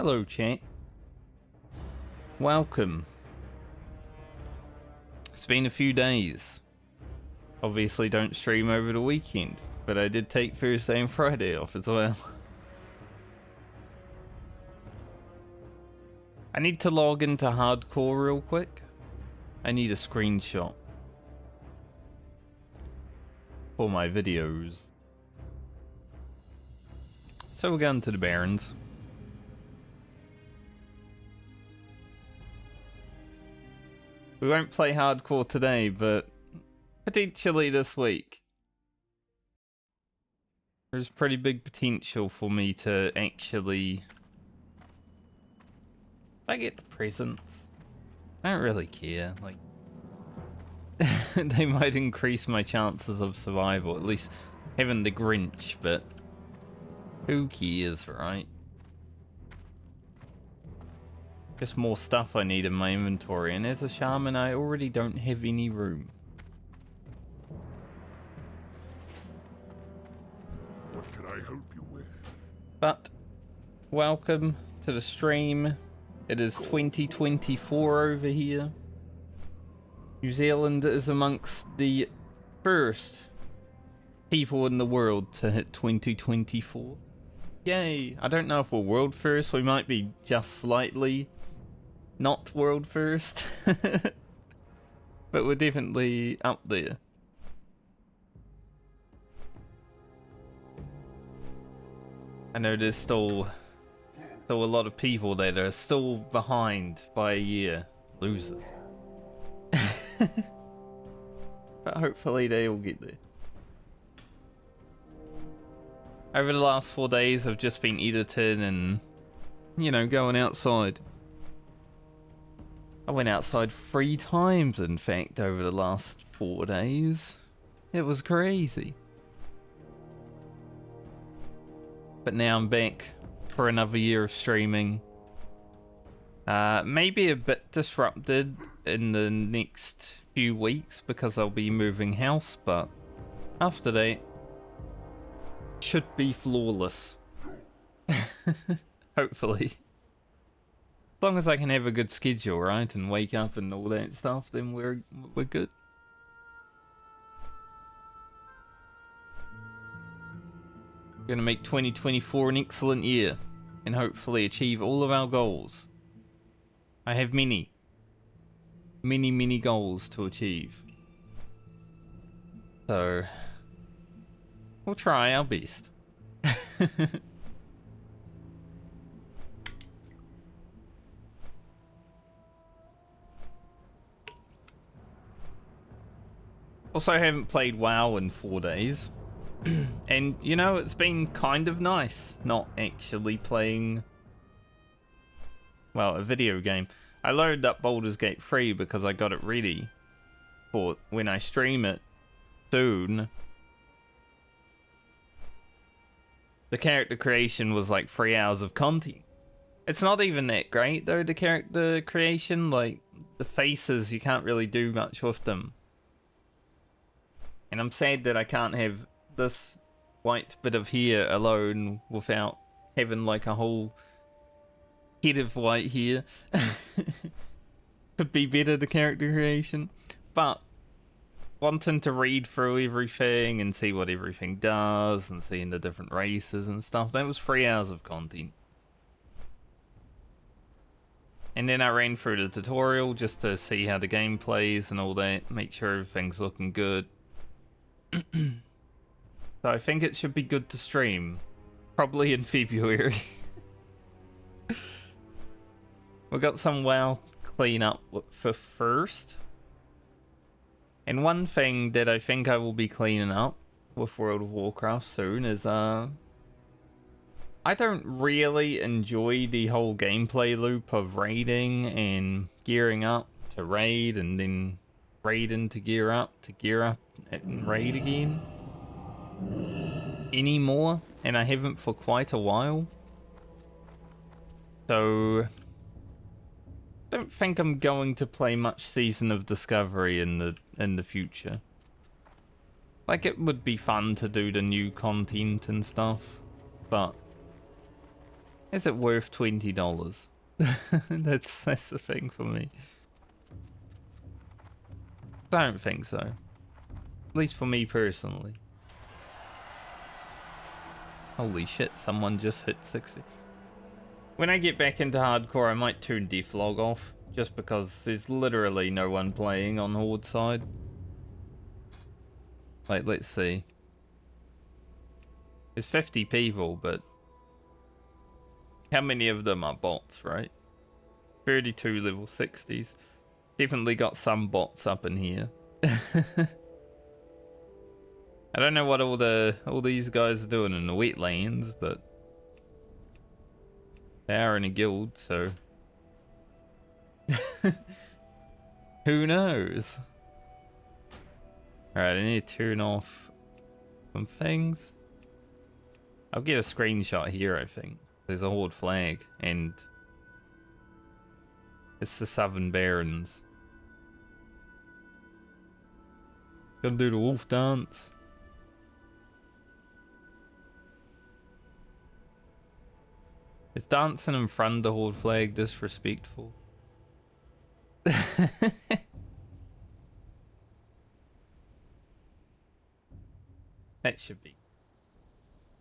Hello, chat. Welcome. It's been a few days. Obviously don't stream over the weekend, but I did take Thursday and Friday off as well. I need to log into hardcore real quick. I need a screenshot for my videos. So we're going to the Barrens. We won't play hardcore today, but potentially this week. There's pretty big potential for me to actually... I get the presents. I don't really care. Like, they might increase my chances of survival, at least having the Grinch, but who cares, right? Just more stuff I need in my inventory, and as a shaman I already don't have any room. What can I help you with? But welcome to the stream. It is 2024 over here. New Zealand is amongst the first people in the world to hit 2024. Yay! I don't know if we're world first, we might be just slightly not world first. But we're definitely up there. I know there's still a lot of people there that are still behind by a year. Losers. But hopefully they all get there. Over the last 4 days I've just been editing and, you know, going outside. I went outside 3 times, in fact, over the last 4 days. It was crazy. But now I'm back for another year of streaming. Maybe a bit disrupted in the next few weeks because I'll be moving house, but after that, should be flawless. Hopefully. As long as I can have a good schedule, right, and wake up and all that stuff, then we're good. Gonna make 2024 an excellent year, and hopefully achieve all of our goals. I have many goals to achieve. So, we'll try our best. Also, I haven't played WoW in 4 days. And, you know, it's been kind of nice not actually playing, well, a video game. I loaded up Baldur's Gate 3 because I got it ready for when I stream it soon. The character creation was like 3 hours of content. It's not even that great, though, the character creation. Like, the faces, you can't really do much with them. And I'm sad that I can't have this white bit of hair alone without having like a whole head of white hair. Could be better, the character creation. But wanting to read through everything and see what everything does and seeing the different races and stuff, that was 3 hours of content. And then I ran through the tutorial just to see how the game plays and all that, make sure everything's looking good. So I think it should be good to stream, probably in February. We got some WoW cleanup for first. And one thing that I think I will be cleaning up with World of Warcraft soon is I don't really enjoy the whole gameplay loop of raiding and gearing up to raid and then raiding to gear up and raid again anymore, and I haven't for quite a while. So don't think I'm going to play much Season of Discovery in the future. Like, it would be fun to do the new content and stuff, but Is it worth $20? That's the thing for me. I don't think so. At least for me personally. Holy shit, someone just hit 60. When I get back into hardcore, I might turn deflog off, just because there's literally no one playing on Horde side. Like, let's see. There's 50 people, but how many of them are bots, right? 32 level 60s. Definitely got some bots up in here. I don't know what all these guys are doing in the wetlands, but they are in a guild, so who knows? Alright, I need to turn off some things. I'll get a screenshot here, I think. There's a Horde flag, and it's the Southern Barons. Gonna do the wolf dance. Is dancing in front of the Horde flag disrespectful? That should be.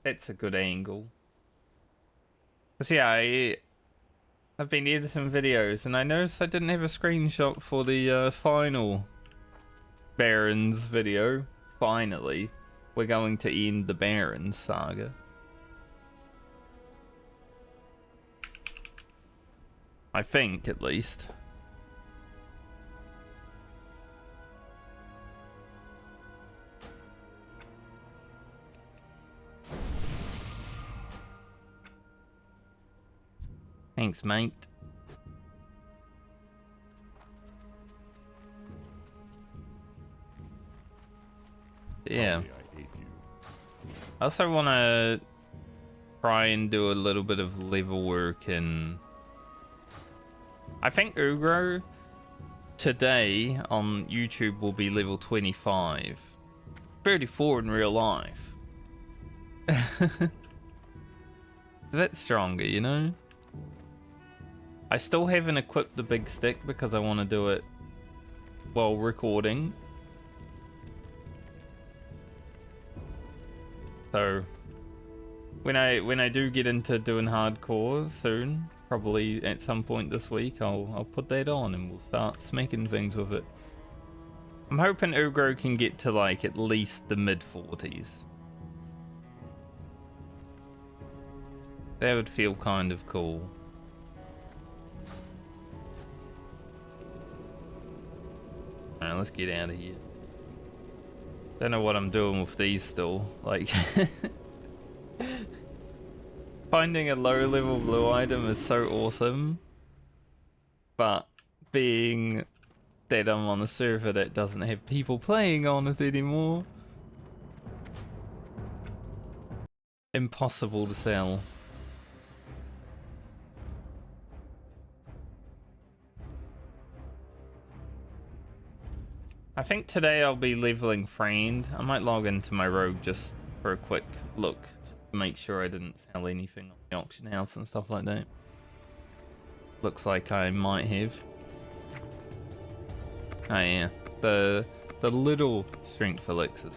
That's a good angle. Cause yeah, I've been editing videos and I noticed I didn't have a screenshot for the final Barons video. Finally, we're going to end the Barons saga. I think, at least. Thanks, mate. Yeah. I also want to try and do a little bit of level work in... I think Ugro today on YouTube will be level 25. 34 in real life. That's stronger, you know? I still haven't equipped the big stick because I want to do it while recording. So when I do get into doing hardcore soon, probably at some point this week, I'll put that on and we'll start smacking things with it. I'm hoping Ugro can get to like at least the mid-40s. That would feel kind of cool. Alright, let's get out of here. Don't know what I'm doing with these still. Like, finding a low level blue item is so awesome. But being that I'm on a server that doesn't have people playing on it anymore, impossible to sell. I think today I'll be leveling Friend. I might log into my rogue just for a quick look, just to make sure I didn't sell anything on the auction house and stuff like that. Looks like I might have. Oh yeah, the little strength elixirs.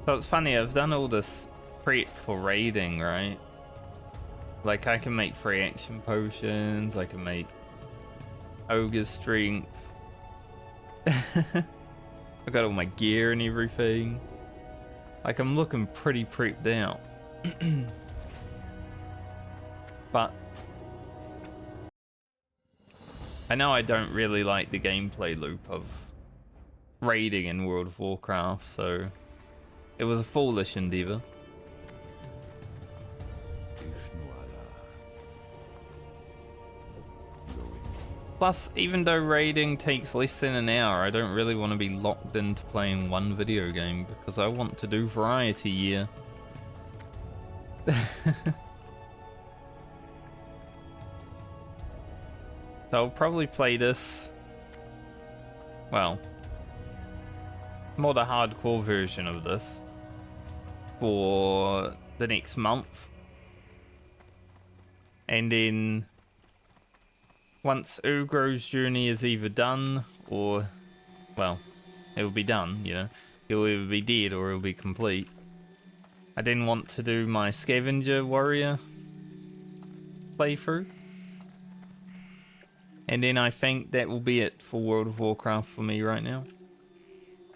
So it's funny, I've done all this prep for raiding, right? Like I can make free action potions, I can make ogre strength. I got all my gear and everything. Like I'm looking pretty prepped out. But I know I don't really like the gameplay loop of raiding in World of Warcraft, so it was a foolish endeavor. Plus, even though raiding takes less than an hour, I don't really want to be locked into playing one video game because I want to do variety year. So I'll probably play this, well, more the hardcore version of this for the next month. And then once Ugro's journey is either done or, well, it will be done, you know. He'll either be dead or it'll be complete. I didn't want to do my scavenger warrior playthrough. And then I think that will be it for World of Warcraft for me right now.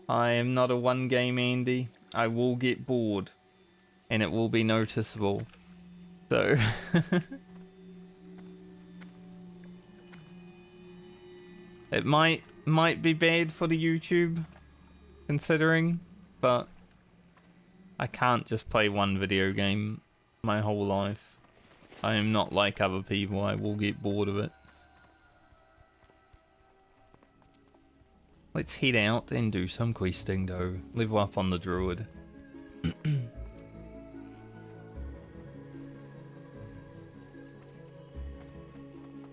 I am not a one game Andy. I will get bored. And it will be noticeable. So... it might be bad for the YouTube, considering, but I can't just play one video game my whole life. I am not like other people. I will get bored of it. Let's head out and do some questing though. Level up on the Druid.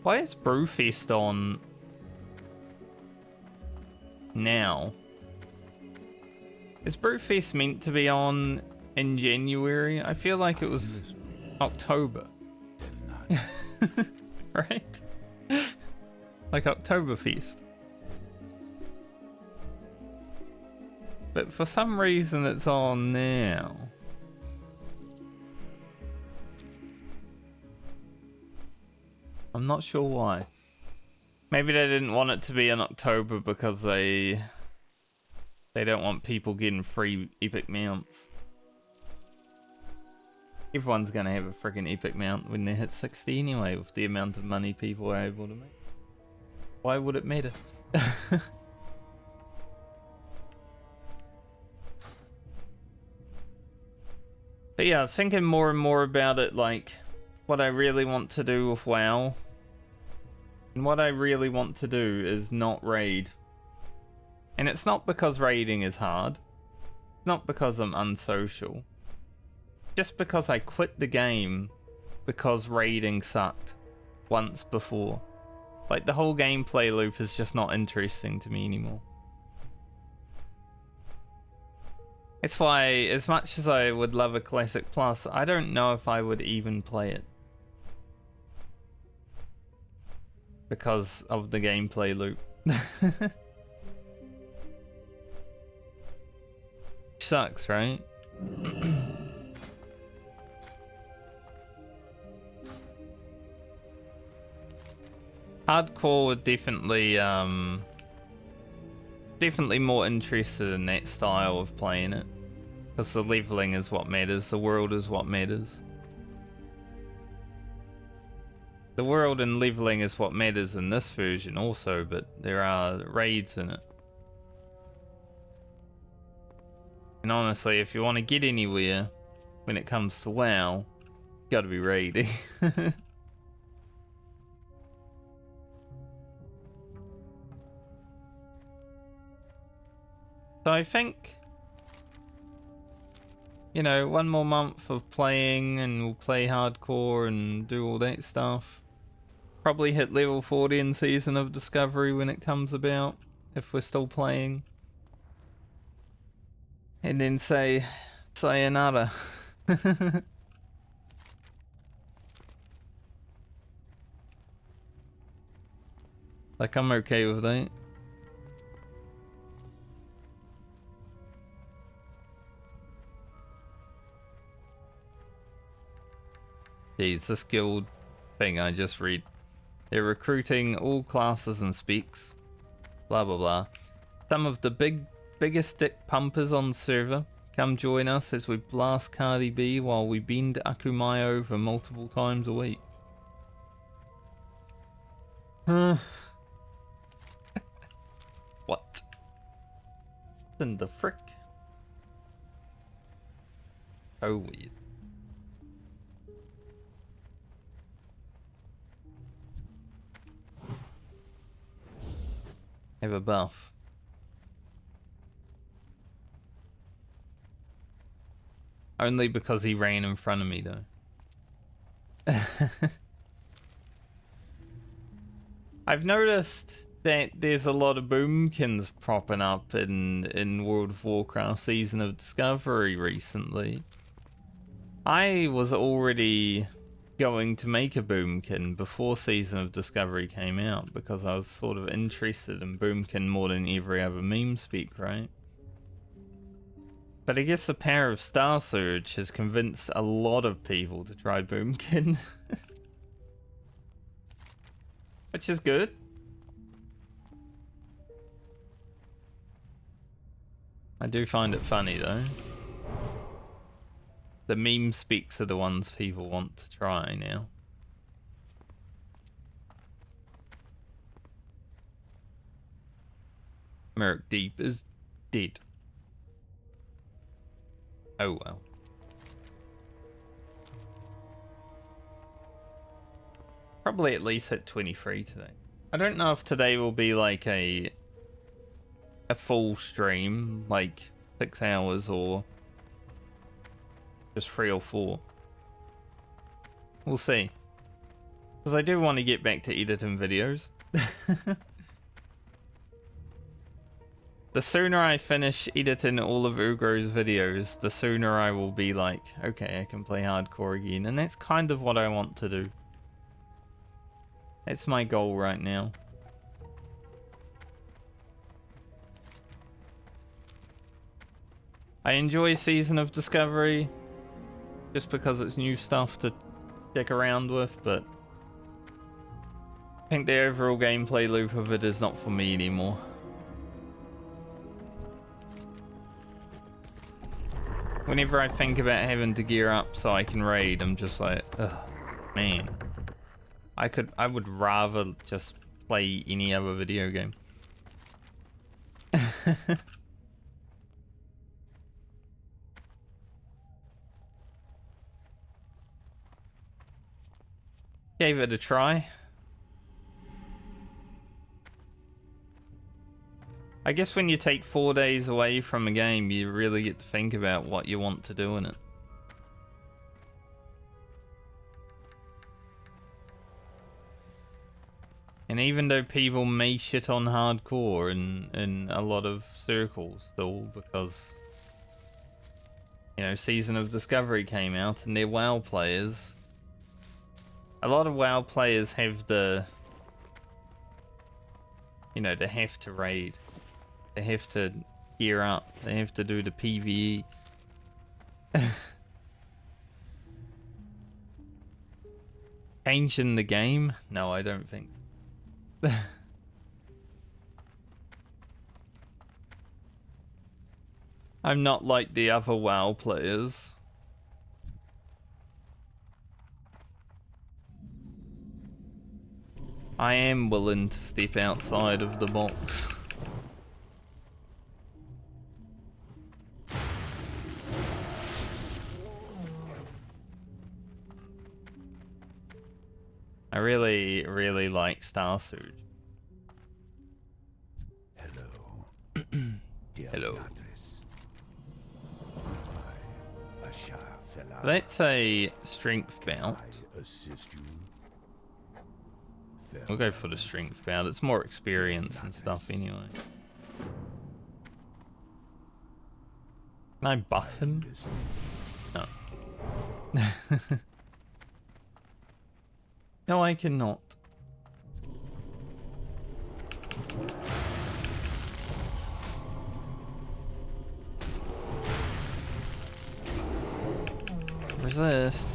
Why is Brewfest on now? Is Brewfest meant to be on in January? I feel like it was October. Right? Like Oktoberfest. But for some reason it's on now. I'm not sure why. Maybe they didn't want it to be in October because they don't want people getting free epic mounts. Everyone's gonna have a freaking epic mount when they hit 60 anyway, with the amount of money people are able to make. Why would it matter? But yeah, I was thinking more and more about it, like what I really want to do with WoW. And what I really want to do is not raid. And it's not because raiding is hard. It's not because I'm unsocial. Just because I quit the game because raiding sucked once before. Like, the whole gameplay loop is just not interesting to me anymore. It's why, as much as I would love a Classic Plus, I don't know if I would even play it. Because of the gameplay loop. Sucks, right? Hardcore would definitely more interested in that style of playing it. Because the leveling is what matters, the world is what matters. The world and leveling is what matters in this version also, but there are raids in it. And honestly, if you want to get anywhere when it comes to WoW, you gotta be raiding. So I think, you know, one more month of playing and we'll play hardcore and do all that stuff. Probably hit level 40 in Season of Discovery when it comes about, if we're still playing. And then say, sayonara. Like, I'm okay with that. Jeez, this guild thing I just read. They're recruiting all classes and specs. Blah blah blah. Some of the biggest dick pumpers on the server. Come join us as we blast Cardi B while we bend Akumai over multiple times a week. What? What in the frick? Oh, weird. Have a buff. Only because he ran in front of me, though. I've noticed that there's a lot of boomkins propping up in World of Warcraft Season of Discovery recently. I was already going to make a Boomkin before Season of Discovery came out because I was sort of interested in Boomkin more than every other meme speak, right? But I guess the power of Star Surge has convinced a lot of people to try Boomkin. Which is good. I do find it funny though. The meme speaks are the ones people want to try now. Merc Deep is dead. Oh well. Probably at least hit 23 today. I don't know if today will be like a full stream, like 6 hours, or just 3 or 4. We'll see. Because I do want to get back to editing videos. The sooner I finish editing all of Ugro's videos, the sooner I will be like, okay, I can play hardcore again. And that's kind of what I want to do. That's my goal right now. I enjoy Season of Discovery just because it's new stuff to stick around with, but I think the overall gameplay loop of it is not for me anymore. Whenever I think about having to gear up so I can raid, I'm just like, ugh, man. I would rather just play any other video game. Gave it a try. I guess when you take 4 days away from a game, you really get to think about what you want to do in it. And even though people may shit on hardcore in a lot of circles still, because, you know, Season of Discovery came out and they're WoW players. A lot of WoW players have the, you know, they have to raid. They have to gear up. They have to do the PvE. Changing the game? No, I don't think so. I'm not like the other WoW players. I am willing to step outside of the box. I really, really like Star Surge. Hello. Hello. That's a strength bout. We'll go for the strength bout. It's more experience and stuff anyway. Can I buff him? No. No, I cannot. Resist.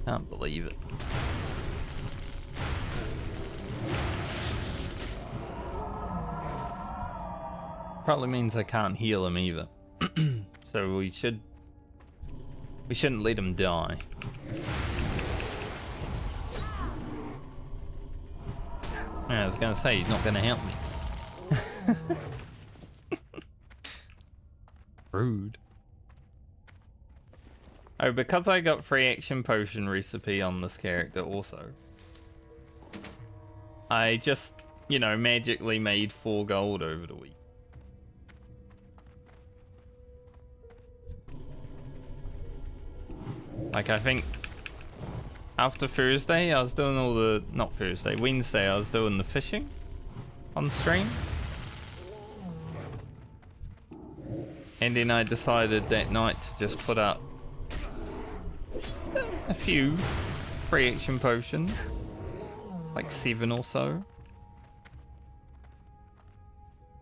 Can't believe it. Probably means I can't heal him either. So we shouldn't let him die. Yeah, I was gonna say he's not gonna help me. Rude. Oh, because I got free action potion recipe on this character also. I just, you know, magically made 4 gold over the week. Like, I think after Thursday, I was doing all the... Not Thursday, Wednesday, I was doing the fishing on stream. And then I decided that night to just put up a few reaction potions. Like 7 or so.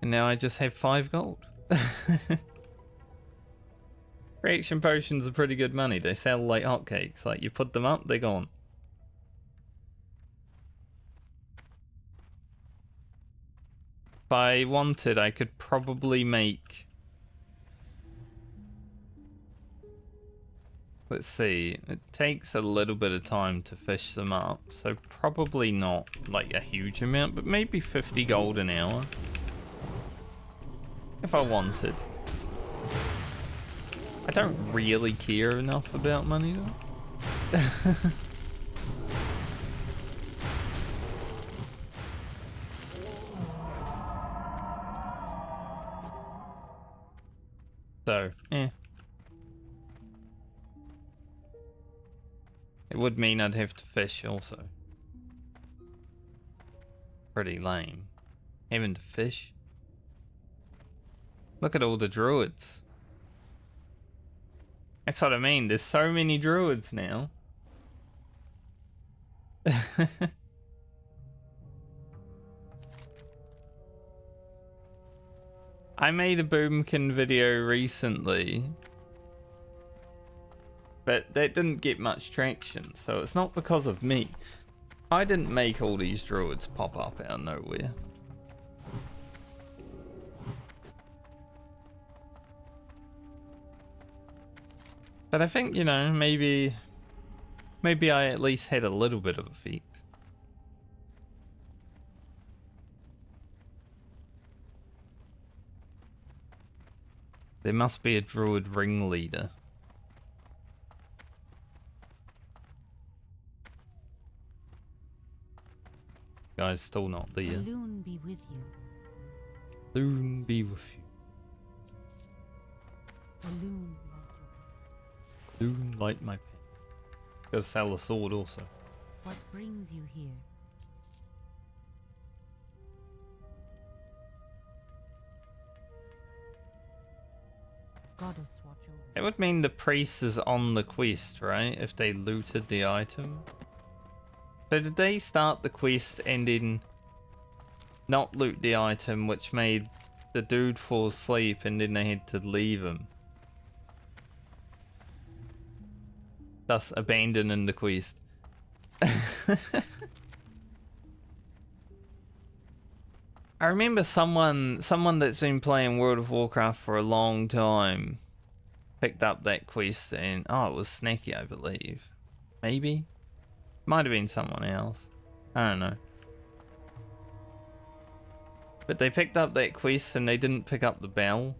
And now I just have 5 gold. Reaction potions are pretty good money. They sell like hotcakes. Like, you put them up, they're gone. If I wanted, I could probably make... Let's see. It takes a little bit of time to fish them up. So probably not like a huge amount, but maybe 50 gold an hour. If I wanted. I don't really care enough about money though. So, It would mean I'd have to fish also. Pretty lame. Having to fish. Look at all the druids. That's what I mean. There's so many druids now. I made a Boomkin video recently, but that didn't get much traction, so it's not because of me. I didn't make all these druids pop up out of nowhere. But I think, you know, maybe I at least had a little bit of effect. There must be a druid ringleader. Guy's still not there. The loon be with you. Loon be with you. The loon Loon light my pen. Gotta sell a sword also. what brings you here? Goddess watch over. It would mean the priest is on the quest, right? If they looted the item. So did they start the quest and then not loot the item, which made the dude fall asleep and then they had to leave him? Thus abandoning the quest. I remember someone that's been playing World of Warcraft for a long time picked up that quest and it was Snacky, I believe. Maybe? Might have been someone else. I don't know. But they picked up that quest and they didn't pick up the bell.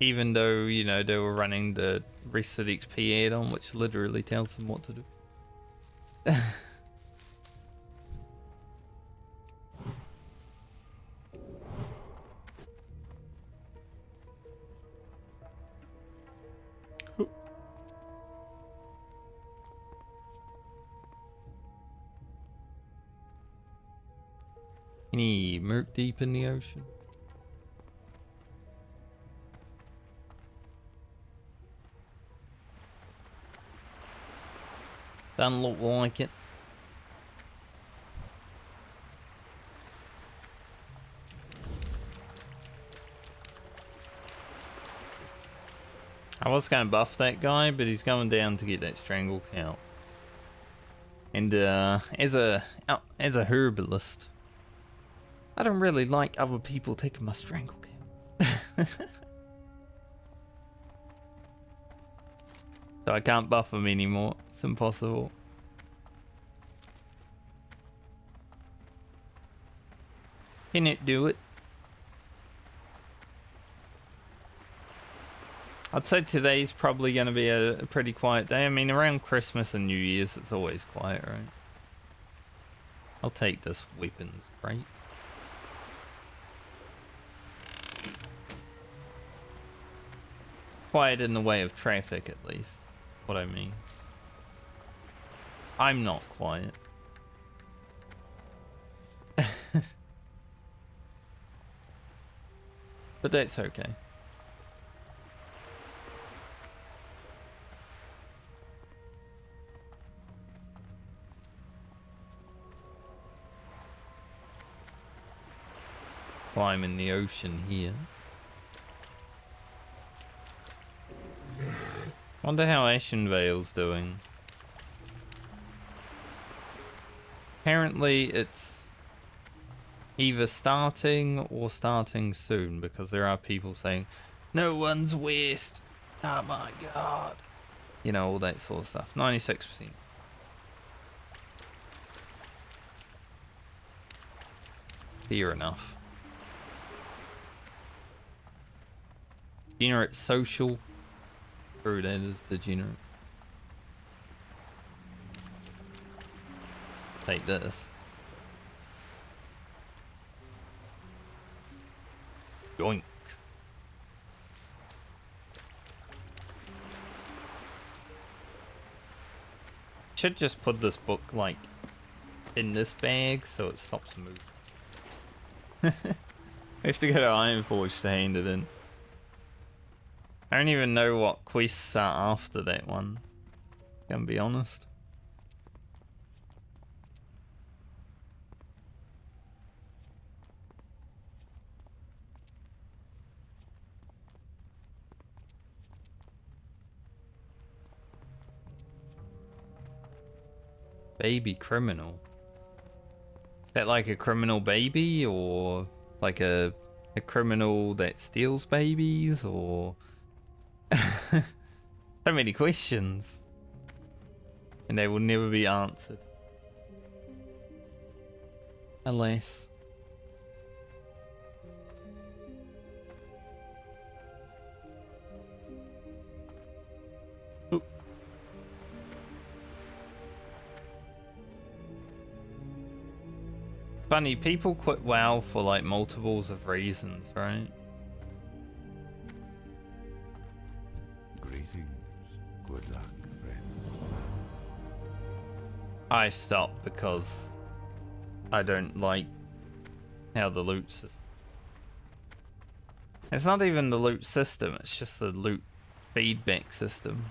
Even though, you know, they were running the Rested XP add-on, which literally tells them what to do. Any murk deep in the ocean? Doesn't look like it. I was going to buff that guy, but he's going down to get that strangle count. And as a herbalist, I don't really like other people taking my strangle count. So I can't buff him anymore. It's impossible. Can it do it? I'd say today's probably going to be a pretty quiet day. I mean, around Christmas and New Year's, it's always quiet, right? I'll take this weapons crate. Quiet in the way of traffic, at least. What I mean. I'm not quiet. But that's okay. Climbing the ocean here. Wonder how Ashenvale's doing. Apparently it's either starting or starting soon, because there are people saying, no one's west. Oh my god. You know, all that sort of stuff. 96%. Fair enough. Degenerate social. True, that is degenerate. Take this. Yoink. Should just put this book like in this bag so it stops moving. We have to go to Ironforge to hand it in. I don't even know what quests are after that one. Gonna be honest. Baby criminal. Is that like a criminal baby, or like a criminal that steals babies, or so many questions and they will never be answered, alas. Oop. Funny, people quit WoW for like multiples of reasons, right? Good luck, friend. I stopped because I don't like how the loot system. It's not even the loot system, it's just the loot feedback system.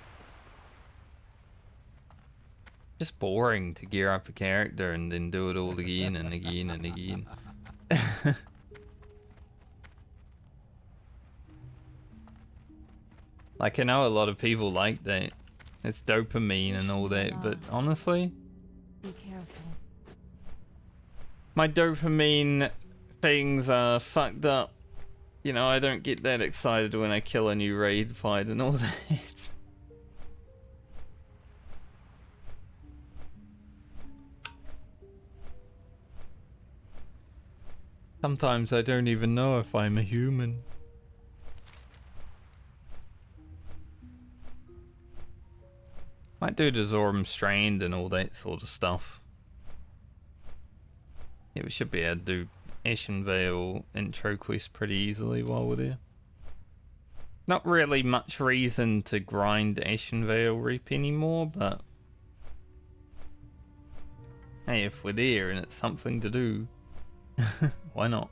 Just boring to gear up a character and then do it all again and again and again. Like, I know a lot of people like that. It's dopamine and all that, but honestly, Be careful. my dopamine things are fucked up. You know, I don't get that excited when I kill a new raid fight and all that. Sometimes I don't even know if I'm a human. Might do the Zorum Strand and all that sort of stuff. Yeah, we should be able to do Ashenvale intro quest pretty easily while we're there. Not really much reason to grind Ashenvale Reap anymore, but hey, if we're there and it's something to do, why not?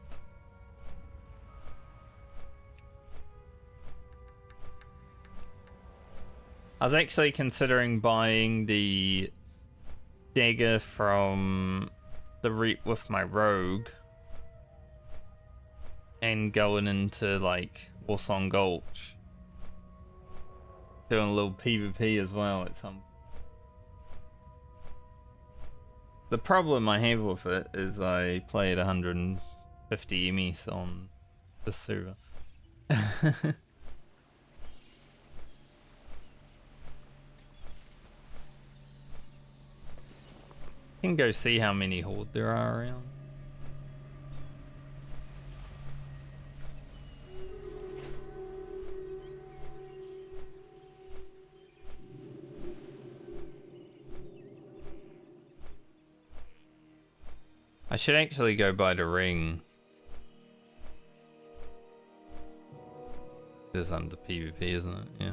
I was actually considering buying the dagger from the Reap with my rogue and going into like Warsong Gulch, doing a little PvP as well at some. The problem I have with it is I play at 150 MS on this server. Can go see how many horde there are around. I should actually go buy the ring. It is under PvP, isn't it? Yeah.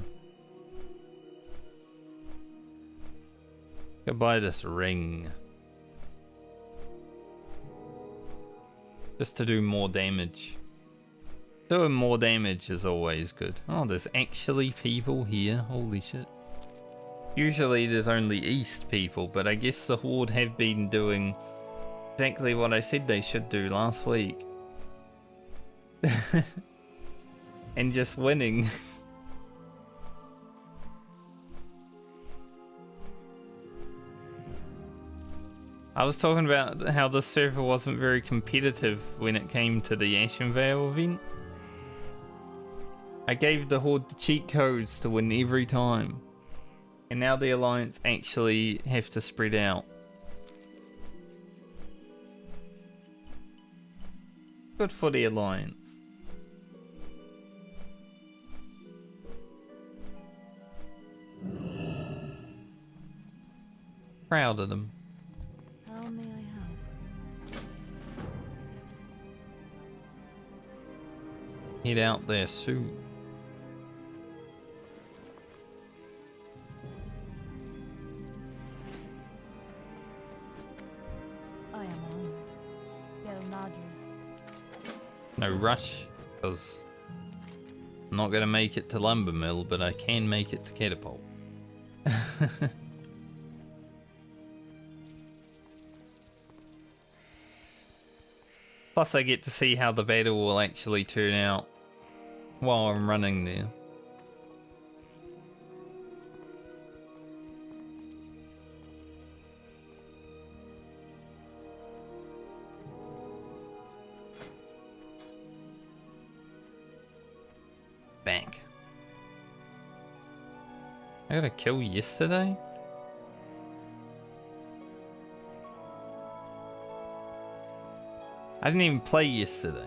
Go buy this ring. Just to do more damage. Doing more damage is always good. Oh, there's actually people here. Holy shit. Usually there's only east people, but I guess the Horde have been doing exactly what I said they should do last week. and just winning. I was talking about how the server wasn't very competitive when it came to the Ashen Veil event. I gave the Horde the cheat codes to win every time. And now the Alliance actually have to spread out. Good for the Alliance. Proud of them. How may I help? Head out there soon. I am honored. Del Madras. No rush, because I'm not going to make it to Lumber Mill, but I can make it to Catapult. Plus I get to see how the battle will actually turn out while I'm running there. Back. I got a kill yesterday? I didn't even play yesterday.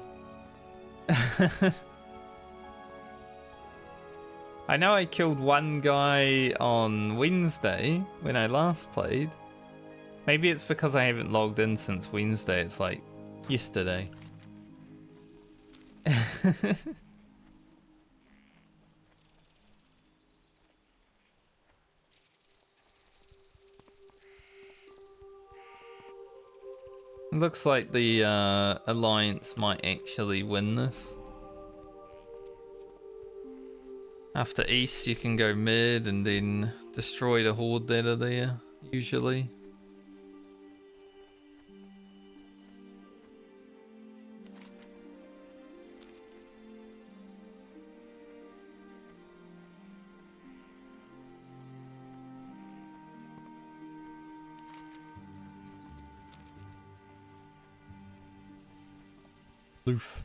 I know I killed one guy on Wednesday when I last played. Maybe it's because I haven't logged in since Wednesday. It's like yesterday. Looks like the Alliance might actually win this. After East, you can go mid and then destroy the Horde that are there, usually. Loof.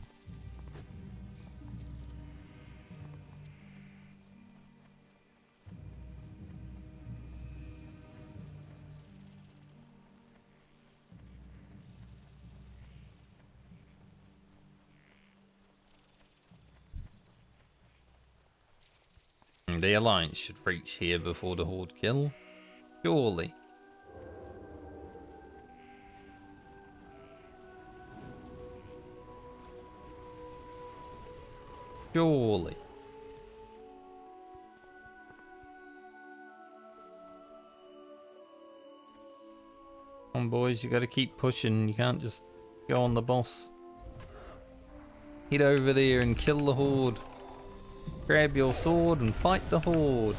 The Alliance should reach here before the Horde kill. Surely. Surely. Come on, boys, you gotta keep pushing. You can't just go on the boss. Head over there and kill the Horde. Grab your sword and fight the Horde.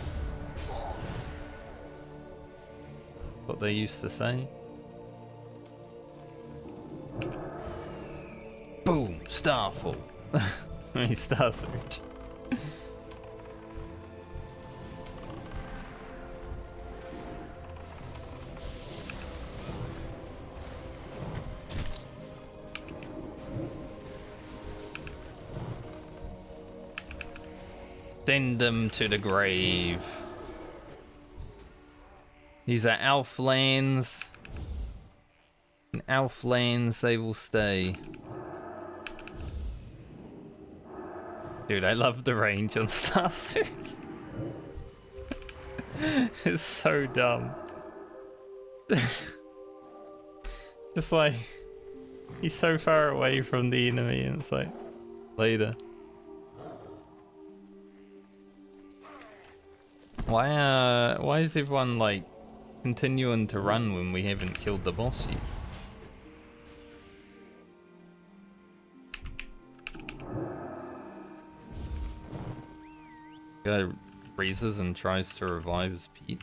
What they used to say. Boom! Starfall. I mean, Star Surge. Send them to the grave. These are elf lands. In elf lands they will stay. Dude, I love the range on Star Surge. It's so dumb. Just like, he's so far away from the enemy and it's like, later. Why is everyone like continuing to run when we haven't killed the boss yet? Guy raises and tries to revive his Pete.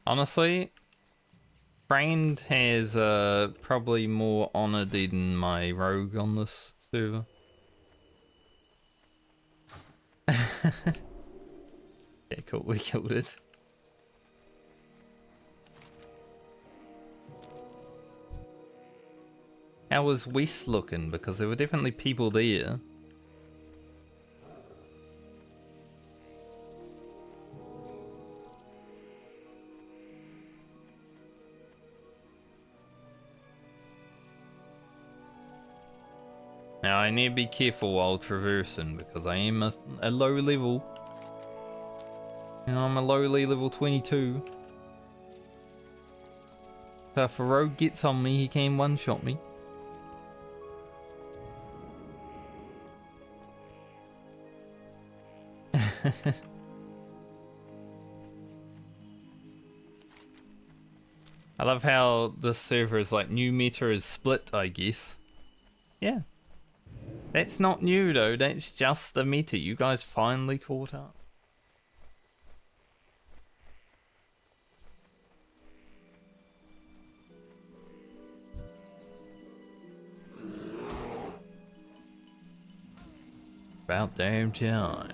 Honestly, Trained has probably more honor than my rogue on this server. Yeah, cool, we killed it. How was West looking? Because there were definitely people there. Now I need to be careful while traversing because I am a low level. You know, I'm a lowly level 22. So if a rogue gets on me, he can one-shot me. I love how this server is like new meta is split, I guess. Yeah. That's not new though, that's just the meta. You guys finally caught up. About damn time.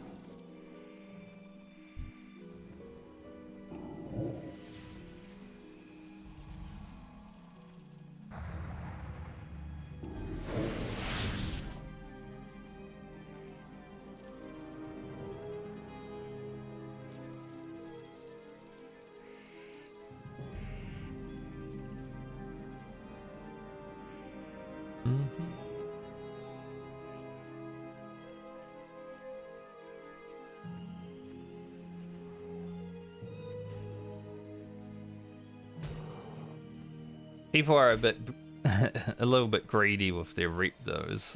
People are a bit, a little bit greedy with their rep though. Is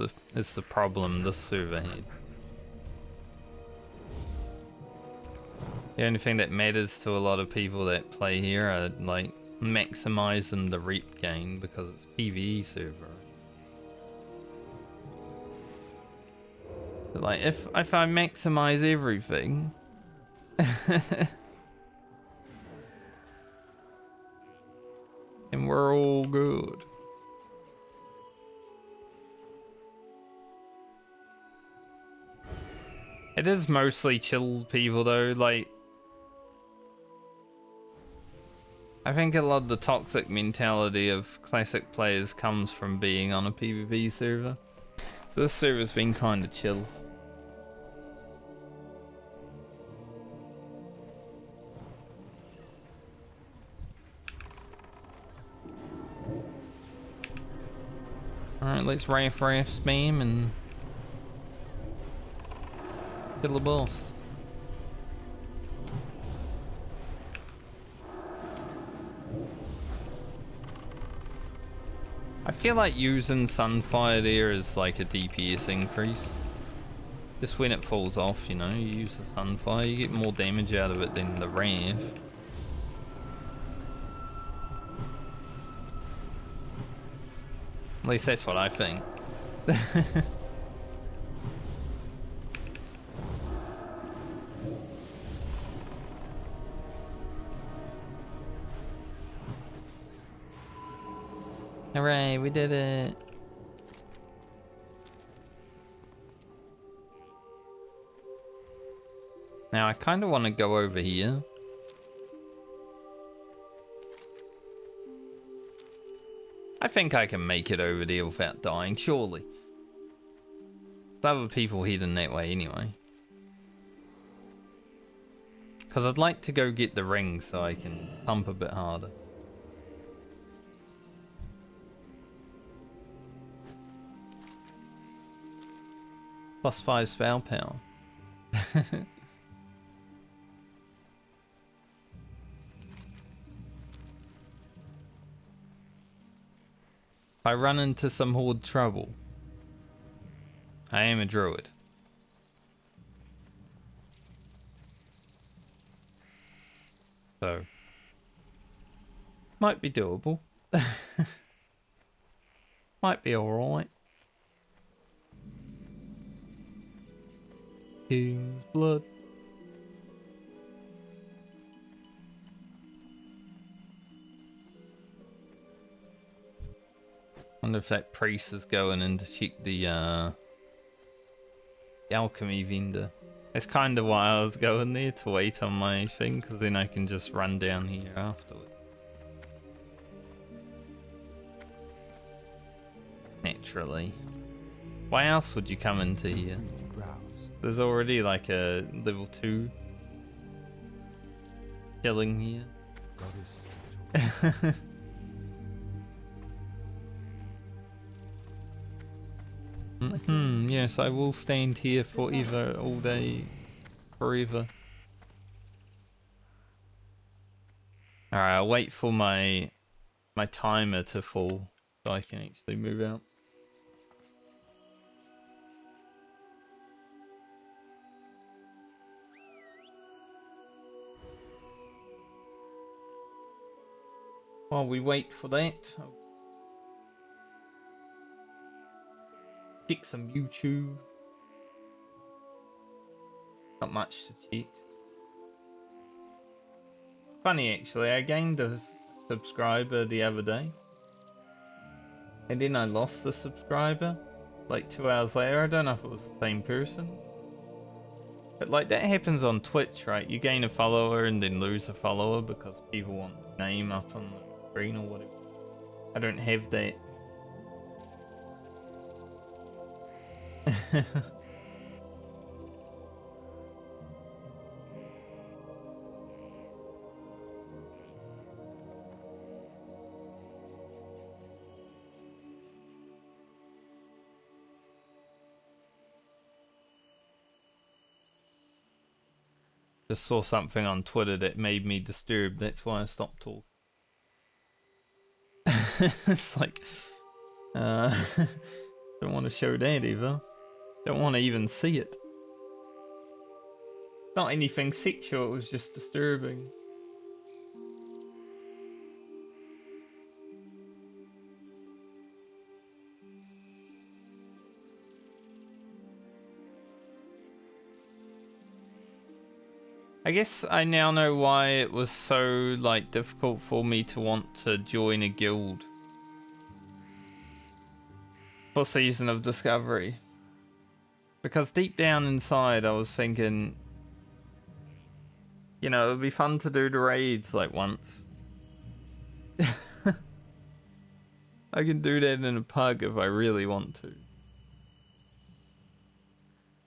the problem this server had. The only thing that matters to a lot of people that play here are like maximizing the rep gain because it's PvE server. But like if I maximize everything. And we're all good. It is mostly chill people though, like I think a lot of the toxic mentality of classic players comes from being on a PvP server. So this server's been kinda chill. Alright, let's Wrath spam and kill the boss. I feel like using Sunfire there is like a DPS increase. Just when it falls off, you know, you use the Sunfire, you get more damage out of it than the Wrath. At least that's what I think. Hooray, we did it. Now I kind of want to go over here. I think I can make it over there without dying, surely. There's other people heading that way anyway. Because I'd like to go get the ring so I can pump a bit harder. +5 spell power. If I run into some horde trouble, I am a druid. So, might be doable. Might be alright. King's blood. Wonder if that priest is going in to check the alchemy vendor. That's kind of why I was going there, to wait on my thing, because then I can just run down here afterwards. Naturally. Why else would you come into here? Browse. There's already like a level 2 killing here. Goddess. Yes, I will stand here forever, all day, forever. Alright, I'll wait for my timer to fall so I can actually move out. While we wait for that, I'll check some YouTube. Not much to check. Funny actually, I gained a subscriber the other day. And then I lost the subscriber like 2 hours later. I don't know if it was the same person. But like that happens on Twitch, right? You gain a follower and then lose a follower because people want the name up on the screen or whatever. I don't have that. Just saw something on Twitter that made me disturbed. That's why I stopped talking. It's like, don't want to show that either. Don't want to even see it. Not anything sexual, it was just disturbing. I guess I now know why it was so like difficult for me to want to join a guild for Season of Discovery. Because deep down inside I was thinking, you know, it would be fun to do the raids like once. I can do that in a pug if I really want to.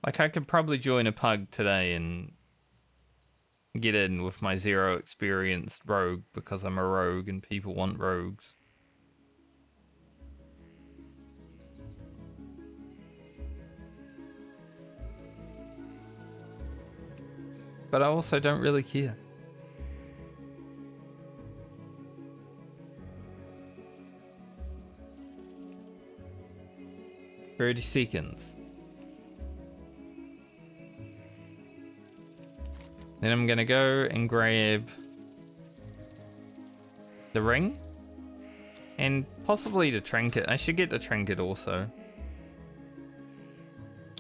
Like I could probably join a pug today and get in with my 0 experienced rogue because I'm a rogue and people want rogues. But I also don't really care. "30 seconds. Then I'm gonna go and grab the ring and possibly the trinket. I should get the trinket also.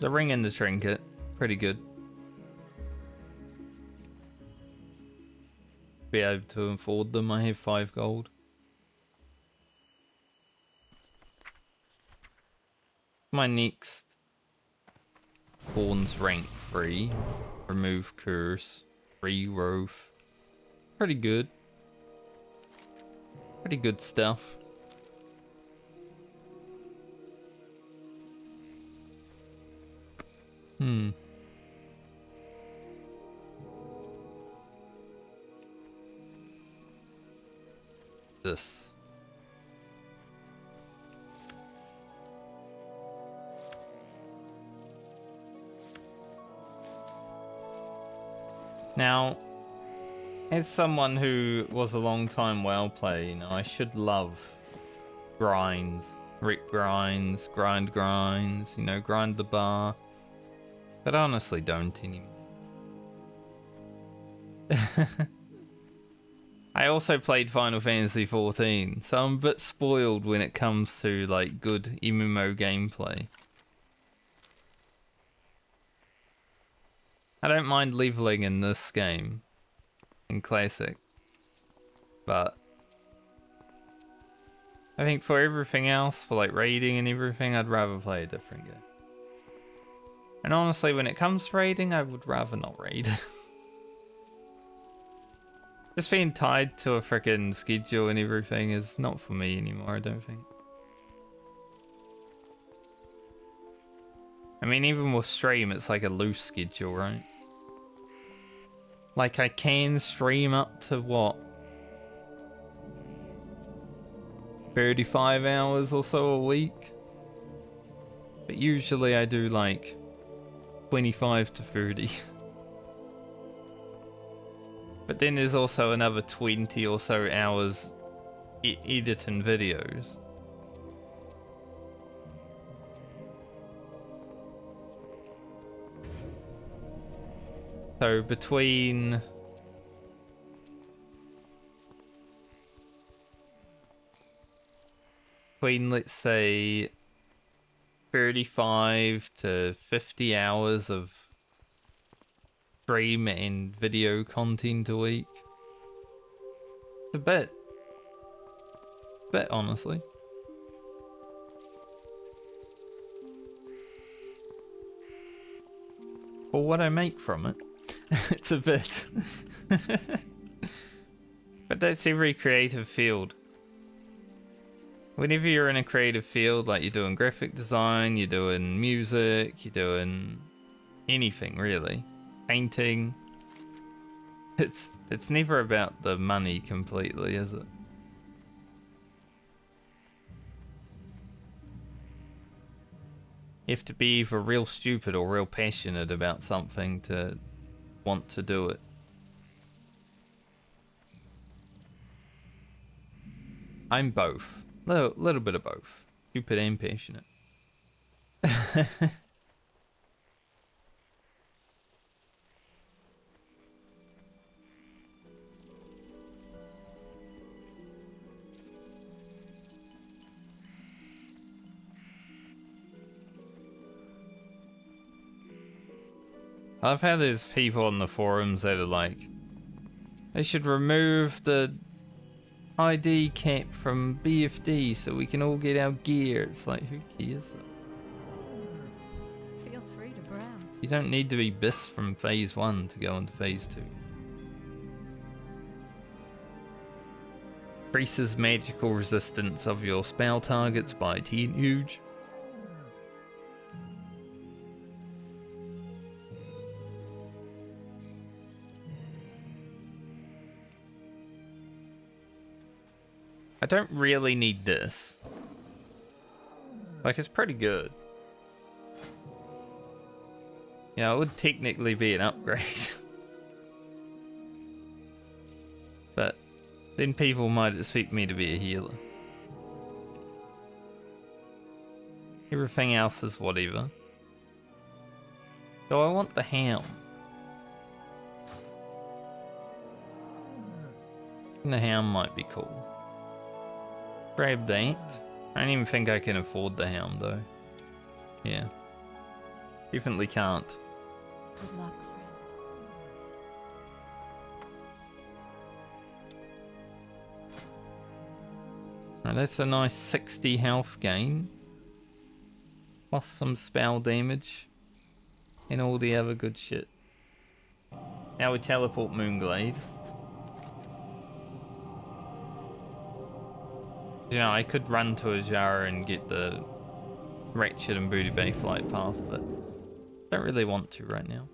The ring and the trinket, pretty good. Be able to afford them. I have 5 gold. My next Horns rank 3. Remove curse. Free roof. Pretty good. Pretty good stuff. This. Now, as someone who was a long time WoW player, you know, I should love grinds. Rip grinds, grinds, you know, grind the bar. But I honestly don't anymore. I also played Final Fantasy XIV, so I'm a bit spoiled when it comes to like good MMO gameplay. I don't mind leveling in this game, in Classic, but I think for everything else, for like raiding and everything, I'd rather play a different game. And honestly, when it comes to raiding, I would rather not raid. Just being tied to a freaking schedule and everything is not for me anymore, I don't think. I mean, even with stream, it's like a loose schedule, right? Like, I can stream up to what? 35 hours or so a week? But usually I do like 25 to 30. But then there's also another 20 or so hours editing videos. So between let's say 35 to 50 hours of stream and video content a week. It's a bit honestly. For what I make from it, it's a bit. But that's every creative field. Whenever you're in a creative field, like you're doing graphic design, you're doing music, you're doing anything really, painting, it's never about the money completely, is it? You have to be either real stupid or real passionate about something to want to do it. I'm both. Little bit of both. Stupid and passionate. I love how there's people on the forums that are like, they should remove the ID cap from BFD so we can all get our gear. It's like, who cares? Feel free to browse. You don't need to be BIS from phase 1 to go into phase 2. Increases magical resistance of your spell targets by 10 huge. I don't really need this. Like, it's pretty good. Yeah, it would technically be an upgrade. But then people might expect me to be a healer. Everything else is whatever. So I want the helm. And the helm might be cool. Grab that. I don't even think I can afford the helm though. Yeah. Definitely can't. Good luck, friend. Now that's a nice 60 health gain. Plus some spell damage. And all the other good shit. Now we teleport Moonglade. You know, I could run to Ajara and get the Ratchet and Booty Bay flight path, but don't really want to right now.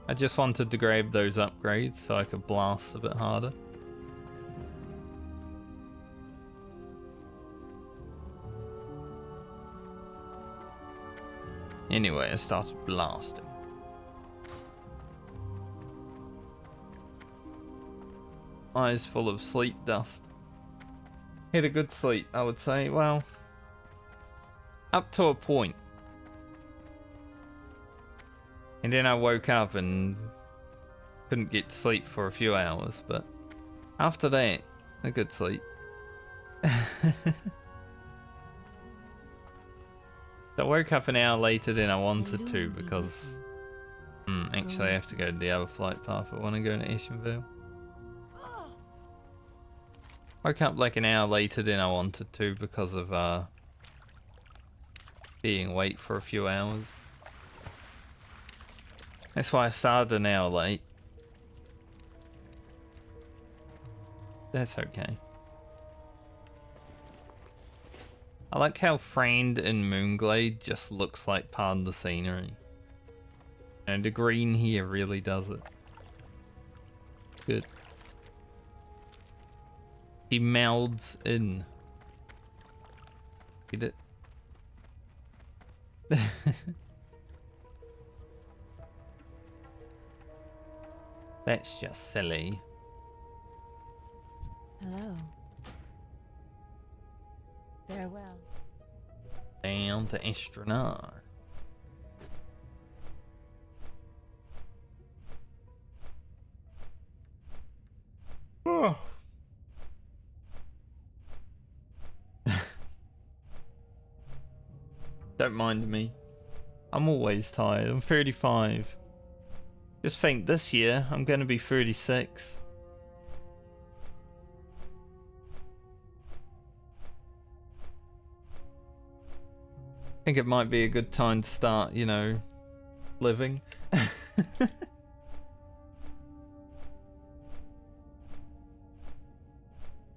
I just wanted to grab those upgrades so I could blast a bit harder. Anyway, I started blasting. Eyes full of sleep dust. Had a good sleep, I would say. Well, up to a point. And then I woke up and couldn't get to sleep for a few hours, but after that, a good sleep. I woke up an hour later than I wanted to because actually I have to go to the other flight path. I want to go to Ashenvale. Woke up like an hour later than I wanted to because of being awake for a few hours. That's why I started an hour late. That's okay. I like how framed in Moonglade just looks like part of the scenery. And the green here really does it. Good. He melds in. Get it? That's just silly. Hello. Farewell. Down to Astronar. Oh. Don't mind me. I'm always tired. I'm 35. Just think this year I'm going to be 36. I think it might be a good time to start, you know, living.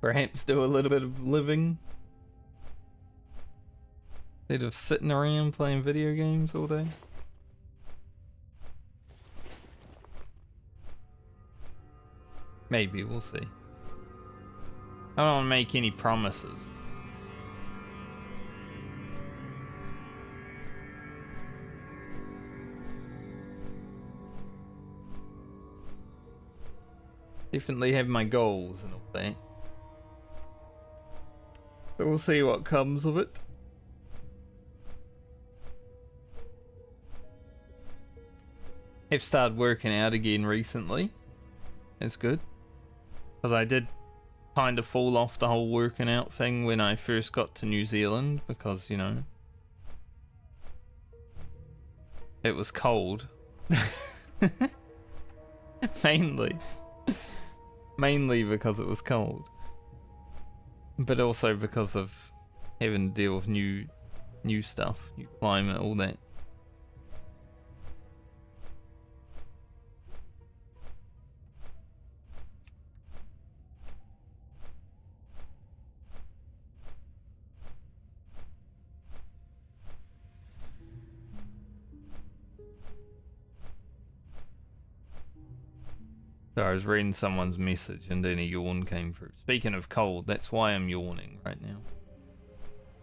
Perhaps do a little bit of living. Instead of sitting around playing video games all day. Maybe, we'll see. I don't want to make any promises. Definitely have my goals and all that. So we'll see what comes of it. I've started working out again recently. It's good. Because I did kind of fall off the whole working out thing when I first got to New Zealand. Because, you know, it was cold. Mainly. Mainly because it was cold. But also because of having to deal with new stuff, new climate, all that. So I was reading someone's message and then a yawn came through. Speaking of cold, that's why I'm yawning right now.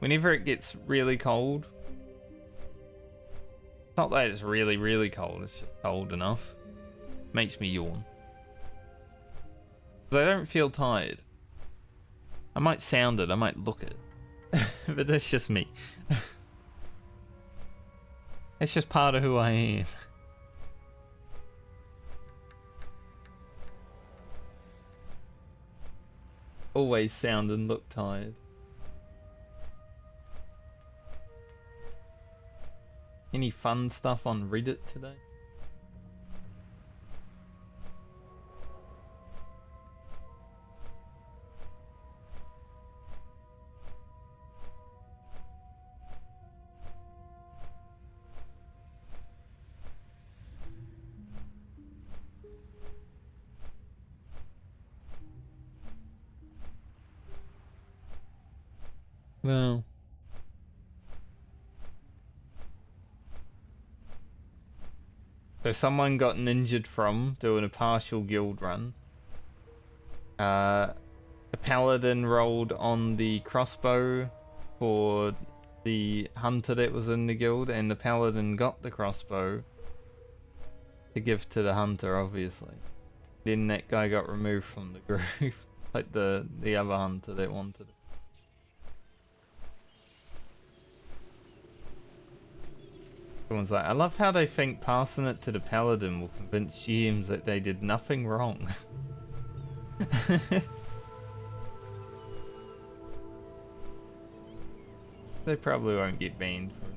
Whenever it gets really cold, it's not that it's really, really cold, it's just cold enough. Makes me yawn. Because I don't feel tired. I might sound it, I might look it. But that's just me. It's just part of who I am. Always sound and look tired. Any fun stuff on Reddit today? No. So someone got injured from doing a partial guild run. The paladin rolled on the crossbow for the hunter that was in the guild, and the paladin got the crossbow to give to the hunter, obviously. Then that guy got removed from the group, like the other hunter that wanted it. Someone's like, I love how they think passing it to the paladin will convince GMs that they did nothing wrong. They probably won't get banned for it.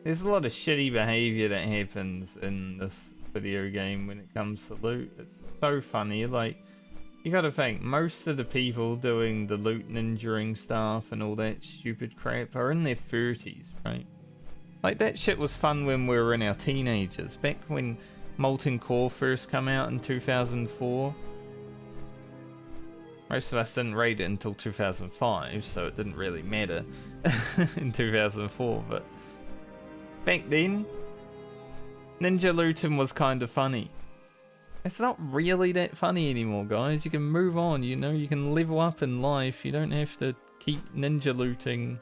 There's a lot of shitty behavior that happens in this video game when it comes to loot. It's so funny. Like, you gotta think, most of the people doing the loot ninjaing stuff and all that stupid crap are in their 30s, right? Like, that shit was fun when we were in our teenagers. Back when Molten Core first came out in 2004. Most of us didn't raid it until 2005, so it didn't really matter in 2004, but back then, ninja looting was kind of funny. It's not really that funny anymore, guys. You can move on, you know, you can level up in life. You don't have to keep ninja looting.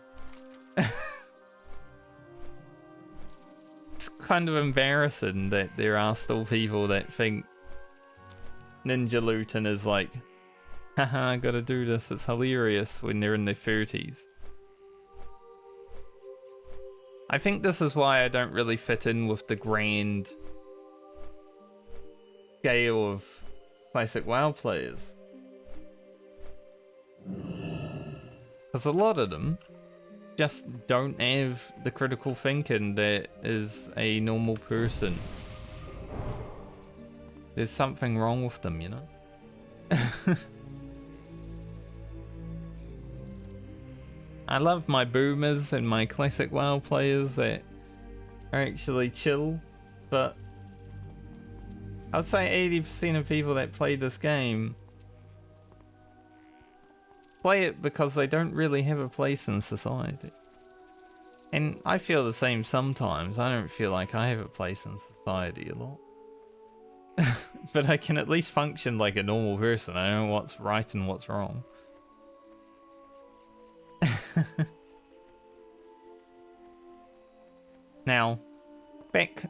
It's kind of embarrassing that there are still people that think ninja looting is like, haha, I gotta do this. It's hilarious when they're in their 30s. I think this is why I don't really fit in with the grand scale of classic WoW players. Because a lot of them just don't have the critical thinking that is a normal person. There's something wrong with them, you know? I love my boomers and my classic WoW players that are actually chill, but I would say 80% of people that play this game play it because they don't really have a place in society. And I feel the same sometimes. I don't feel like I have a place in society a lot. But I can at least function like a normal person. I know what's right and what's wrong. Now, back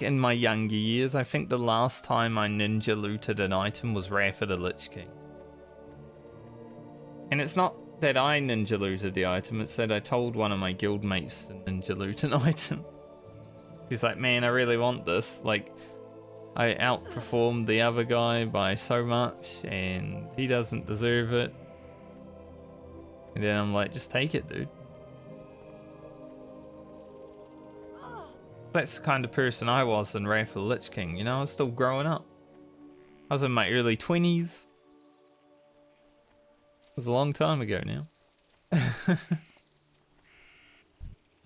in my younger years, I think the last time I ninja looted an item was Wrath of the Lich King. And it's not that I ninja looted the item, it's that I told one of my guildmates to ninja loot an item. He's like, man, I really want this. Like, I outperformed the other guy by so much, and he doesn't deserve it. And then I'm like, just take it, dude. That's the kind of person I was in Wrath of the Lich King, you know? I was still growing up. I was in my early 20s. It was a long time ago now.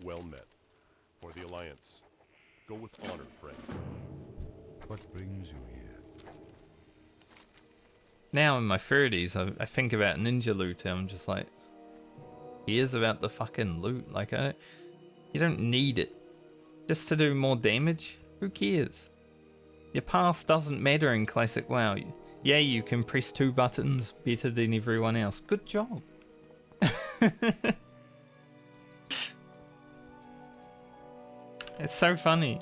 Well met. For the Alliance. Go with honor, friend. What brings you here? Now in my 30s, I think about ninja looting. I'm just like, here's about the fucking loot. Like, you don't need it. Just to do more damage? Who cares? Your past doesn't matter in Classic WoW. Yeah, you can press 2 buttons better than everyone else. Good job. It's so funny.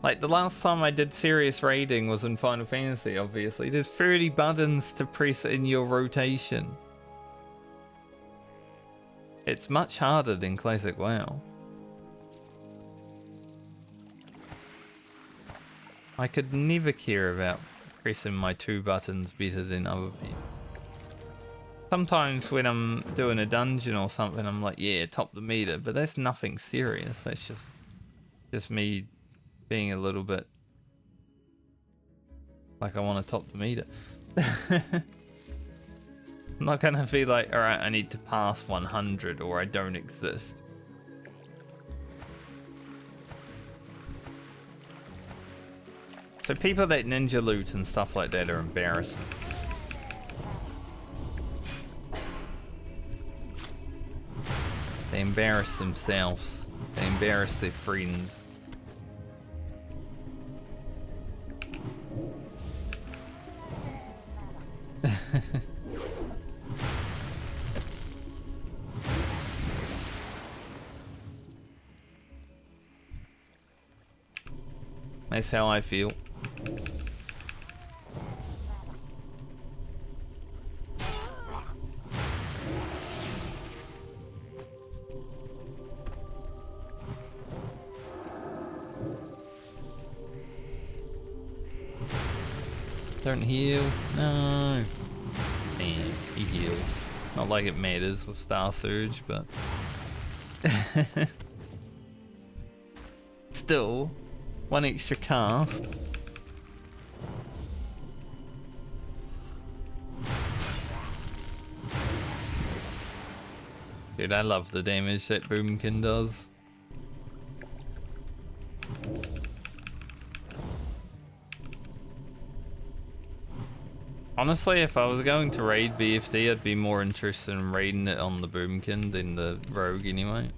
Like, the last time I did serious raiding was in Final Fantasy, obviously. There's 30 buttons to press in your rotation. It's much harder than Classic WoW. I could never care about pressing my 2 buttons better than other people. Sometimes when I'm doing a dungeon or something, I'm like, yeah, top the meter. But that's nothing serious. That's just me being a little bit like I want to top the meter. I'm not gonna be like, alright, I need to pass 100 or I don't exist. So people that ninja loot and stuff like that are embarrassing. They embarrass themselves. They embarrass their friends. That's how I feel. Don't heal. No. Damn, he healed. Not like it matters with Star Surge, but still, one extra cast. Dude, I love the damage that Boomkin does. Honestly, if I was going to raid BFD, I'd be more interested in raiding it on the Boomkin than the Rogue anyway.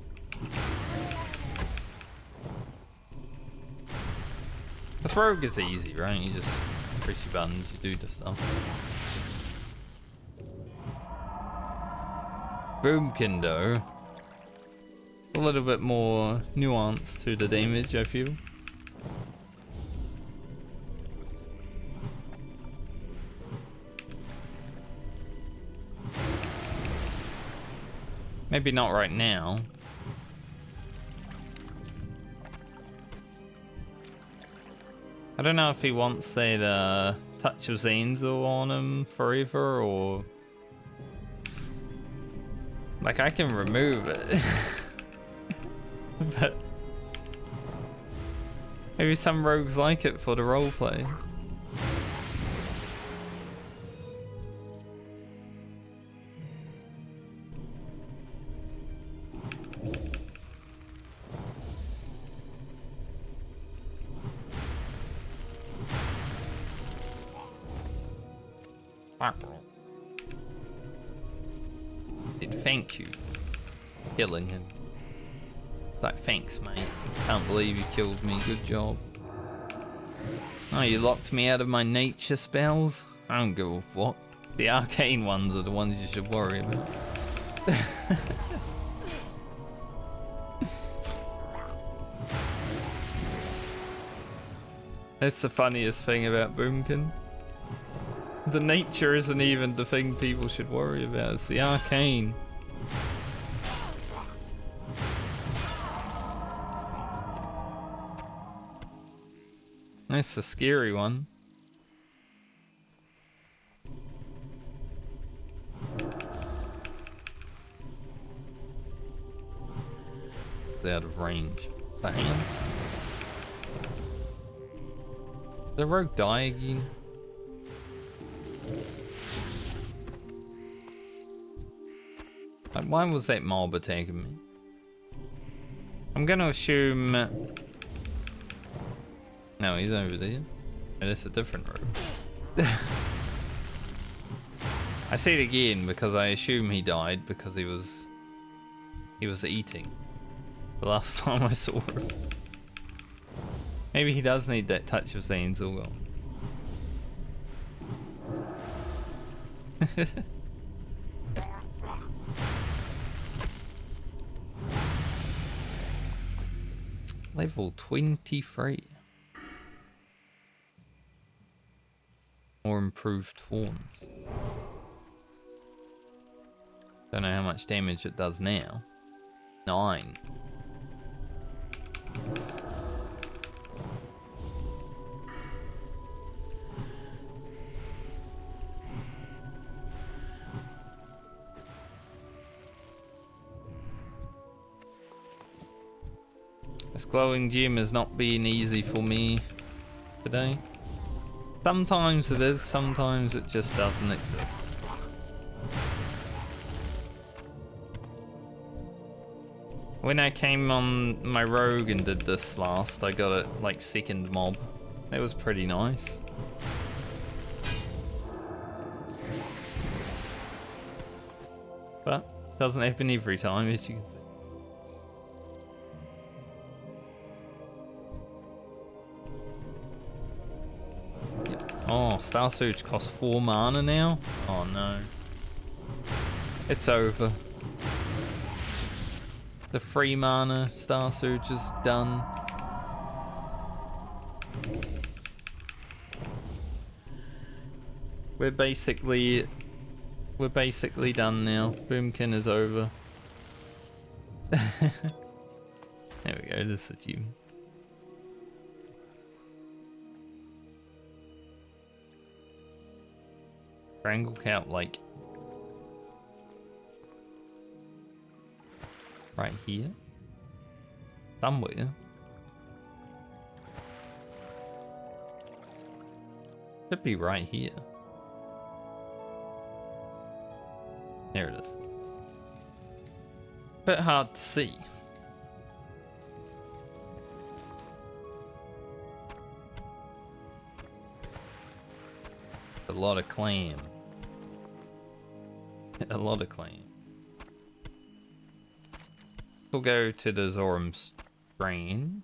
The Rogue is easy, right? You just press your buttons, you do the stuff. Boomkin though, a little bit more nuance to the damage, I feel. Maybe not right now. I don't know if he wants that touch of Zanzel on him forever, or like I can remove it. But maybe some rogues like it for the roleplay. Thank you for killing him. Like, thanks, mate. Can't believe you killed me. Good job. Oh, you locked me out of my nature spells? I don't give a fuck. The arcane ones are the ones you should worry about. That's the funniest thing about Boomkin. The nature isn't even the thing people should worry about, it's the arcane. That's the scary one. It's out of range. Damn. Did the rogue die again? Like, why was that mob attacking me? I'm gonna assume... No, he's over there. And it's a different room. I say it again because I assume he died because he was eating the last time I saw him. Maybe he does need that touch of Zanzel. Level 23. More improved forms. Don't know how much damage it does now. 9. This glowing gem has not been easy for me today. Sometimes it is, sometimes it just doesn't exist. When I came on my rogue and did this last, I got it like second mob. That was pretty nice. But doesn't happen every time, as you can see. Oh, Star Surge costs 4 mana now? Oh no. It's over. The 3 mana Star Surge is done. We're basically done now. Boomkin is over. There we go, this is achievement. Triangle count like Right here. Somewhere. Should be right here. There it is. Bit hard to see. A lot of clam. A lot of clam. We'll go to the Zorum Strand.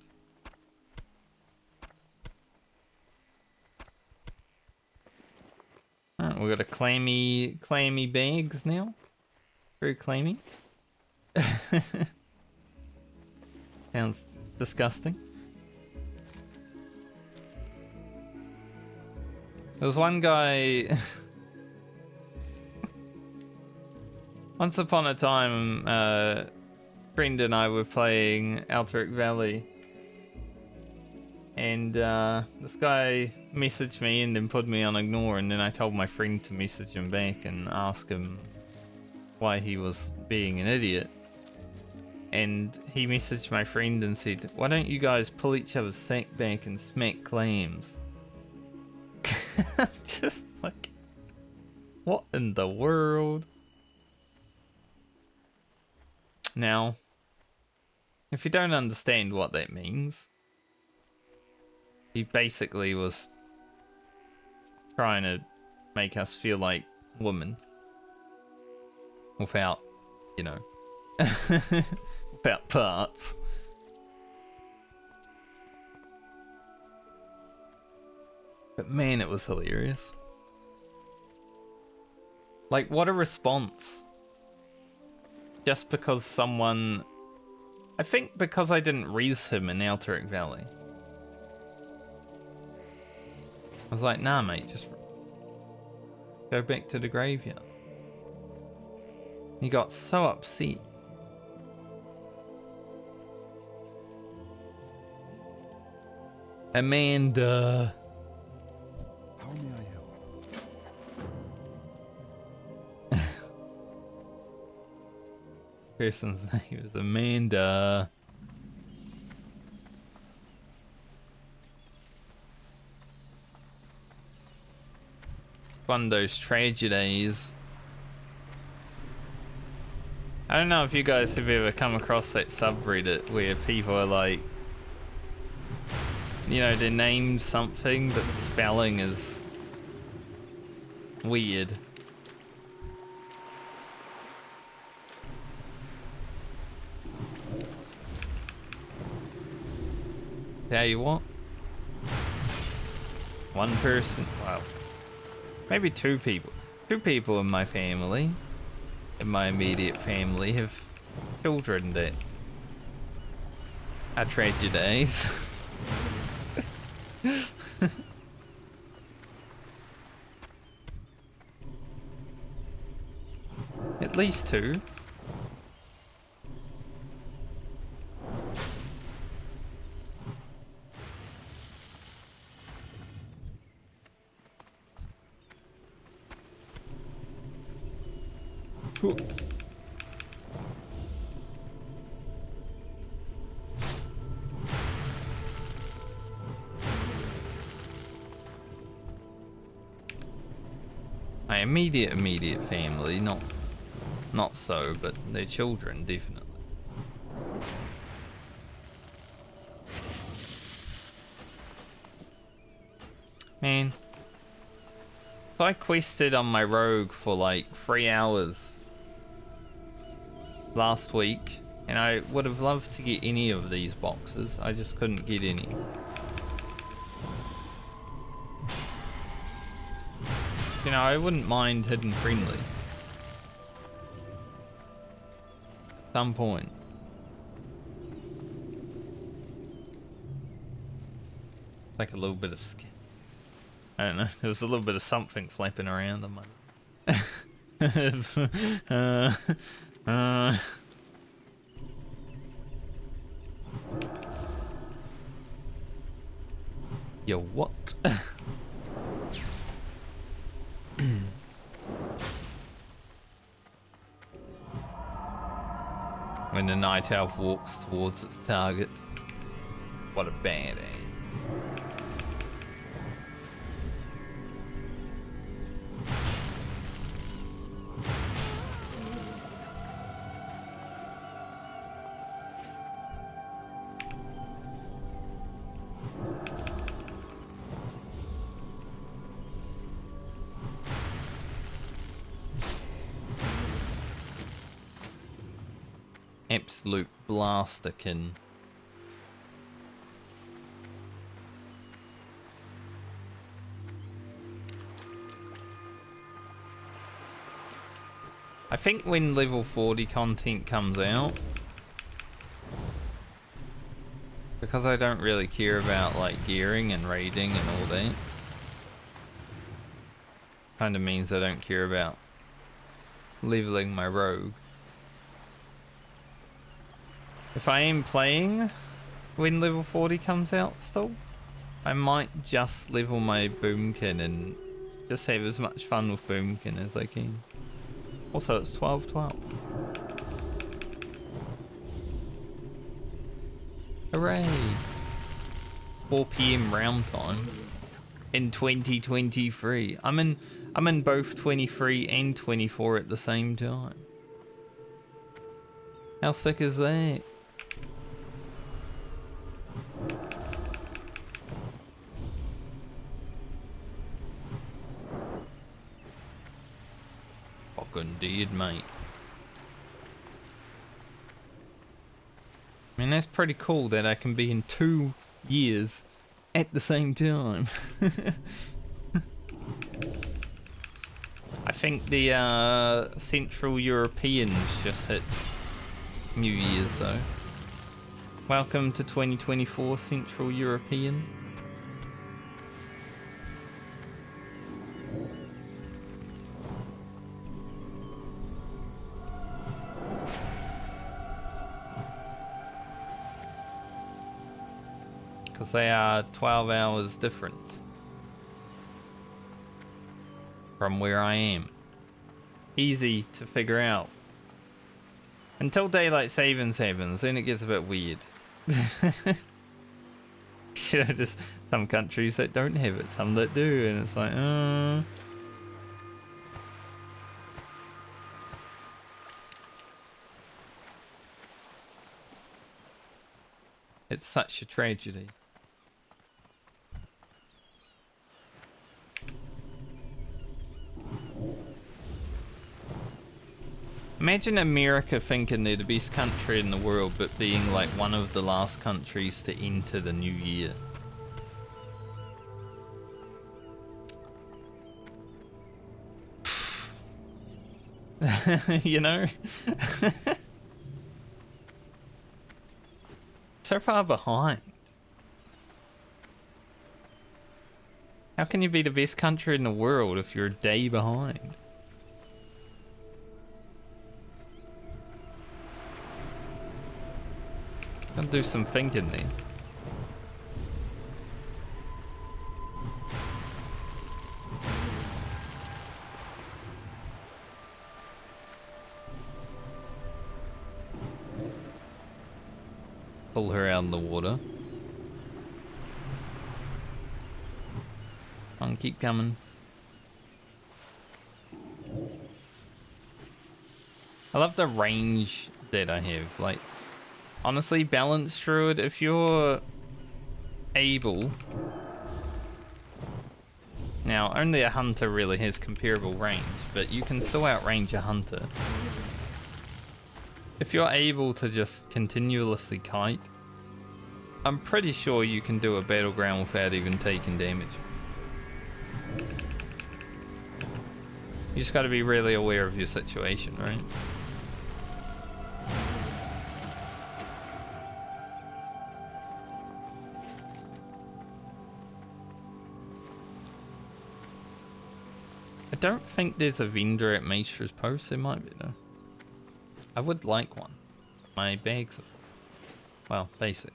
Alright, we got a clammy bags now. Very clammy. Sounds disgusting. There was one guy. Once upon a time, friend and I were playing Alteric Valley, and this guy messaged me and then put me on ignore, and then I told my friend to message him back and ask him why he was being an idiot. And he messaged my friend and said, "Why don't you guys pull each other's sack back and smack clams?" Just like, what in the world? Now, if you don't understand what that means, he basically was trying to make us feel like women without, you know, without parts. But man, it was hilarious. Like, what a response. Just because someone... I think because I didn't res him in Alteric Valley. I was like, nah mate, just go back to the graveyard. He got so upset. Amanda. How may I help? Person's name is Amanda. One of those tragedies. I don't know if you guys have ever come across that subreddit where people are like, you know, they name something but the spelling is weird. Tell you what, one person, well, maybe two people in my family, in my immediate family, have children that are tragedies. At least two. Cool. My immediate family, not so, but their children definitely. Man, so I quested on my rogue for like 3 hours last week, and I would have loved to get any of these boxes. I just couldn't get any. You know, I wouldn't mind hidden friendly. At some point. Like a little bit of skin. I don't know, there was a little bit of something flapping around on my... Yo, what? when the night elf walks towards its target. What a bad aim. Absolute blasterkin. I think when level 40 content comes out, because I don't really care about like gearing and raiding and all that, kind of means I don't care about leveling my rogue. If I am playing when level 40 comes out still, I might just level my boomkin and just have as much fun with boomkin as I can. Also, it's 12:12. Hooray! 4 PM round time in 2023. I'm in both 23 and 24 at the same time. How sick is that? Fucking dead, mate. I mean, that's pretty cool that I can be in 2 years at the same time. I think the Central Europeans just hit New Year's though. Welcome to 2024 Central European. Because they are 12 hours different from where I am. Easy to figure out. Until daylight savings happens, then it gets a bit weird. You know, just some countries that don't have it, some that do, and it's like, It's such a tragedy. Imagine America thinking they're the best country in the world, but being like one of the last countries to enter the new year. You know? So far behind. How can you be the best country in the world if you're a day behind? Gotta do some thinking then. Pull her out in the water. Come on, keep coming. I love the range that I have. Like, honestly, balanced Druid, if you're able... Now, only a hunter really has comparable range, but you can still outrange a hunter. If you're able to just continuously kite, I'm pretty sure you can do a battleground without even taking damage. You just gotta be really aware of your situation, right? I don't think there's a vendor at Maestra's Post. There might be though. I would like one. My bags are, well, basic.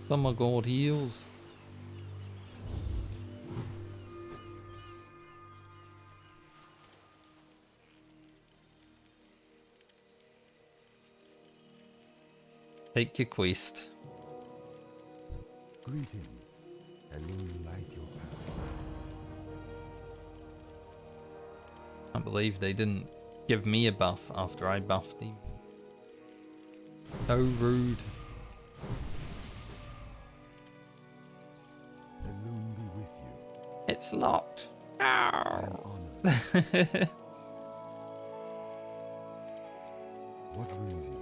Oh my god, heals. Take your quest. Greetings. I will light your path. I believe they didn't give me a buff after I buffed him. So rude. The loon be with you. It's locked. I am honored. What brings you here?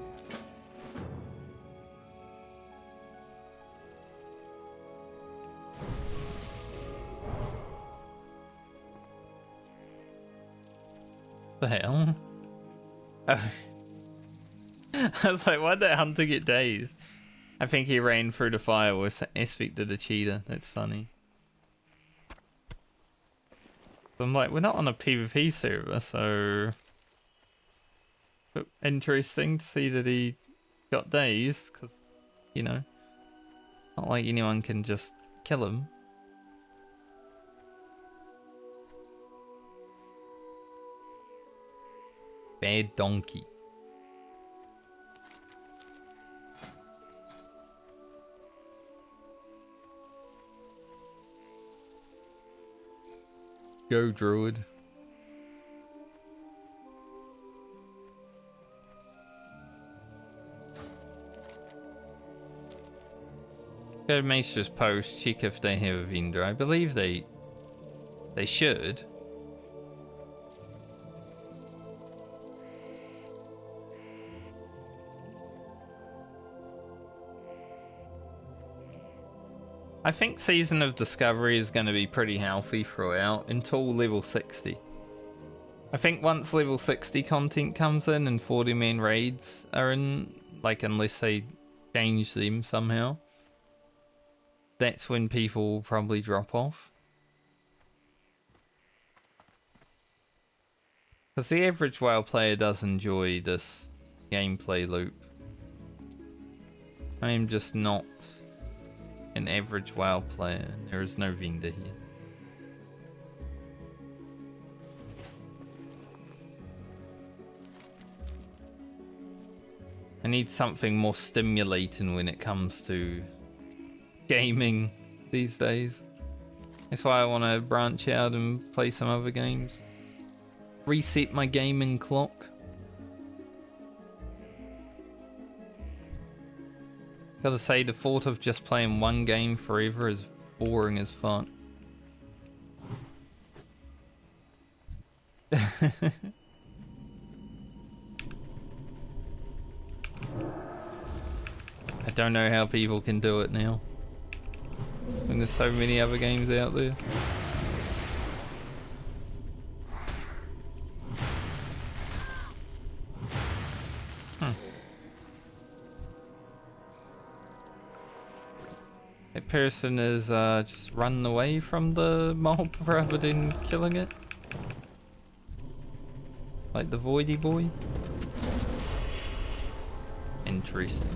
The hell? Oh. I was like, why'd that hunter get dazed? I think he ran through the fire with aspect of the cheetah. That's funny. I'm like, we're not on a PvP server, so... But interesting to see that he got dazed, because, you know, not like anyone can just kill him. Bad donkey. Go, Druid. Go to Maester's Post, check if they have a vendor. I believe they should. I think Season of Discovery is going to be pretty healthy throughout until level 60. I think once level 60 content comes in and 40-man raids are in, like unless they change them somehow, that's when people will probably drop off. Because the average WoW player does enjoy this gameplay loop. I am just not an average WoW player. There is no vendor here. I need something more stimulating when it comes to gaming these days. That's why I want to branch out and play some other games. Reset my gaming clock. Gotta say, the thought of just playing one game forever is boring as fuck. I don't know how people can do it now, when there's so many other games out there. That person is just running away from the mob rather than killing it. Like the Voidy boy. Interesting.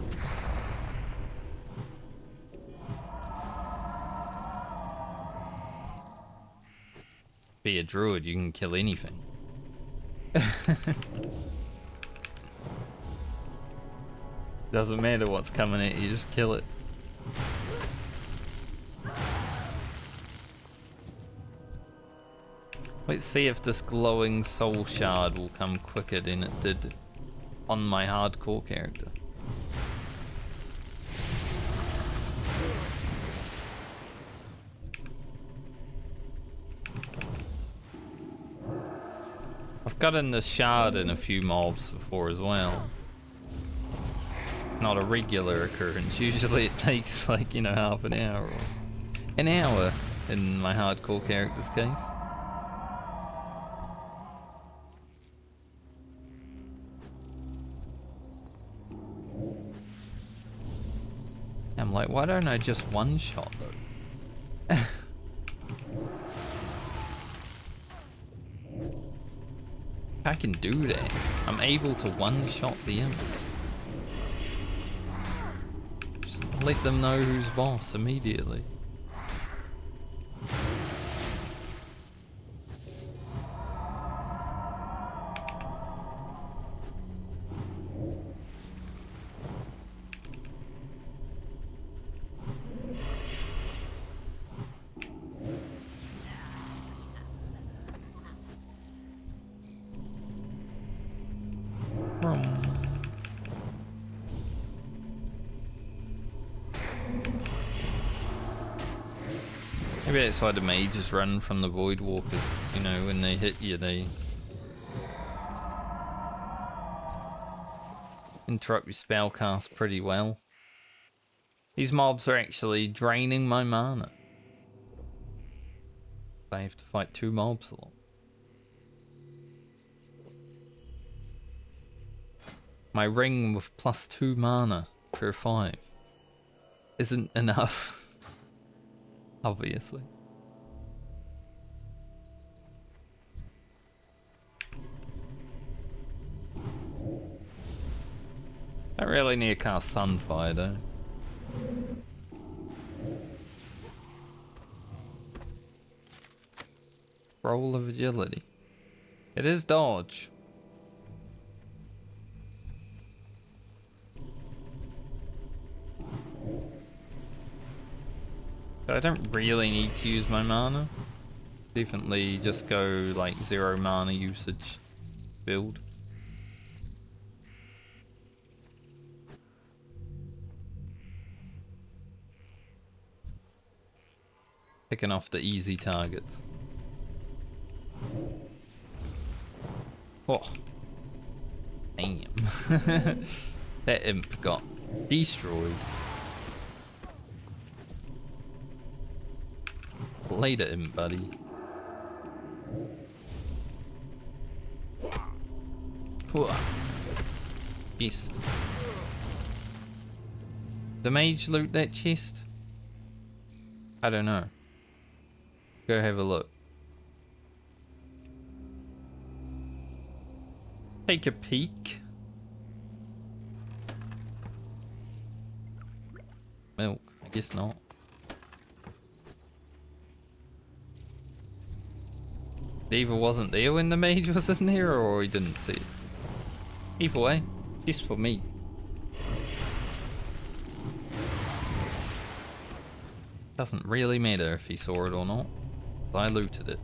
Be a druid, you can kill anything. Doesn't matter what's coming at you, just kill it. Let's see if this glowing soul shard will come quicker than it did on my hardcore character. I've gotten this shard in a few mobs before as well. Not a regular occurrence. Usually it takes like, you know, half an hour or an hour in my hardcore character's case. I'm like, why don't I just one-shot though? I can do that. I'm able to one-shot the imps. Just let them know who's boss immediately. Maybe that's why the mages run from the Void Walkers. You know, when they hit you, they interrupt your spellcast pretty well. These mobs are actually draining my mana. I have to fight 2 mobs a lot. My ring with +2 mana per 5 isn't enough. Obviously. I really need to cast Sunfire though. Roll of agility. It is dodge. So I don't really need to use my mana. Definitely just go like 0 mana usage build. Picking off the easy targets. Oh. Damn. That imp got destroyed. Later, imp buddy. Chest. The mage loot that chest? I don't know. Go have a look. Take a peek. Milk, I guess not. It either wasn't there when the mage was in there or he didn't see it. Either way, just for me. Doesn't really matter if he saw it or not. I looted it.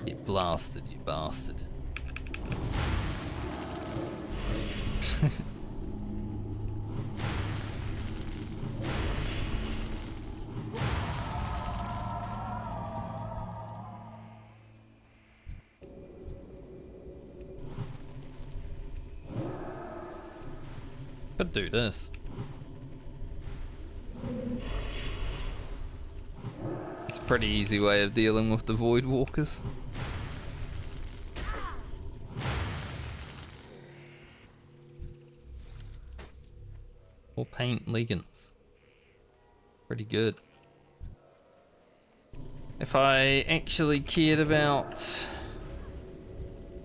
Get blasted, you bastard. Could do this. It's a pretty easy way of dealing with the Void Walkers. Or paint leggings. Pretty good. If I actually cared about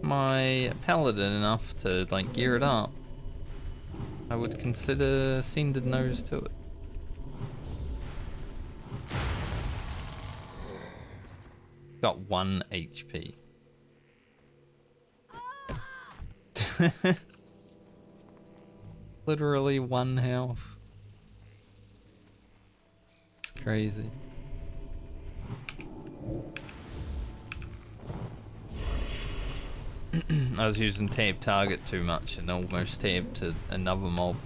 my paladin enough to like gear it up, I would consider Sended Nose to it. Got 1 HP. Literally 1 health. It's crazy. I was using tab target too much and almost tabbed to another mob.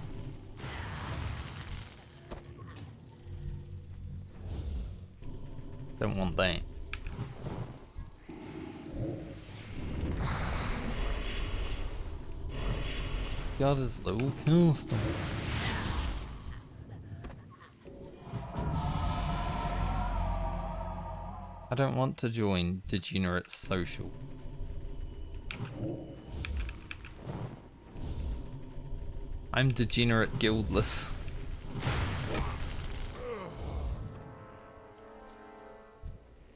Don't want that. God is low custom. I don't want to join Degenerate Social. I'm degenerate guildless.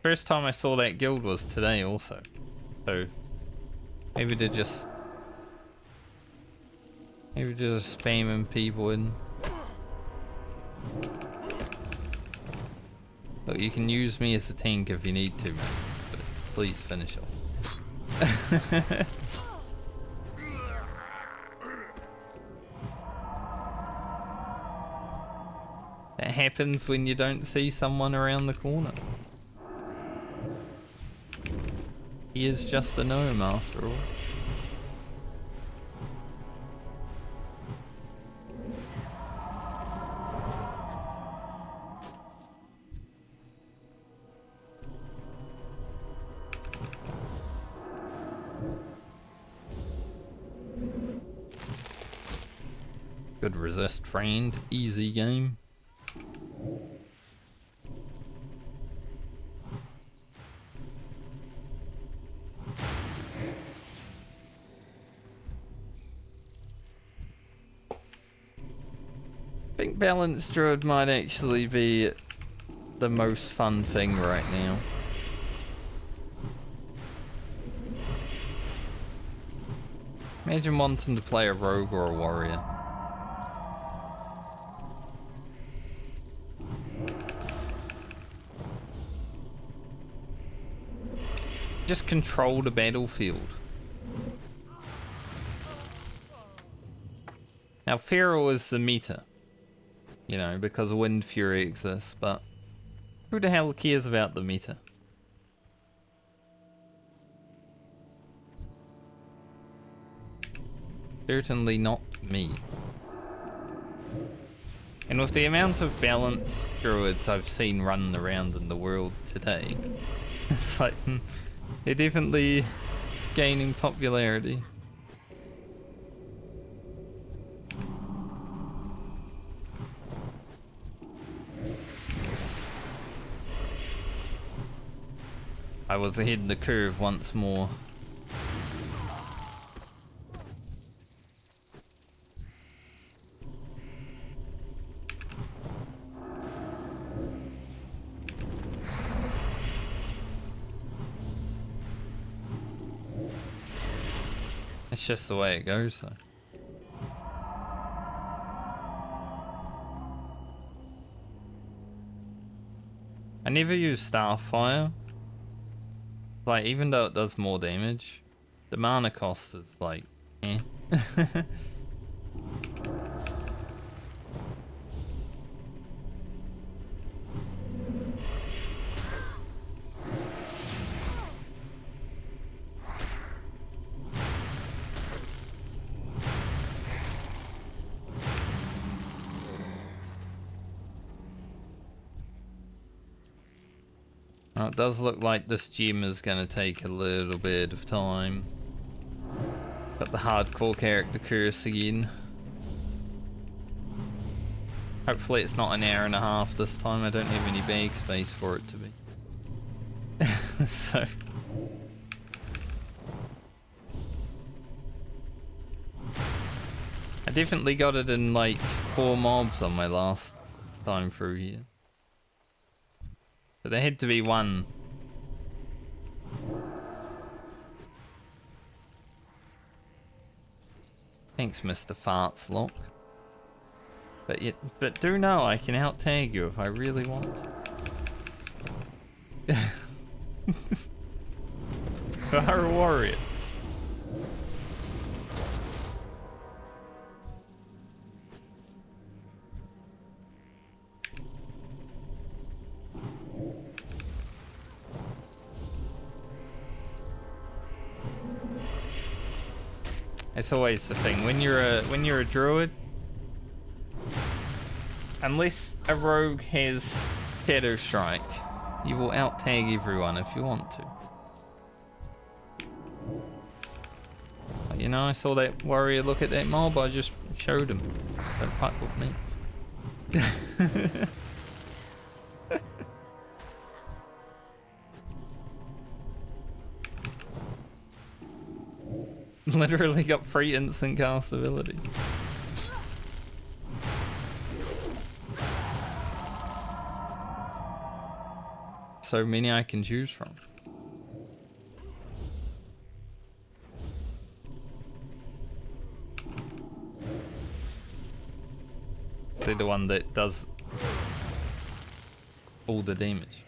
First time I saw that guild was today also. So maybe they're just spamming people in. Look, you can use me as a tank if you need to, man. But please finish off. That happens when you don't see someone around the corner. He is just a gnome after all. Good resist, friend. Easy game. I think balanced druid might actually be the most fun thing right now. Imagine wanting to play a rogue or a warrior. Just control the battlefield. Now Feral is the meta, you know, because Wind Fury exists, but who the hell cares about the meta? Certainly not me. And with the amount of balanced druids I've seen running around in the world today, it's like, they're definitely gaining popularity. I was ahead of the curve once more. It's just the way it goes, though. I never use Starfire. Like, even though it does more damage, the mana cost is like, eh. Well, it does look like this gym is going to take a little bit of time. Got the hardcore character curse again. Hopefully it's not an hour and a half this time. I don't have any bag space for it to be. So... I definitely got it in like 4 mobs on my last time through here. But there had to be one. Thanks, Mr. Fartslock. But do know I can out tag you if I really want. You're a warrior. It's always the thing when you're a druid, unless a rogue has Shadow Strike, you will out tag everyone if you want to. But, you know, I saw that warrior look at that mob, I just showed him. Don't fuck with me. Literally got 3 instant cast abilities. So many I can choose from. They're the one that does all the damage.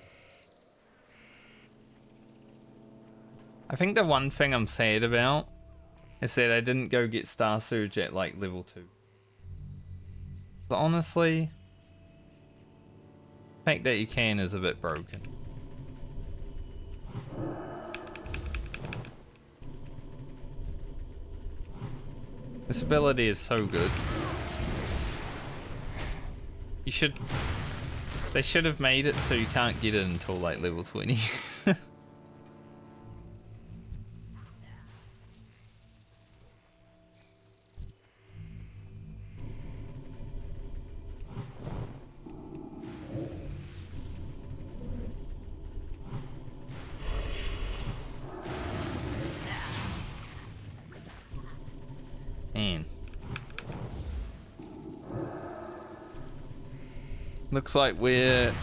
I think the one thing I'm sad about is that I didn't go get Star Surge at like level 2. Honestly, the fact that you can is a bit broken. This ability is so good. They should have made it so you can't get it until like level 20. Man. Looks like we're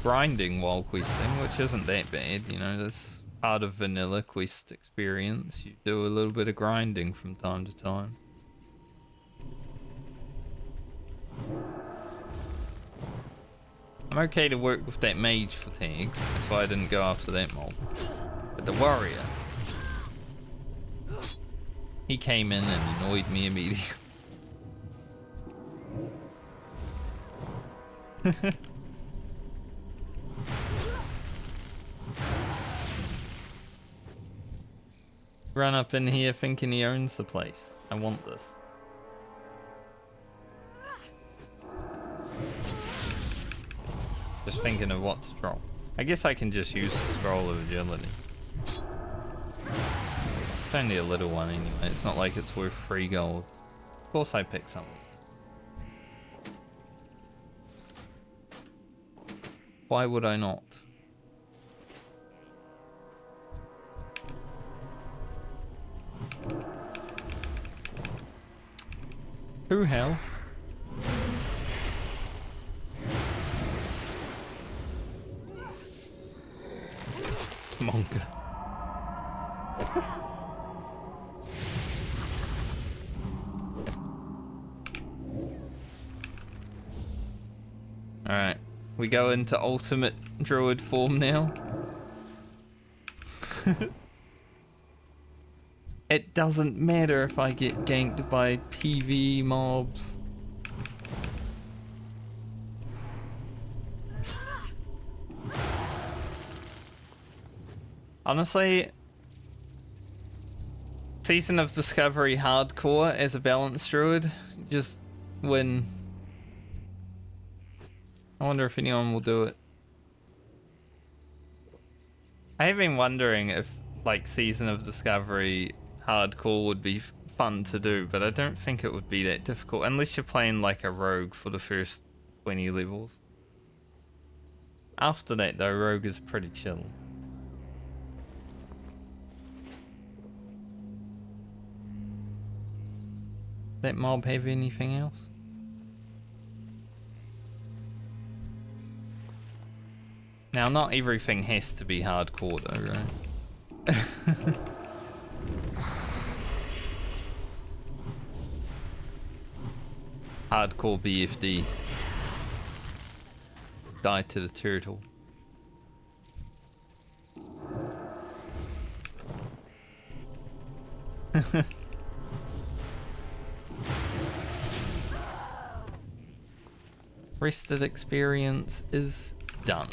grinding while questing, which isn't that bad, you know, that's part of vanilla quest experience. You do a little bit of grinding from time to time. I'm okay to work with that mage for tags, that's why I didn't go after that mob. But the warrior, he came in and annoyed me immediately. Run up in here thinking he owns the place. I want this. Just thinking of what to drop. I guess I can just use the scroll of agility. It's only a little one anyway. It's not like it's worth 3 gold. Of course I pick something. Why would I not? Who hell? Monka. Alright, we go into ultimate druid form now. It doesn't matter if I get ganked by PvE mobs. Honestly, Season of Discovery Hardcore as a balanced druid, just win. I wonder if anyone will do it. I have been wondering if, like, Season of Discovery Hardcore would be fun to do, but I don't think it would be that difficult, unless you're playing like a rogue for the first 20 levels. After that, though, rogue is pretty chill. That mob have anything else? Now, not everything has to be hardcore though, right? Hardcore BFD. Die to the turtle. Rested experience is done.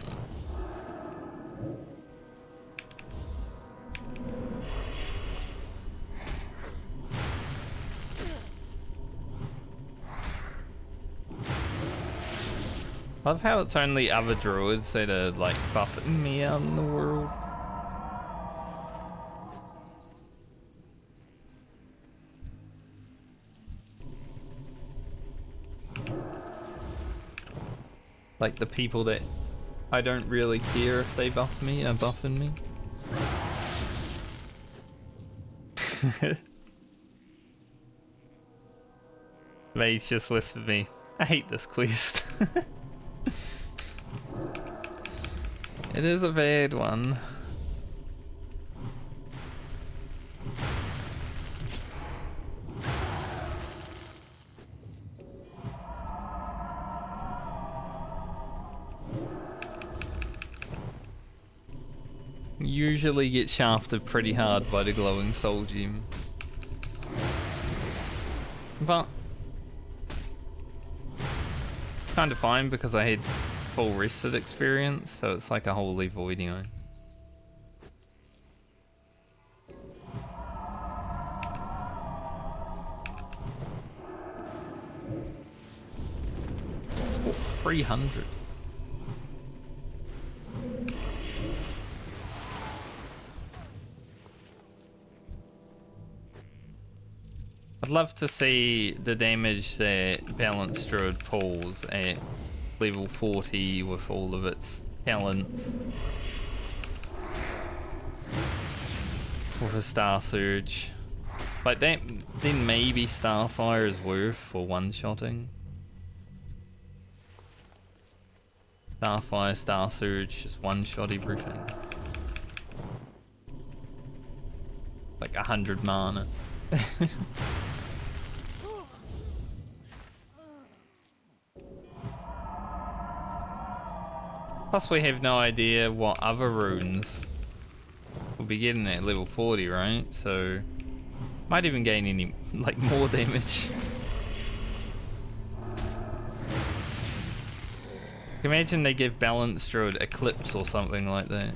Love how it's only other druids that are like buffing me out in the world. Like the people that I don't really care if they buff me are buffing me. Mage just whispered me, I hate this quest. It is a bad one. Usually get shafted pretty hard by the glowing soul gem. But kind of fine because I had full rested experience, so it's like a whole level anyway. Oh, 300. I'd love to see the damage that Balanced Druid pulls at level 40 with all of its talents. With a Star Surge. Like that, then maybe Starfire is worth for one-shotting. Starfire, Star Surge, just one-shot everything. Like 100 mana. Plus we have no idea what other runes we'll be getting at level 40, right? So might even gain any like more damage. Imagine they give Balanced Druid Eclipse or something like that.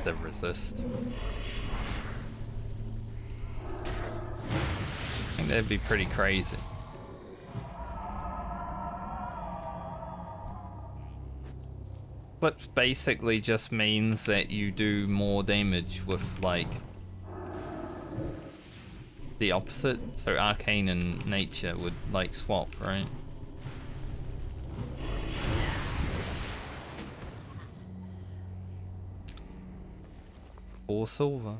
The resist. I think that'd be pretty crazy. Eclipse basically just means that you do more damage with like the opposite. So Arcane and Nature would like swap, right? Or silver.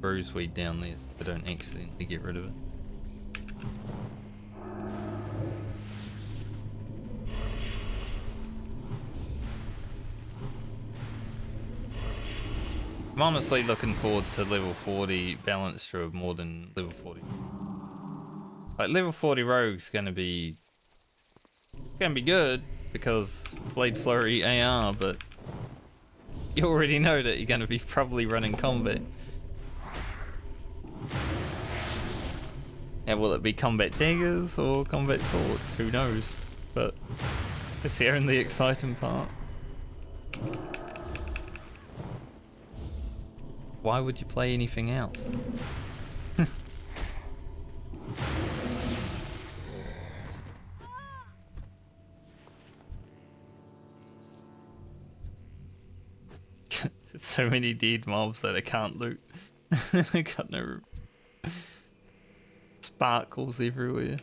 Bruiseweed down there so I don't accidentally get rid of it. I'm honestly looking forward to level 40 Balanced Druid more than level 40. Like level 40 Rogue's gonna be good because Blade Flurry AR, but you already know that you're gonna be probably running combat. Yeah, will it be combat daggers or combat swords? Who knows? But it's the only exciting part. Why would you play anything else? So many dead mobs that I can't loot. I got no sparkles everywhere.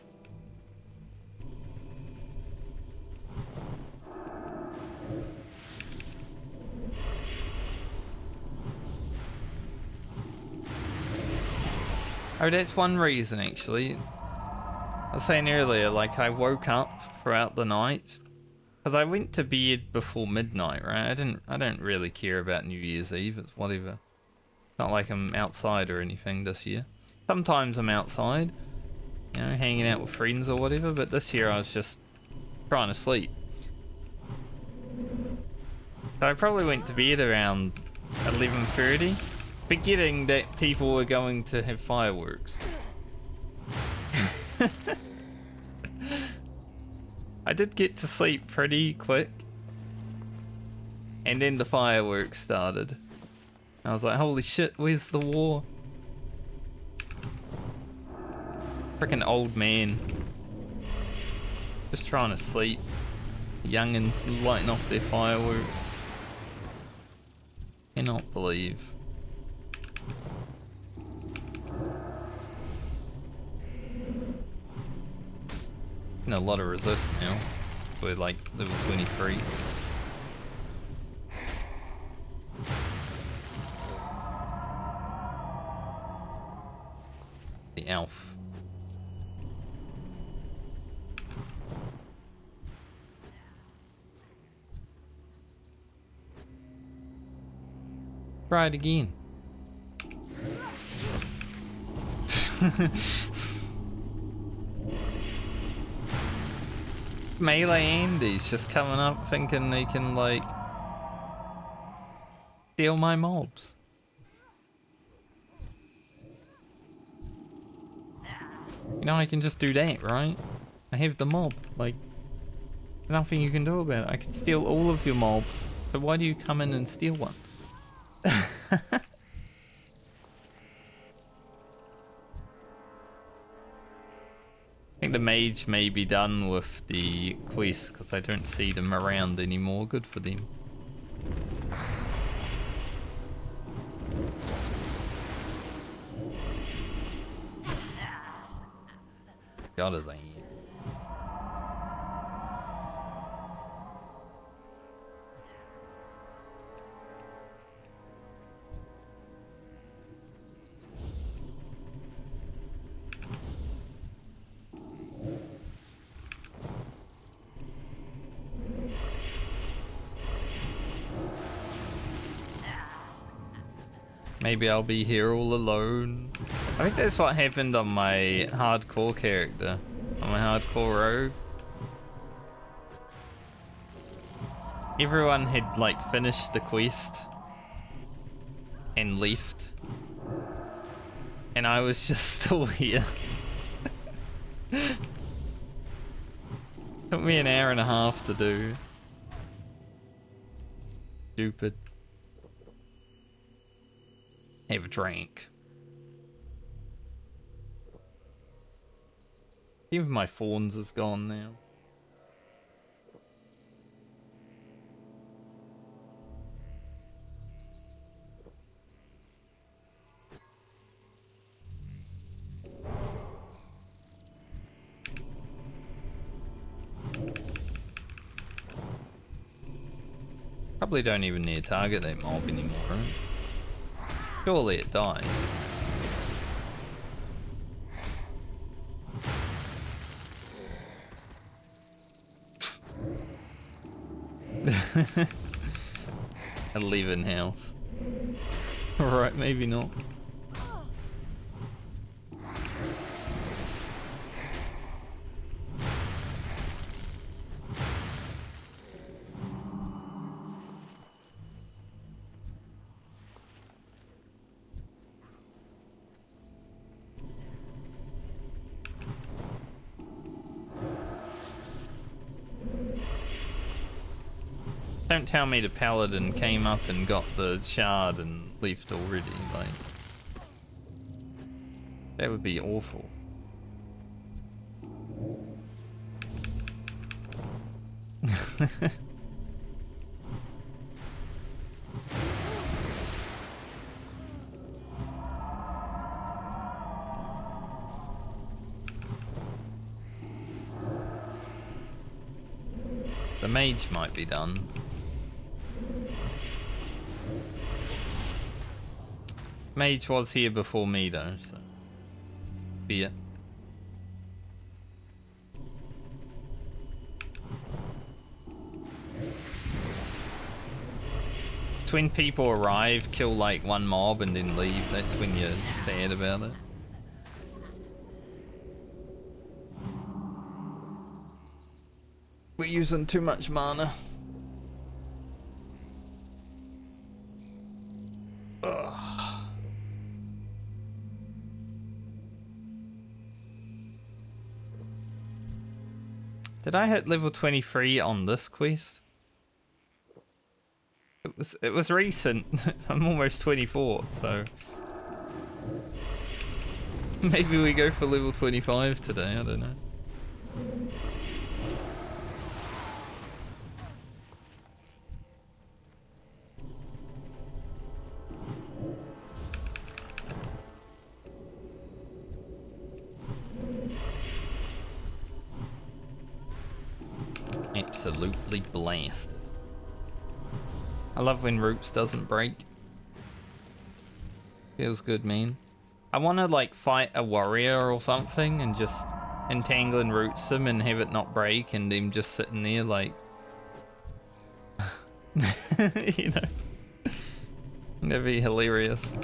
Oh, that's one reason actually. I was saying earlier, like I woke up throughout the night because I went to bed before midnight, right? I don't really care about New Year's Eve. It's whatever. Not like I'm outside or anything this year. Sometimes I'm outside, you know, hanging out with friends or whatever. But this year I was just trying to sleep. So I probably went to bed around 11:30. Forgetting that people were going to have fireworks. I did get to sleep pretty quick. And then the fireworks started. I was like, holy shit, where's the war? Freaking old man. Just trying to sleep. Youngins lighting off their fireworks. Cannot believe. A lot of resist now. We're like level 23. The elf. Try it again. Melee Andy's just coming up thinking they can like steal my mobs. You know, I can just do that, right? I have the mob, like nothing you can do about it. I can steal all of your mobs, so why do you come in and steal one? I think the mage may be done with the quest because I don't see them around anymore. Good for them. God is Maybe I'll be here all alone. I think that's what happened on my hardcore character. On my hardcore rogue. Everyone had like finished the quest and left. And I was just still here. Took me an hour and a half to do. Stupid. Have a drink. Even my fawns is gone now. Probably don't even need to target that mob anymore, right? Surely it dies. At 11 health. Alright, maybe not. Don't tell me the paladin came up and got the shard and left already, like... That would be awful. The mage might be done. Mage was here before me though, so be it. It's when people arrive, kill like one mob and then leave, that's when you're sad about it. We're using too much mana. Did I hit level 23 on this quest? It was recent. I'm almost 24, so maybe we go for level 25 today, I don't know. Absolutely blasted. I love when Roots doesn't break. Feels good, man. I want to like fight a warrior or something and just entangle and Roots them and have it not break and them just sitting there like... you know. That'd be hilarious.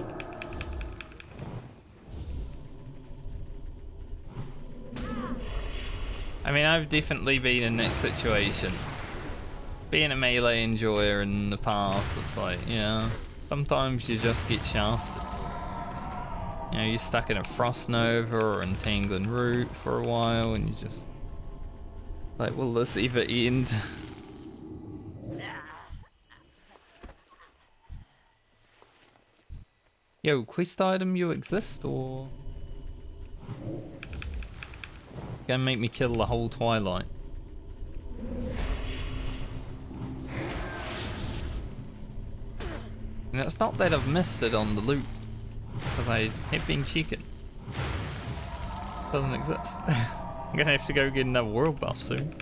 I mean, I've definitely been in that situation. Being a melee enjoyer in the past, it's like, yeah, sometimes you just get shafted. You know, you're stuck in a Frost Nova or Entangling Root for a while and you just... like, will this ever end? Yo, quest item, you exist, or... Gonna make me kill the whole Twilight. And it's not that I've missed it on the loot, because I have been checking. Doesn't exist. I'm gonna have to go get another world buff soon.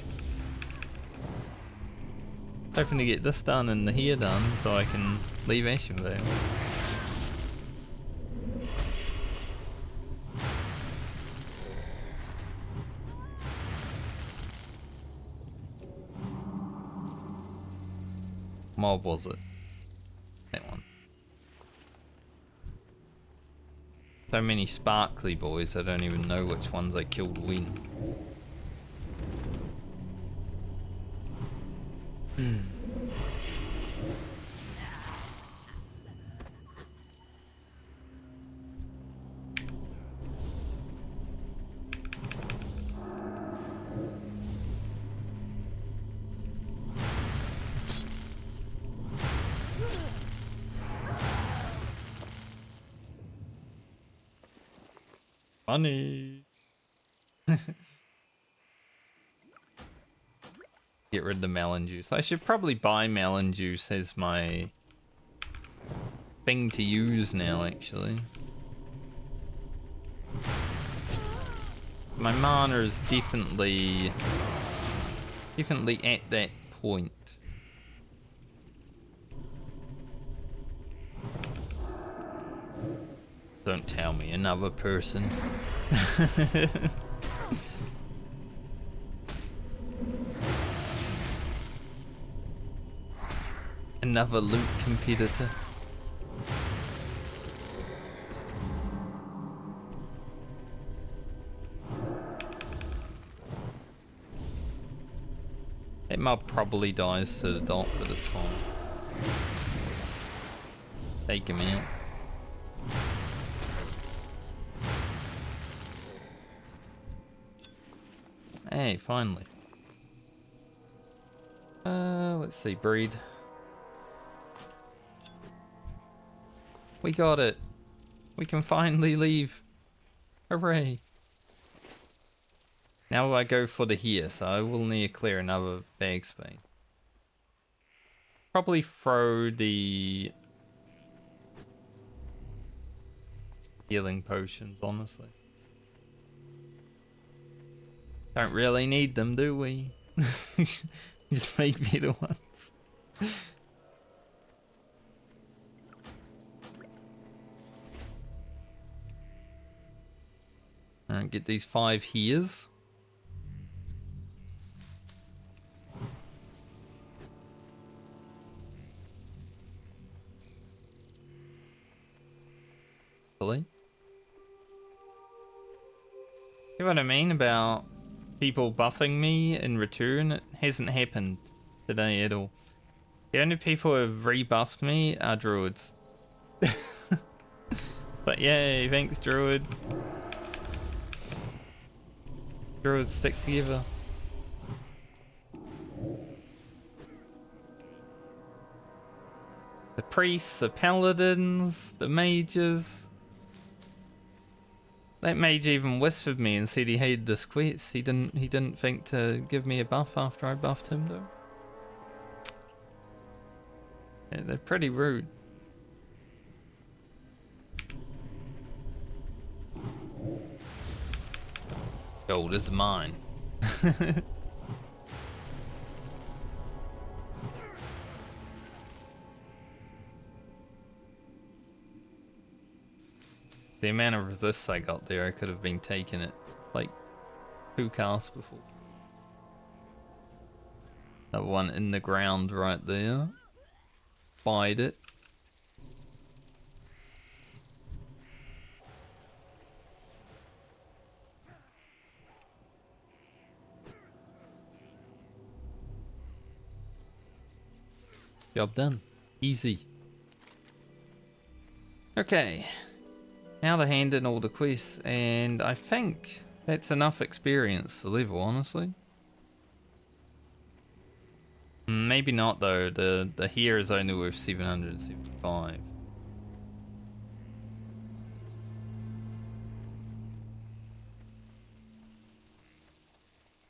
Hoping to get this done and the hair done so I can leave Ashenvale. Mob was it? That one. So many sparkly boys, I don't even know which ones I killed when. Funny. Get rid of the melon juice. I should probably buy melon juice as my thing to use now, actually. My mana is definitely at that point. Don't tell me, another person. Another loot competitor. That mob probably dies to the dot, but it's fine. Take him out. Hey, finally. Let's see, breed. We got it. We can finally leave. Hooray. Now I go for the here, so I will need to clear another bag space. Probably throw the healing potions, honestly. Don't really need them, do we? Just make better ones. Alright, get these 5 heres. See what I mean about people buffing me in return? It hasn't happened today at all. The only people who have rebuffed me are druids. But yay, thanks Druid. Druids stick together. The priests, the paladins, the mages. That mage even whispered me and said he hated this quest. He didn't think to give me a buff after I buffed him though. Yeah, they're pretty rude. Gold is mine. The amount of resists I got there, I could have been taking it like 2 casts before. That one in the ground right there. Bide it. Job done. Easy. Okay. Now to hand in all the quests, and I think that's enough experience to level, honestly. Maybe not though, the here is only worth 775.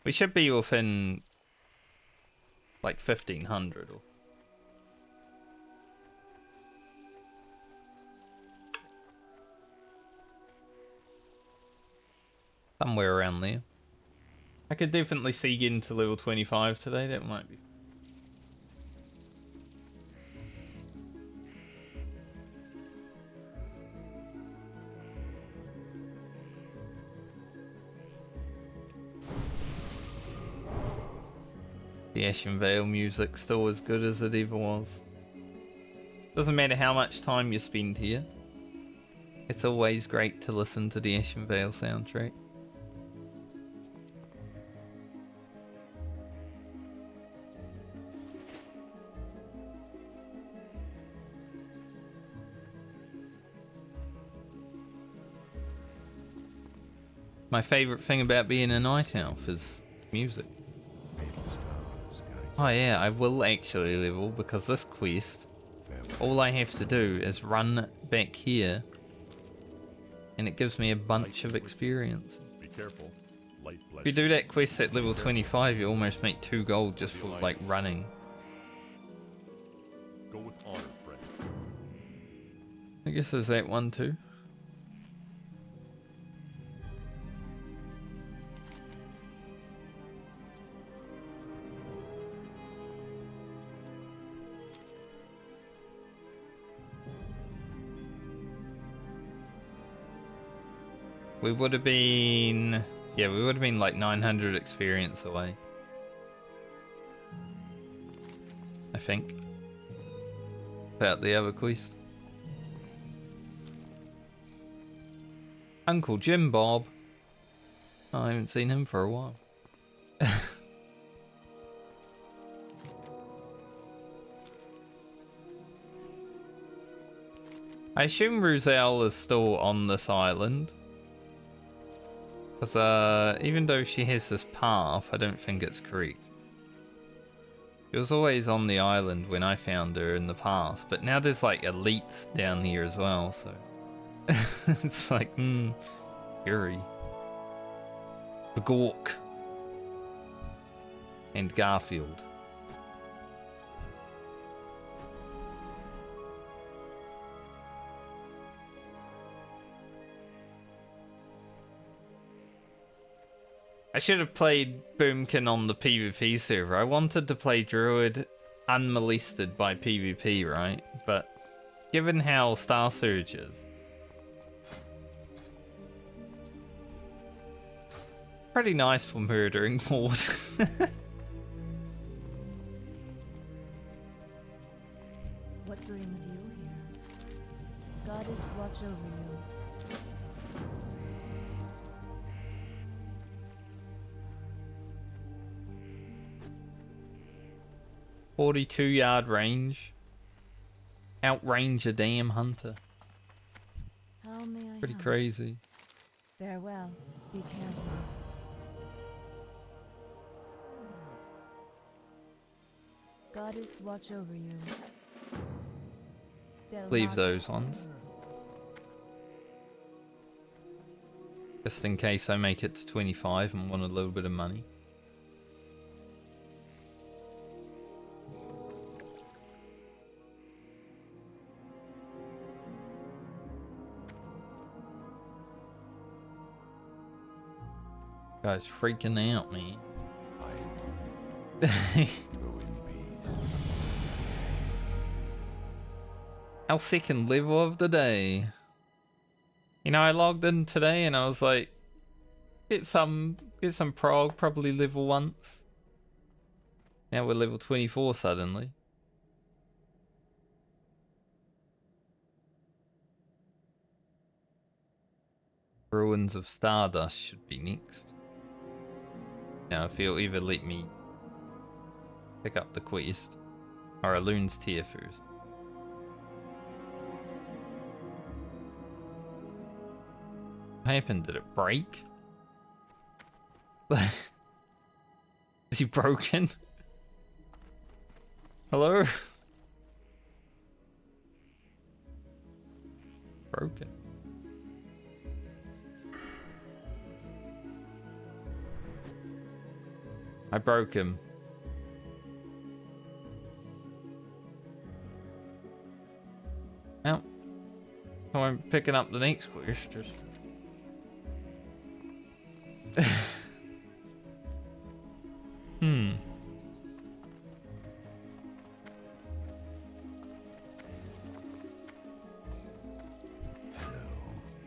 We should be within like 1500 or somewhere around there. I could definitely see getting to level 25 today, that might be. The Ashen Vale music still as good as it ever was. Doesn't matter how much time you spend here. It's always great to listen to the Ashen Vale soundtrack. My favorite thing about being a night elf is music. Maple stones guide Oh yeah, I will actually level because this quest, farewell. all I have to do is run back here and it gives me a bunch of experience. Be careful. Light bless If you do that quest at level 25, you almost make 2 gold just for like running. Go with honor, friend. I guess there's that one too. We would have been... Yeah, we would have been like 900 experience away. I think. Without the other quest. Uncle Jim Bob. Oh, I haven't seen him for a while. I assume Ruzel is still on this island. Because even though she has this path, I don't think it's correct. She was always on the island when I found her in the past, but now there's like elites down here as well, so... it's like, scary. The Gork. And Garfield. I should have played Boomkin on the PvP server. I wanted to play Druid unmolested by PvP, right? But given how Star Surge is, pretty nice for murdering Horde. What brings you here? Goddess watch over you. 42-yard range. Outrange a damn hunter. How may I Pretty help? crazy. Farewell. Be careful. Goddess watch over you. Leave those ones. Just in case I make it to 25 and want a little bit of money. Guy's freaking out, man. Go in peace. Our second level of the day. You know, I logged in today and I was like, get some prog, probably level once. Now we're level 24 suddenly. Ruins of Stardust should be next. Now if you'll either let me pick up the quest or a Loon's Tear first. What happened? Did it break? Is he broken? Hello? Broken. I broke him. Well, so I'm picking up the next quest. Just...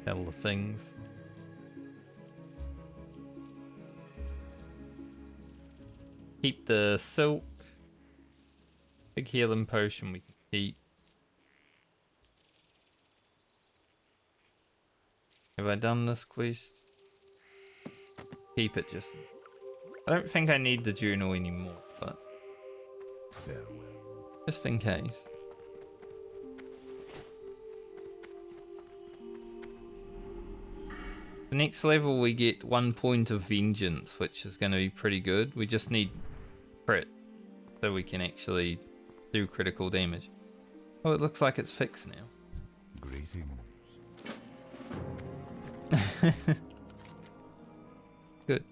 Tell the things. Keep the silk. Big healing potion we can keep. Have I done this quest? Keep it just... I don't think I need the journal anymore, but Farewell. just in case. The next level we get 1 point of vengeance, which is going to be pretty good. We just need crit, so we can actually do critical damage. Oh, it looks like it's fixed now. Greetings. Good.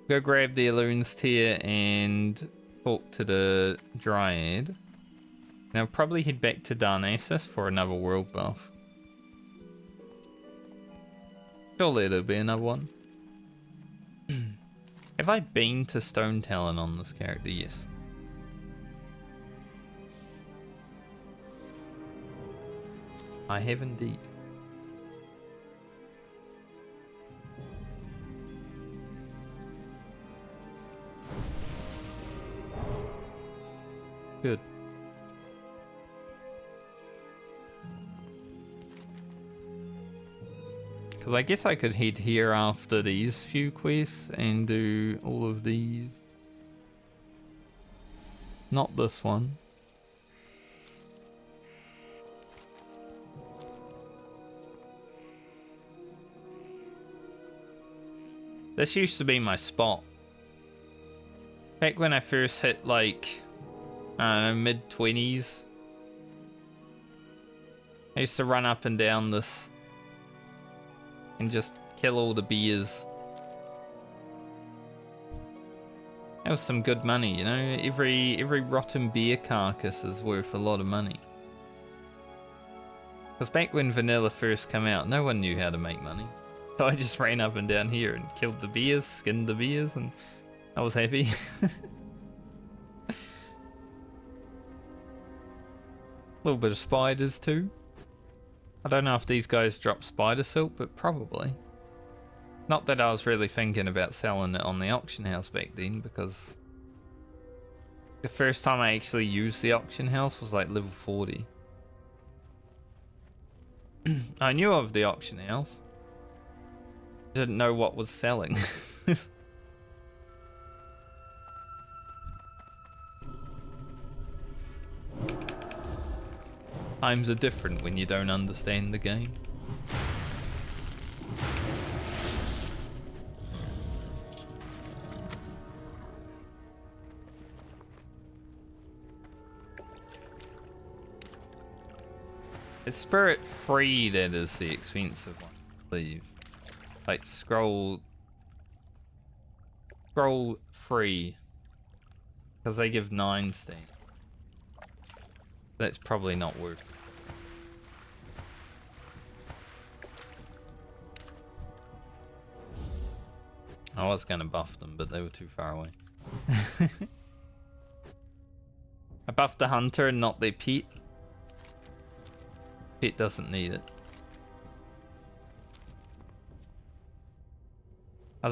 Go grab the Alloon's Tear and talk to the Dryad. Now probably head back to Darnassus for another world buff. Surely there'll be another one. Have I been to Stone Talon on this character? Yes. I have indeed. Good. Because I guess I could head here after these few quests and do all of these. Not this one. This used to be my spot. Back when I first hit like, I don't know, mid-20s. I used to run up and down this and just kill all the beers. That was some good money, you know? Every rotten beer carcass is worth a lot of money. Because back when vanilla first came out, no one knew how to make money. So I just ran up and down here and killed the beers, skinned the beers, and I was happy. A little bit of spiders too. I don't know if these guys drop spider silk, but probably. Not that I was really thinking about selling it on the auction house back then, because the first time I actually used the auction house was like level 40. I knew of the auction house. Didn't know what was selling. Times are different when you don't understand the game. It's spirit free that is the expensive one, I believe. Like scroll free, because they give 9 stamina. That's probably not worth it. I was gonna buff them, but they were too far away. I buffed the hunter and not the pet. Pet doesn't need it. I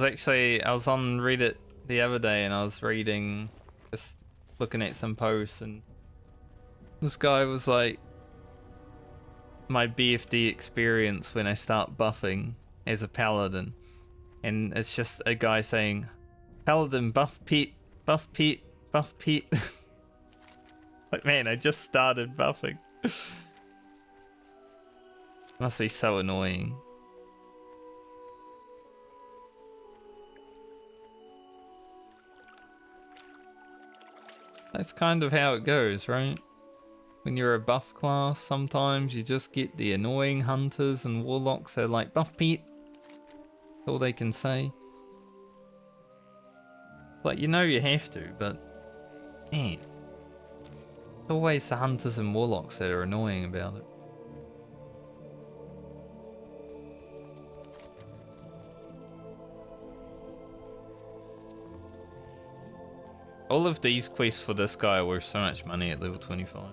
was on Reddit the other day and I was reading, just looking at some posts, and this guy was like, my BFD experience when I start buffing as a paladin. And it's just a guy saying, paladin, buff pet, buff pet, buff pet. Like, man, I just started buffing. Must be so annoying. That's kind of how it goes, right? When you're a buff class, sometimes you just get the annoying hunters and warlocks that are like, buff pet. That's all they can say. Like, you know you have to, but man, it's always the hunters and warlocks that are annoying about it. All of these quests for this guy are worth so much money at level 25.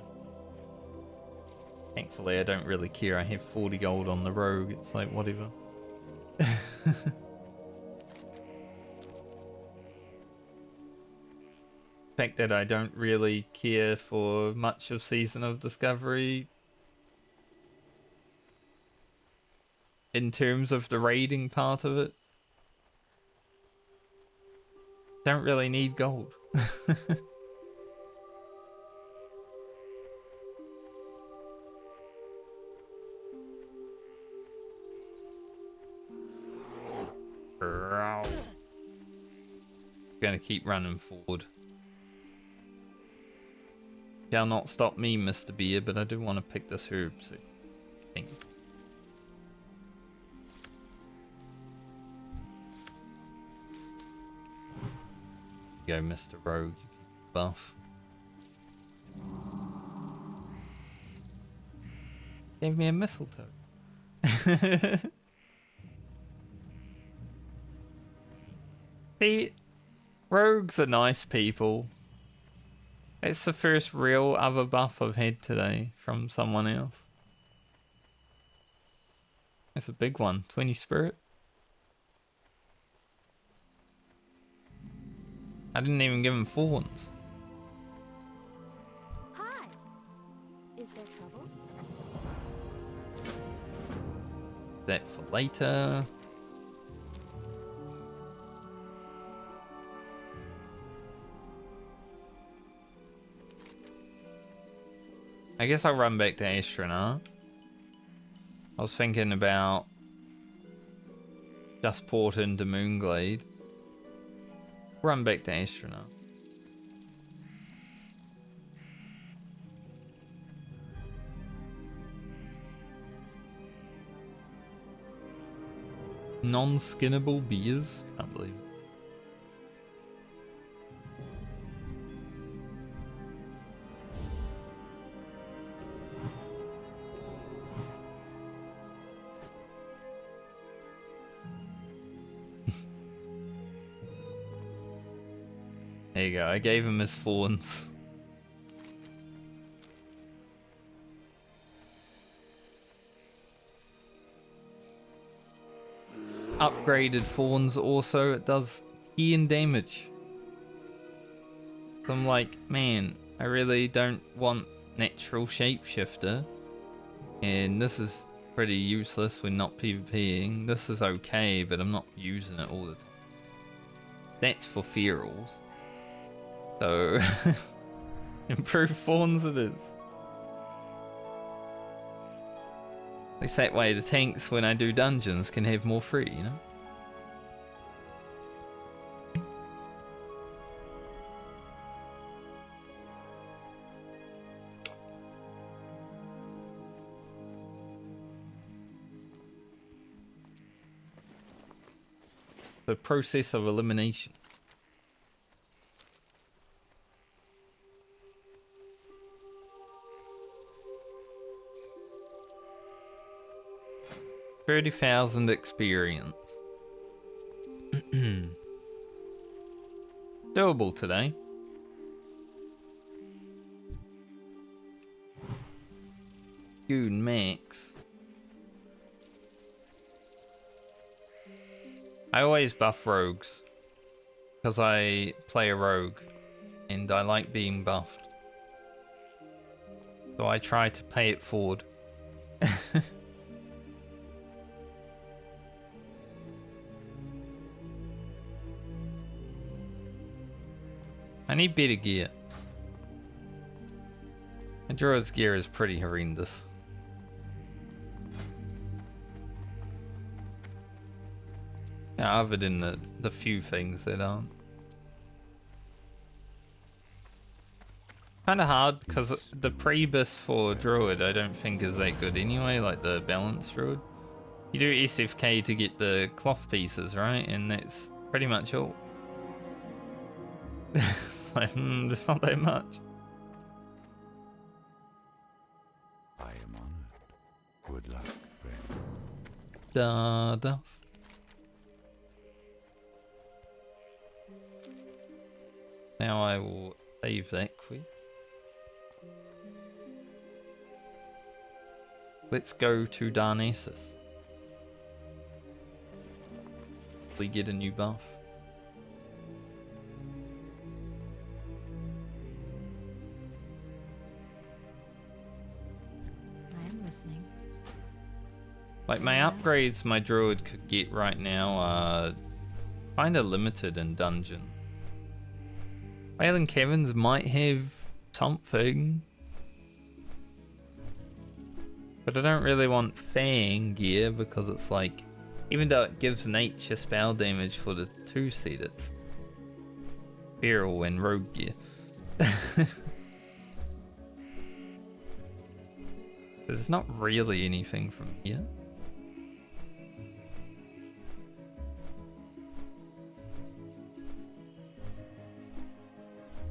Thankfully, I don't really care. I have 40 gold on the rogue. It's like, whatever. The fact that I don't really care for much of Season of Discovery in terms of the raiding part of it. Don't really need gold. Gonna keep running forward. Shall not stop me, Mr. Beer, but I do want to pick this herb, so thank you. Go, Mr. Rogue, you buff. Gave me a mistletoe. See, rogues are nice people. It's the first real other buff I've had today from someone else. It's a big one, 20 spirit. I didn't even give him thorns. Hi. Is there trouble? That for later. I guess I'll run back to Astronaut. I was thinking about just port into Moonglade. Run back to Astronaut. Non-skinnable beers? Can't believe it. There you go, I gave him his thorns. Upgraded thorns also, it does healing damage. So I'm like, man, I really don't want natural shapeshifter. And this is pretty useless when not PvPing. This is okay, but I'm not using it all the time. That's for ferals. So, improved thorns it is. At least that way the tanks, when I do dungeons, can have more free, you know? The process of elimination. $30,000 experience. Doable today. Goon max. I always buff rogues because I play a rogue and I like being buffed. So I try to pay it forward. I need better gear. My Druid's gear is pretty horrendous. Yeah, other than the few things that aren't. Kinda hard, because the pre-bis for Druid I don't think is that good anyway, like the balanced Druid. You do SFK to get the cloth pieces, right? And that's pretty much all. It's like, there's not that much. I am honored. Good luck, friend. Stardust. Now I will save that quick. Let's go to Darnassus. We get a new buff. I am listening. Like, my upgrades my Druid could get right now are kind of limited in dungeon. Waylon Kevin's might have something. But I don't really want Fang gear because it's like, even though it gives nature spell damage for the 2 set, it's feral and rogue gear. There's not really anything from here.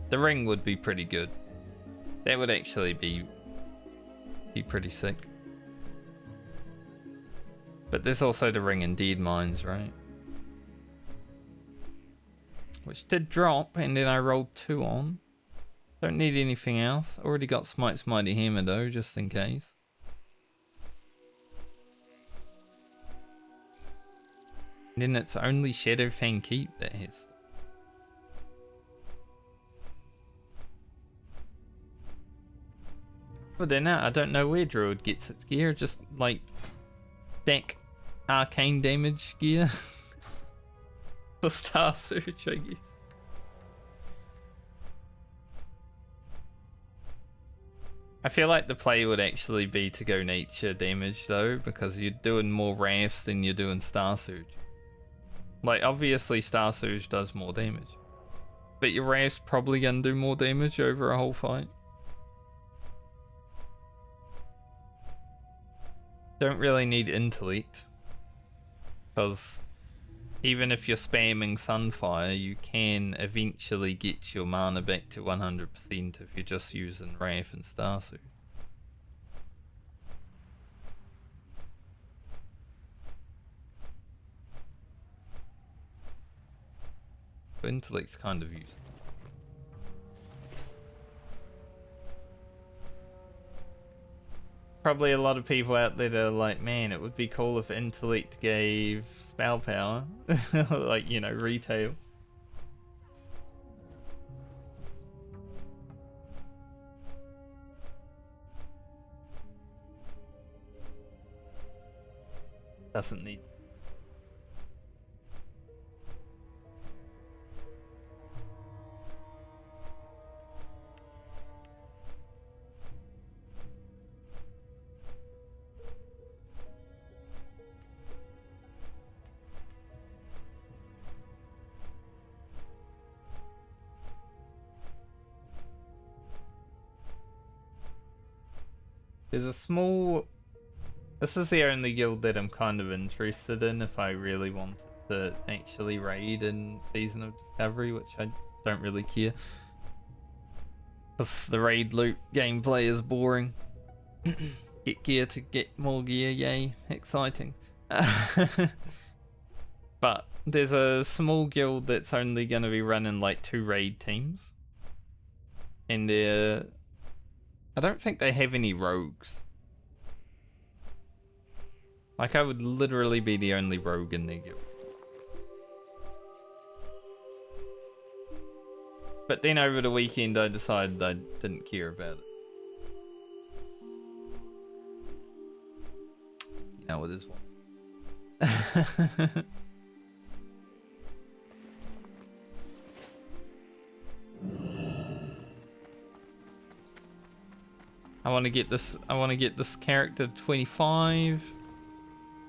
The ring would be pretty good. That would actually be pretty sick. But there's also the ring and dead mines, right? Which did drop, and then I rolled 2 on. Don't need anything else. Already got Smite's Mighty Hammer though, just in case. And then it's only Shadowfang Keep that has. But then I don't know where Druid gets its gear, just like stack arcane damage gear for Star Surge, I guess. I feel like the play would actually be to go nature damage though, because you're doing more rafts than you're doing Star Surge. Like, obviously Star Surge does more damage, but your rafts probably gonna do more damage over a whole fight. Don't really need intellect, because even if you're spamming Sunfire, you can eventually get your mana back to 100% if you're just using Wrath and Starsuit. But intellect's kind of useless. Probably a lot of people out there that are like, man, it would be cool if intellect gave spell power. Like, you know, retail. Doesn't need. There's a small... This is the only guild that I'm kind of interested in if I really wanted to actually raid in Season of Discovery, which I don't really care. Because the raid loot gameplay is boring. Get gear to get more gear, yay, exciting. But there's a small guild that's only going to be running like 2 raid teams. And they're... I don't think they have any rogues. Like, I would literally be the only rogue in their guild. But then over the weekend I decided I didn't care about it. You know what this one. I want to get this character to 25.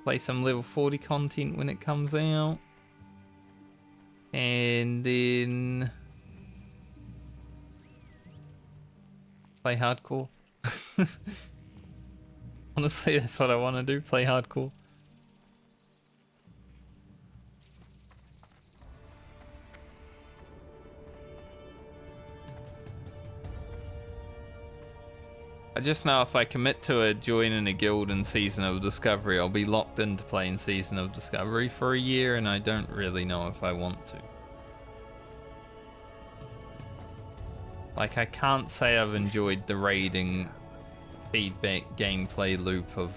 Play some level 40 content when it comes out. And then play hardcore. Honestly, that's what I want to do, play hardcore. I just know if I commit to joining a guild in Season of Discovery, I'll be locked into playing Season of Discovery for a year, and I don't really know if I want to. Like, I can't say I've enjoyed the raiding feedback gameplay loop of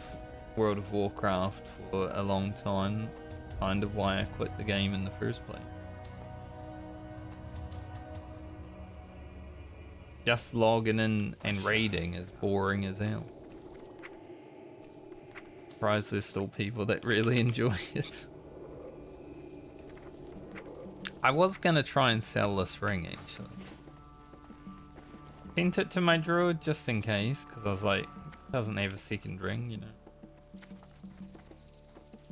World of Warcraft for a long time. Kind of why I quit the game in the first place. Just logging in and raiding is boring as hell. surprised there's still people that really enjoy it. I was gonna try and sell this ring actually. Sent it to my druid just in case, because I was like, it doesn't have a second ring, you know.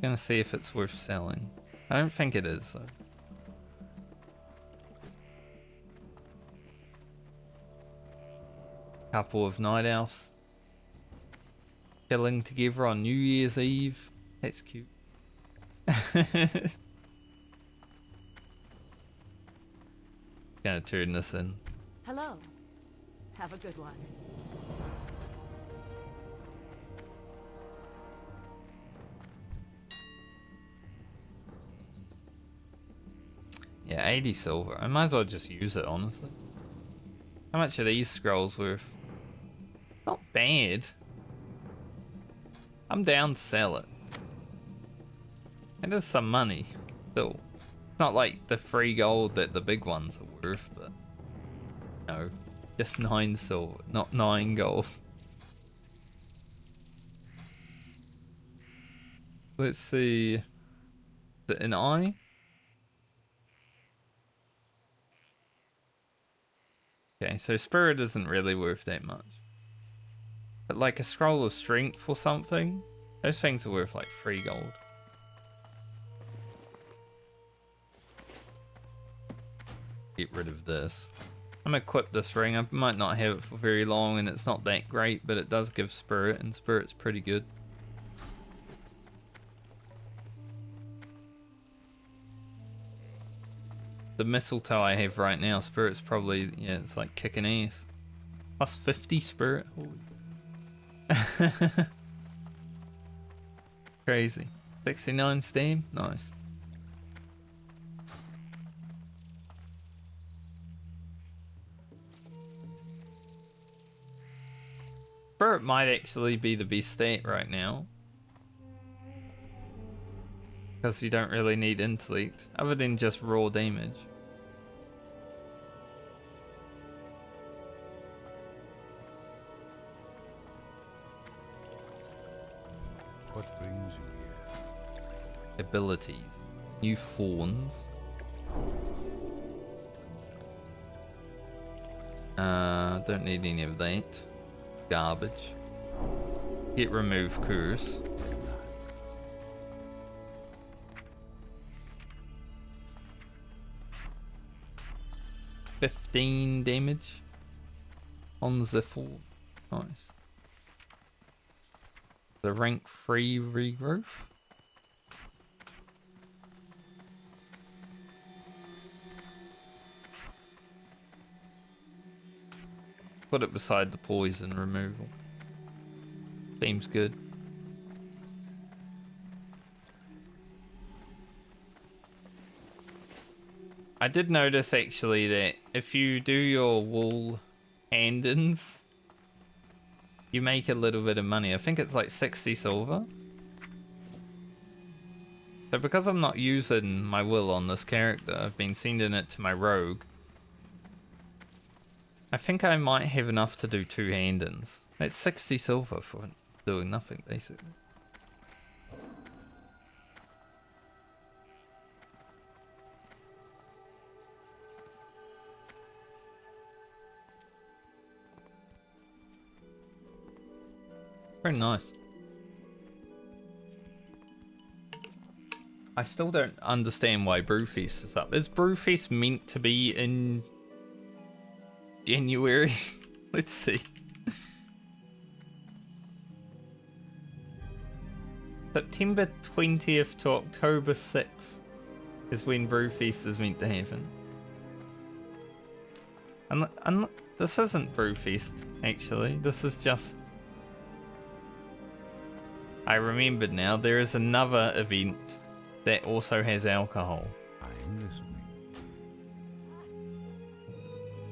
Gonna see if it's worth selling. I don't think it is though. Couple of night elves chilling together on New Year's Eve. That's cute. Gonna turn this in. Hello. Have a good one. Yeah, 80 silver. I might as well just use it, honestly. How much are these scrolls worth? Not bad. I'm down to sell it. It is some money, still. It's not like the 3 gold that the big ones are worth, but no. Just 9 silver, not 9 gold. Let's see. Is it an eye? Okay, so spirit isn't really worth that much. But like a scroll of strength or something, those things are worth like 3 gold. Get rid of this. I'm gonna equip this ring. I might not have it for very long and it's not that great, but it does give spirit and spirit's pretty good. The mistletoe I have right now, spirit's probably, yeah, it's like kicking ass. Plus 50 spirit. Holy. Crazy. 69 steam? Nice. Spirit might actually be the best stat right now. Because you don't really need intellect, other than just raw damage. What brings you here? Abilities. New fawns. Don't need any of that. Garbage. Get remove curse. 15 damage on the fall. Nice. The rank 3 regrowth. Put it beside the poison removal. Seems good. I did notice actually that if you do your wool hand-ins, you make a little bit of money. I think it's like 60 silver. So because I'm not using my wool on this character, I've been sending it to my rogue. I think I might have enough to do 2 hand-ins. That's 60 silver for doing nothing, basically. Very nice. I still don't understand why Brewfeast is up. Is Brewfeast meant to be in January? Let's see. September 20th to October 6th is when Brewfeast is meant to happen. And this isn't Brewfeast, actually. This is just... I remembered now, there is another event that also has alcohol. I'm listening.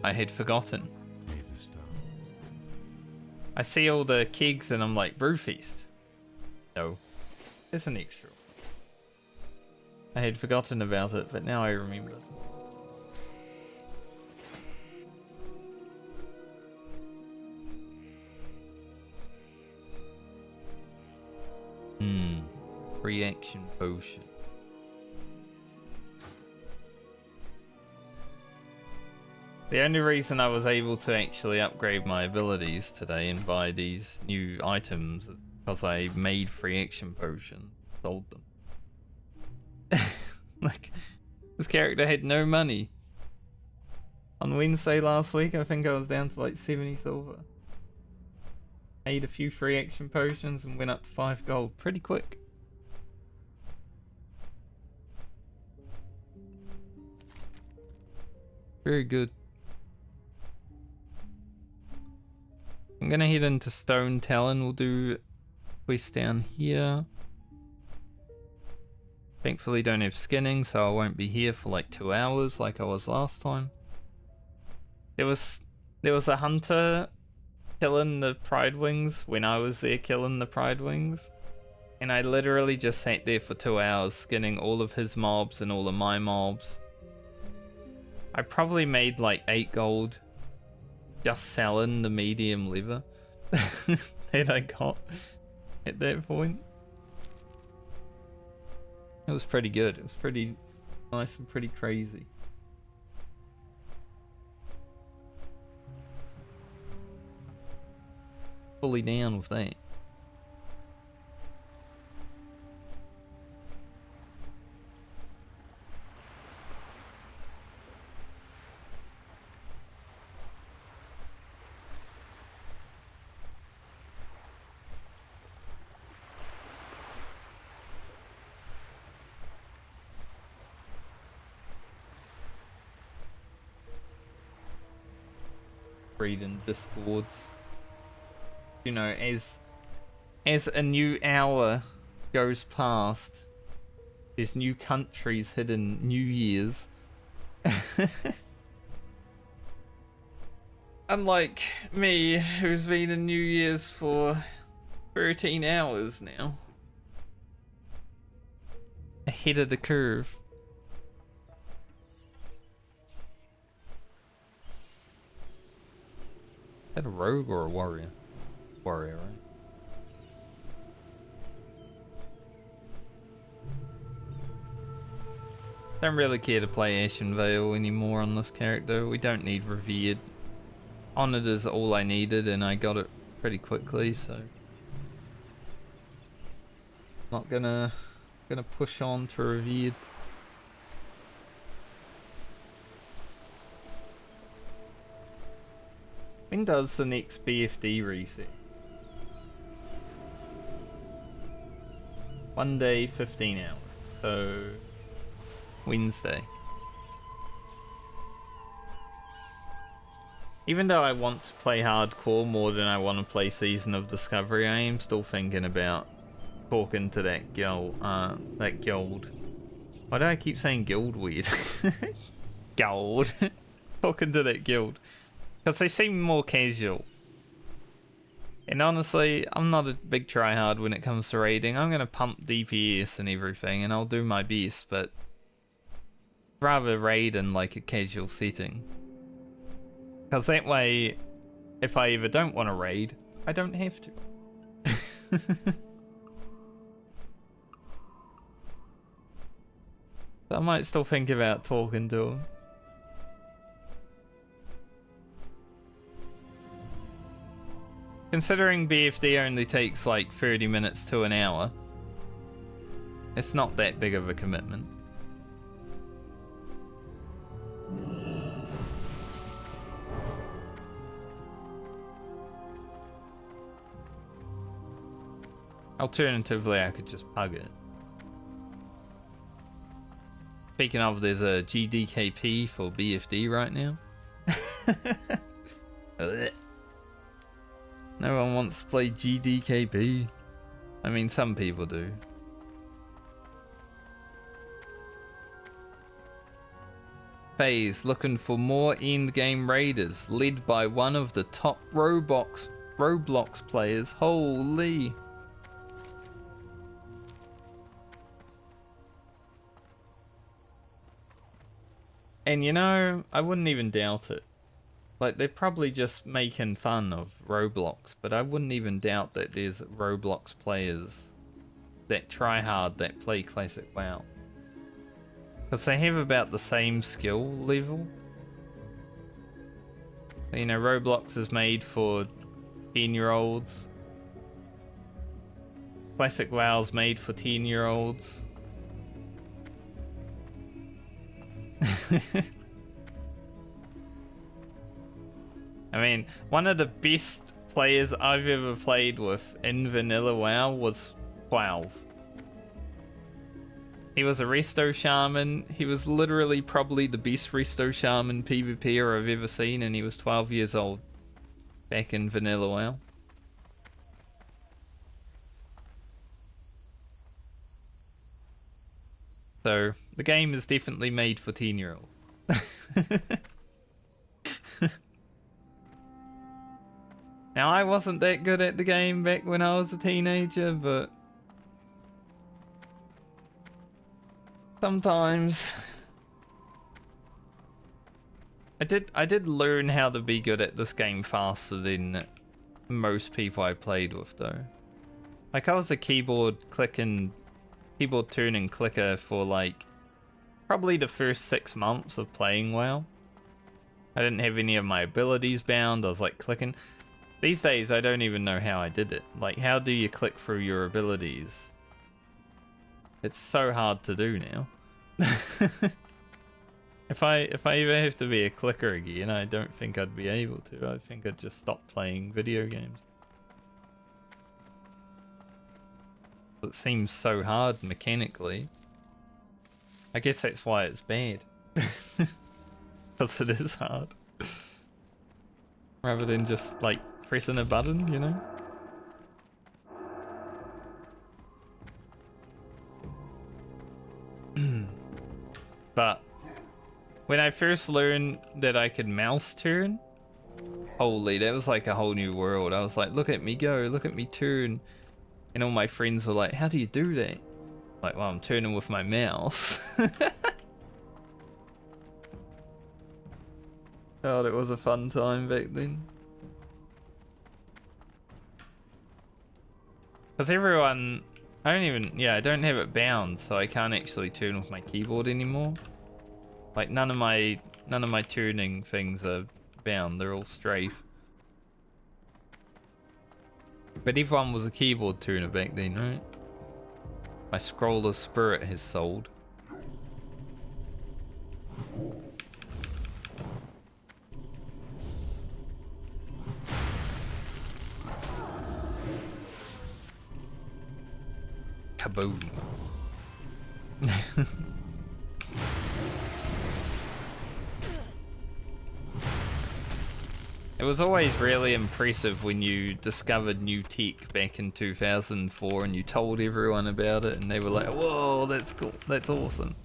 I had forgotten. May the stars. I see all the kegs and I'm like, Brewfeast. No, it's an extra. I had forgotten about it, but now I remember. Reaction potion. The only reason I was able to actually upgrade my abilities today and buy these new items is because I made free action potions, sold them. Like, this character had no money. On Wednesday last week, I think I was down to like 70 silver. Made a few free action potions and went up to 5 gold pretty quick. Very good. I'm gonna head into Stone Talon. We'll do quest down here. Thankfully don't have skinning, so I won't be here for like 2 hours like I was last time. There was a hunter killing the Pride Wings when I was there killing the Pride Wings. And I literally just sat there for 2 hours skinning all of his mobs and all of my mobs. I probably made like 8 gold just selling the medium lever that I got at that point. It was pretty good. It was pretty nice and pretty crazy. Fully down with that. Reading discords. You know, as a new hour goes past, there's new countries hidden New Year's. Unlike me, who's been in New Year's for 13 hours now. Ahead of the curve. Is that a rogue or a warrior? Warrior, right? Don't really care to play Ashen Veil anymore on this character. We don't need Revered. Honored is all I needed and I got it pretty quickly, so not gonna push on to Revered. When does the next BFD reset? 1 day, 15 hours. So Wednesday. Even though I want to play hardcore more than I want to play Season of Discovery, I am still thinking about talking to that guild. Why do I keep saying guild weird? Guild. Talking to that guild. Because they seem more casual. And honestly, I'm not a big tryhard when it comes to raiding. I'm going to pump DPS and everything, and I'll do my best, but rather raid in like a casual setting. Because that way, if I ever don't want to raid, I don't have to. So I might still think about talking to him. Considering BFD only takes like 30 minutes to an hour, it's not that big of a commitment. Alternatively, I could just pug it. Speaking of, there's a GDKP for BFD right now. No one wants to play GDKP. I mean, some people do. FaZe looking for more endgame raiders, led by one of the top Roblox players. Holy. And you know, I wouldn't even doubt it. Like, they're probably just making fun of Roblox, but I wouldn't even doubt that there's Roblox players that try hard that play classic WoW. Because they have about the same skill level. You know, Roblox is made for 10-year-olds. Classic WoW's made for 10-year-olds. I mean, one of the best players I've ever played with in vanilla WoW was 12. He was a resto shaman. He was literally probably the best resto shaman PvPer I've ever seen, and he was 12 years old back in vanilla WoW. So the game is definitely made for 10-year-olds. Now, I wasn't that good at the game back when I was a teenager, but sometimes I did learn how to be good at this game faster than most people I played with, though. Like, I was a keyboard turning clicker for like probably the first 6 months of playing WoW. I didn't have any of my abilities bound. I was like clicking. These days, I don't even know how I did it. Like, how do you click through your abilities? It's so hard to do now. If I ever have to be a clicker again, I don't think I'd be able to. I think I'd just stop playing video games. It seems so hard mechanically. I guess that's why it's bad. Because it is hard. Rather than just like pressing a button, you know? But when I first learned that I could mouse turn, holy, that was like a whole new world. I was like, look at me go, look at me turn. And all my friends were like, how do you do that? Like, well, I'm turning with my mouse. God, it was a fun time back then. Because everyone, I don't have it bound, so I can't actually turn with my keyboard anymore. Like, none of my turning things are bound, they're all strafe. But everyone was a keyboard turner back then, right? My scroller spirit has sold. Kaboom. It was always really impressive when you discovered new tech back in 2004 and you told everyone about it and they were like, whoa, that's cool, that's awesome.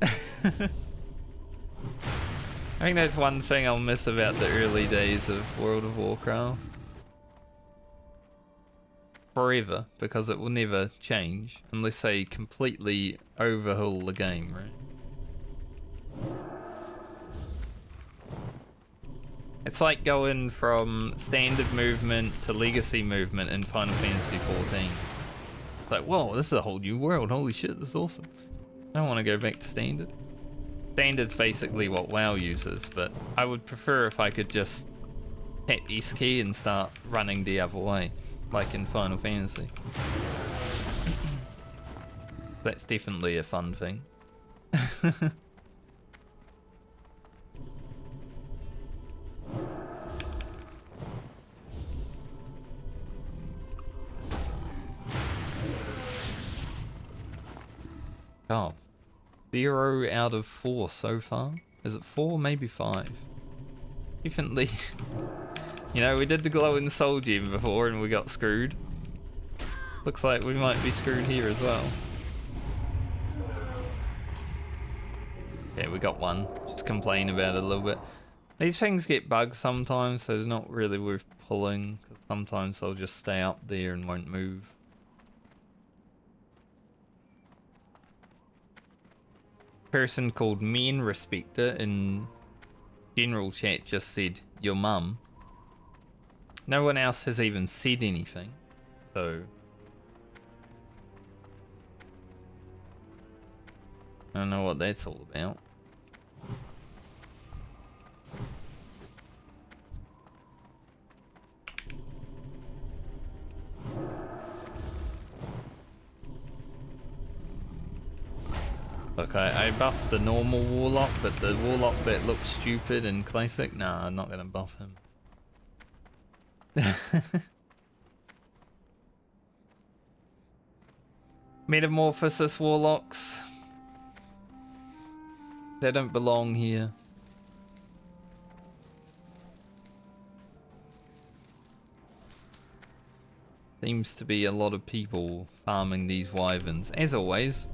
I think that's one thing I'll miss about the early days of World of Warcraft. Forever, because it will never change unless they completely overhaul the game, right? It's like going from standard movement to legacy movement in Final Fantasy XIV. It's like, whoa, this is a whole new world. Holy shit, this is awesome. I don't want to go back to standard. Standard's basically what WoW uses, but I would prefer if I could just tap S key and start running the other way, like in Final Fantasy. That's definitely a fun thing. Oh, 0 out of 4 so far. Is it 4? Maybe 5. Definitely. You know, we did the glowing soul gem before and we got screwed. Looks like we might be screwed here as well. Yeah, we got one. Just complain about it a little bit. These things get bugged sometimes, so it's not really worth pulling, because sometimes they'll just stay up there and won't move. Person called Men Respecter in general chat just said, your mum. No one else has even said anything, so I don't know what that's all about. Look, I buffed the normal Warlock, but the Warlock bit looks stupid in Classic. Nah, I'm not gonna buff him. Metamorphosis Warlocks. They don't belong here. Seems to be a lot of people farming these wyverns, as always.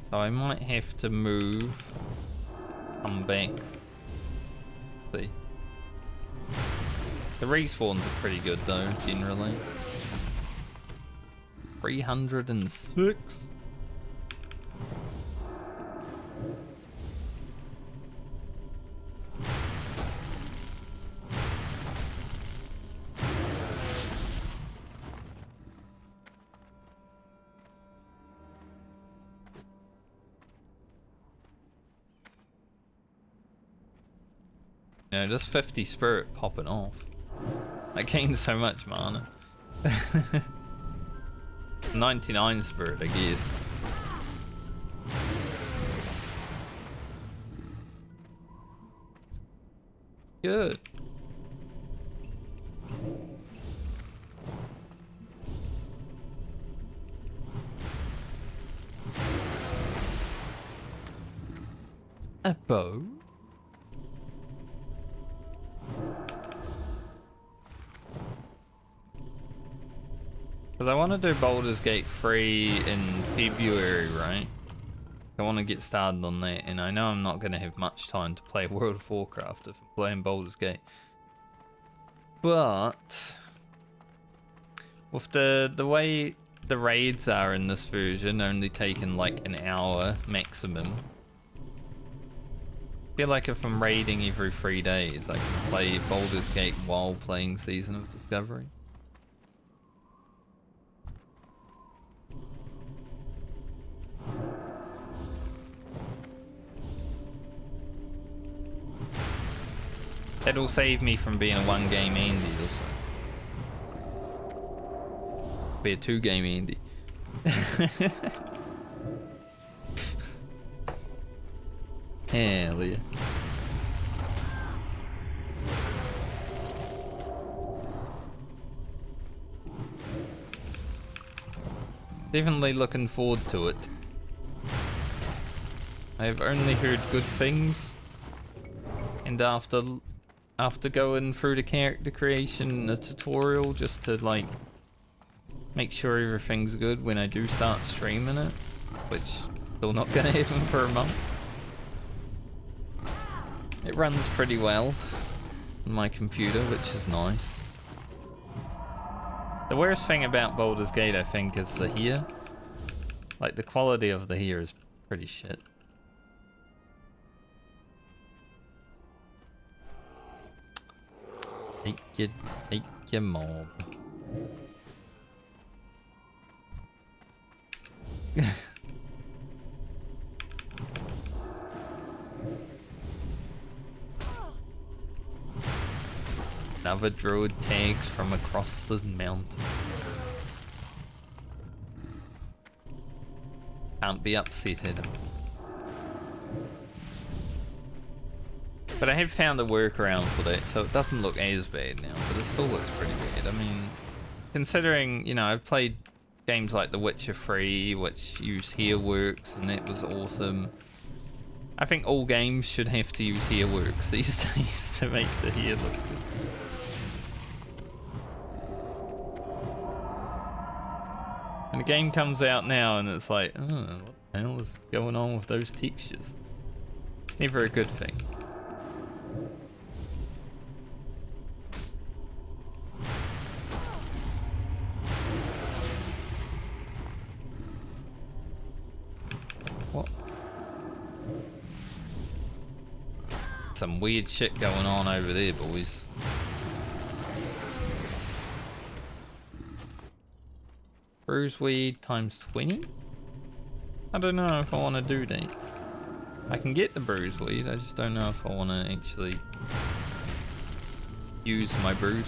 So I might have to move, come back. See. The respawns are pretty good though, generally. 306. You know, just 50 spirit popping off. I gained so much mana. 99 spirit, I guess. Good. A bow? Because I want to do Baldur's Gate 3 in February, right? I want to get started on that, and I know I'm not going to have much time to play World of Warcraft if I'm playing Baldur's Gate. But with the way the raids are in this version, only taking like an hour maximum. I feel like if I'm raiding every 3 days, I can play Baldur's Gate while playing Season of Discovery. That'll save me from being a 1 game Andy also. Be a 2 game Andy. Hell yeah. Definitely looking forward to it. I have only heard good things, and after going through the character creation, the tutorial, just to like make sure everything's good when I do start streaming it, which still not gonna happen for a month. It runs pretty well on my computer, which is nice. The worst thing about Baldur's Gate, I think, is the hair. Like, the quality of the hair is pretty shit. Take your mob. Another Druid tags from across the mountain. Can't be upset at him. But I have found a workaround for that, so it doesn't look as bad now, but it still looks pretty bad. I mean, considering, you know, I've played games like The Witcher 3, which use hair works, and that was awesome. I think all games should have to use hair works these days to make the hair look good. And the game comes out now and it's like, oh, what the hell is going on with those textures? It's never a good thing. What? some weird shit going on over there, boys. Bruiseweed times 20? I don't know if I want to do that. I can get the bruiseweed, I just don't know if I want to actually use my bruise.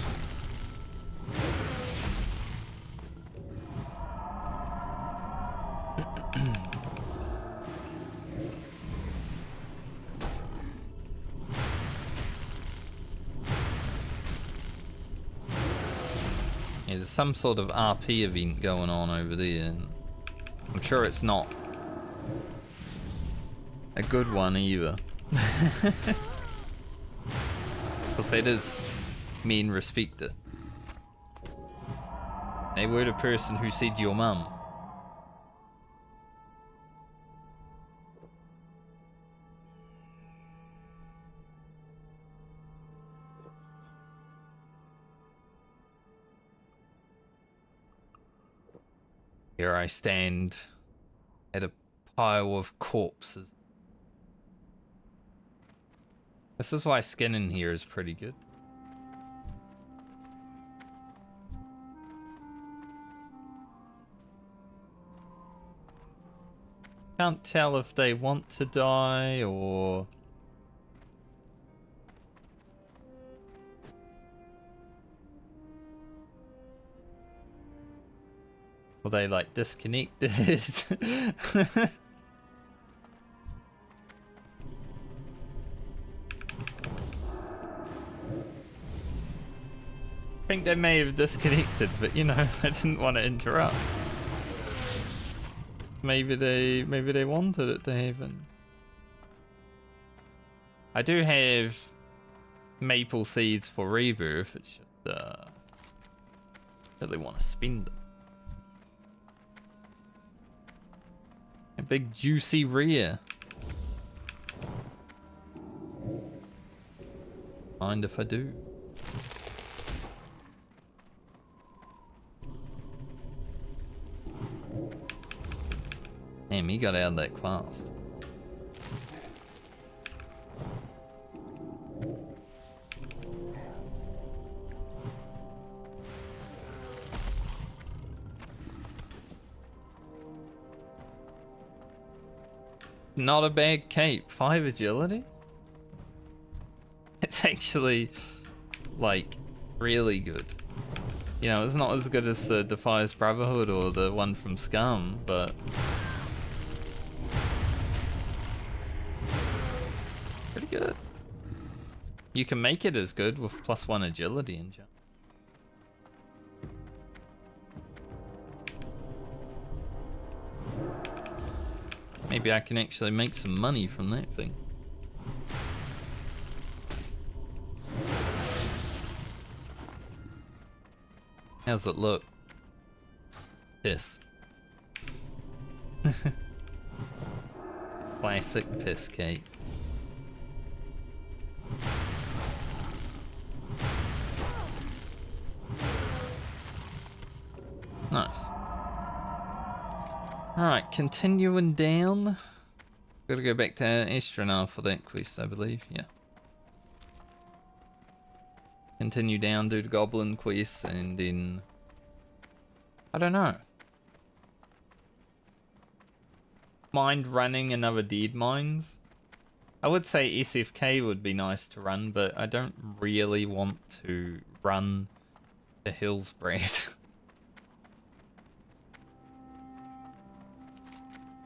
Yeah, there's some sort of RP event going on over there, and I'm sure it's not a good one either. Because that is men respect it. They were the person who said your mum. Here I stand at a pile of corpses. This is why skin in here is pretty good. Can't tell if they want to die or... Or they like disconnected. I think they may have disconnected, but you know, I didn't want to interrupt. Maybe they wanted it to happen. I do have maple seeds for rebirth. It's just really want to spend them. A big juicy rear. Mind if I do? Damn, he got out of that fast. Not a bad cape. 5 agility? It's actually, like, really good. You know, it's not as good as the Defies Brotherhood or the one from Scum, but... pretty good. You can make it as good with +1 agility and jump. Maybe I can actually make some money from that thing. How's it look? Piss. Classic piss cake. Nice. Alright, continuing down. Gotta go back to Astronal for that quest, I believe. Yeah. Continue down, do the Goblin quest, and then... I don't know. Mind running another Dead Mines? I would say SFK would be nice to run, but I don't really want to run the Hillsbrad.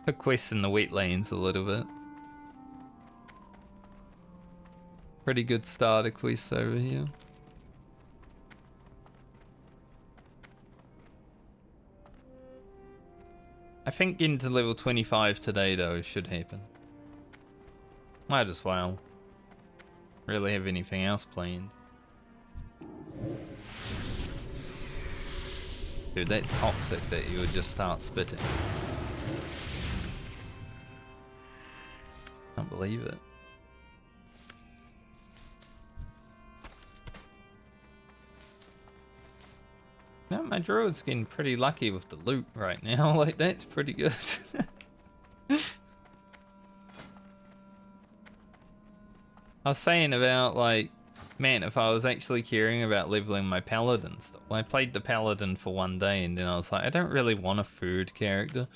Put quests in the wetlands a little bit. Pretty good starter quests over here. I think getting to level 25 today though should happen. Might as well. Really have anything else planned. Dude, that's toxic that you would just start spitting. Can't believe it. No, my druid's getting pretty lucky with the loot right now. Like, that's pretty good. I was saying about, like, man, if I was actually caring about leveling my paladin stuff. I played the paladin for one day and then I was like, I don't really want a third character.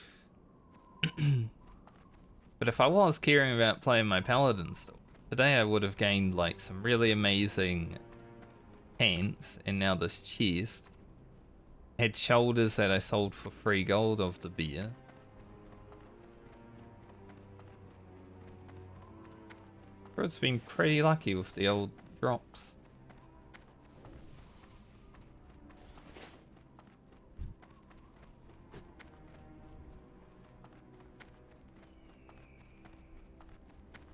But if I was caring about playing my paladin stuff, today I would have gained, like, some really amazing pants and now this chest. Had shoulders that I sold for 3 gold of the beer. It's been pretty lucky with the old drops.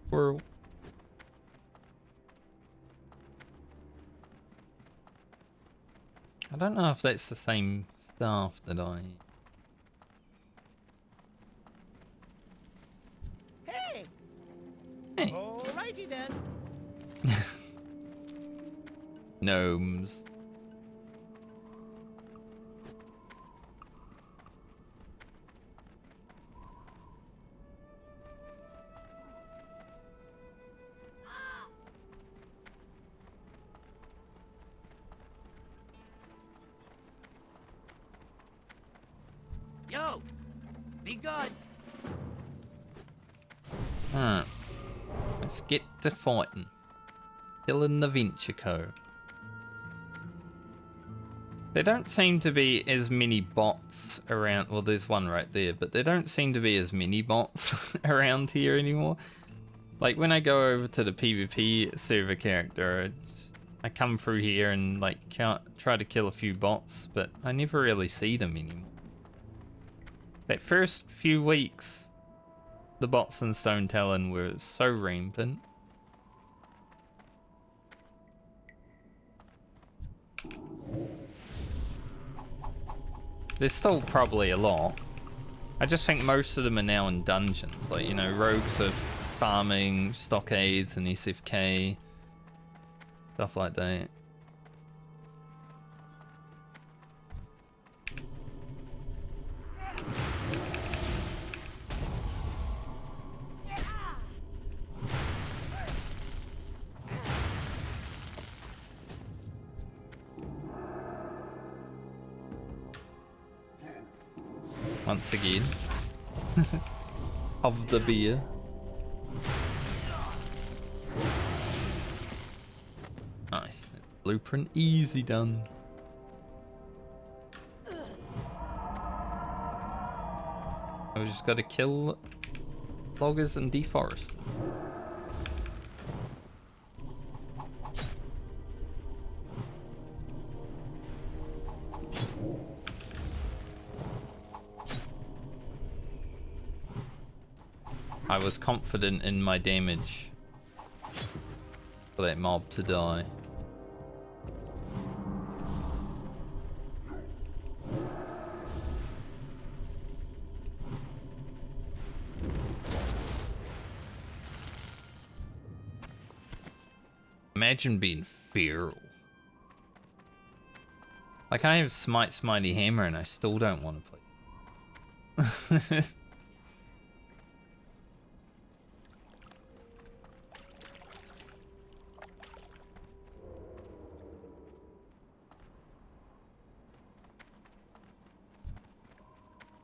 Squirrel. I don't know if that's the same staff that I... Hey! Hey. Alrighty then. Gnomes. Yo! Be good! Alright. Let's get to fighting. Killing the Venture Co. There don't seem to be as many bots around. Well, there's one right there, but there don't seem to be as many bots around here anymore. Like, when I go over to the PvP server character, I come through here and, like, try to kill a few bots, but I never really see them anymore. That first few weeks, the bots in Stone Talon were so rampant. There's still probably a lot. I just think most of them are now in dungeons. Like, you know, rogues are farming stockades and SFK. Stuff like that. Once again. Of the beer. Nice. Blueprint easy done. We just gotta kill loggers and deforest. I was confident in my damage for that mob to die. Imagine being feral. Like, I have Smite's Mighty Hammer and I still don't want to play.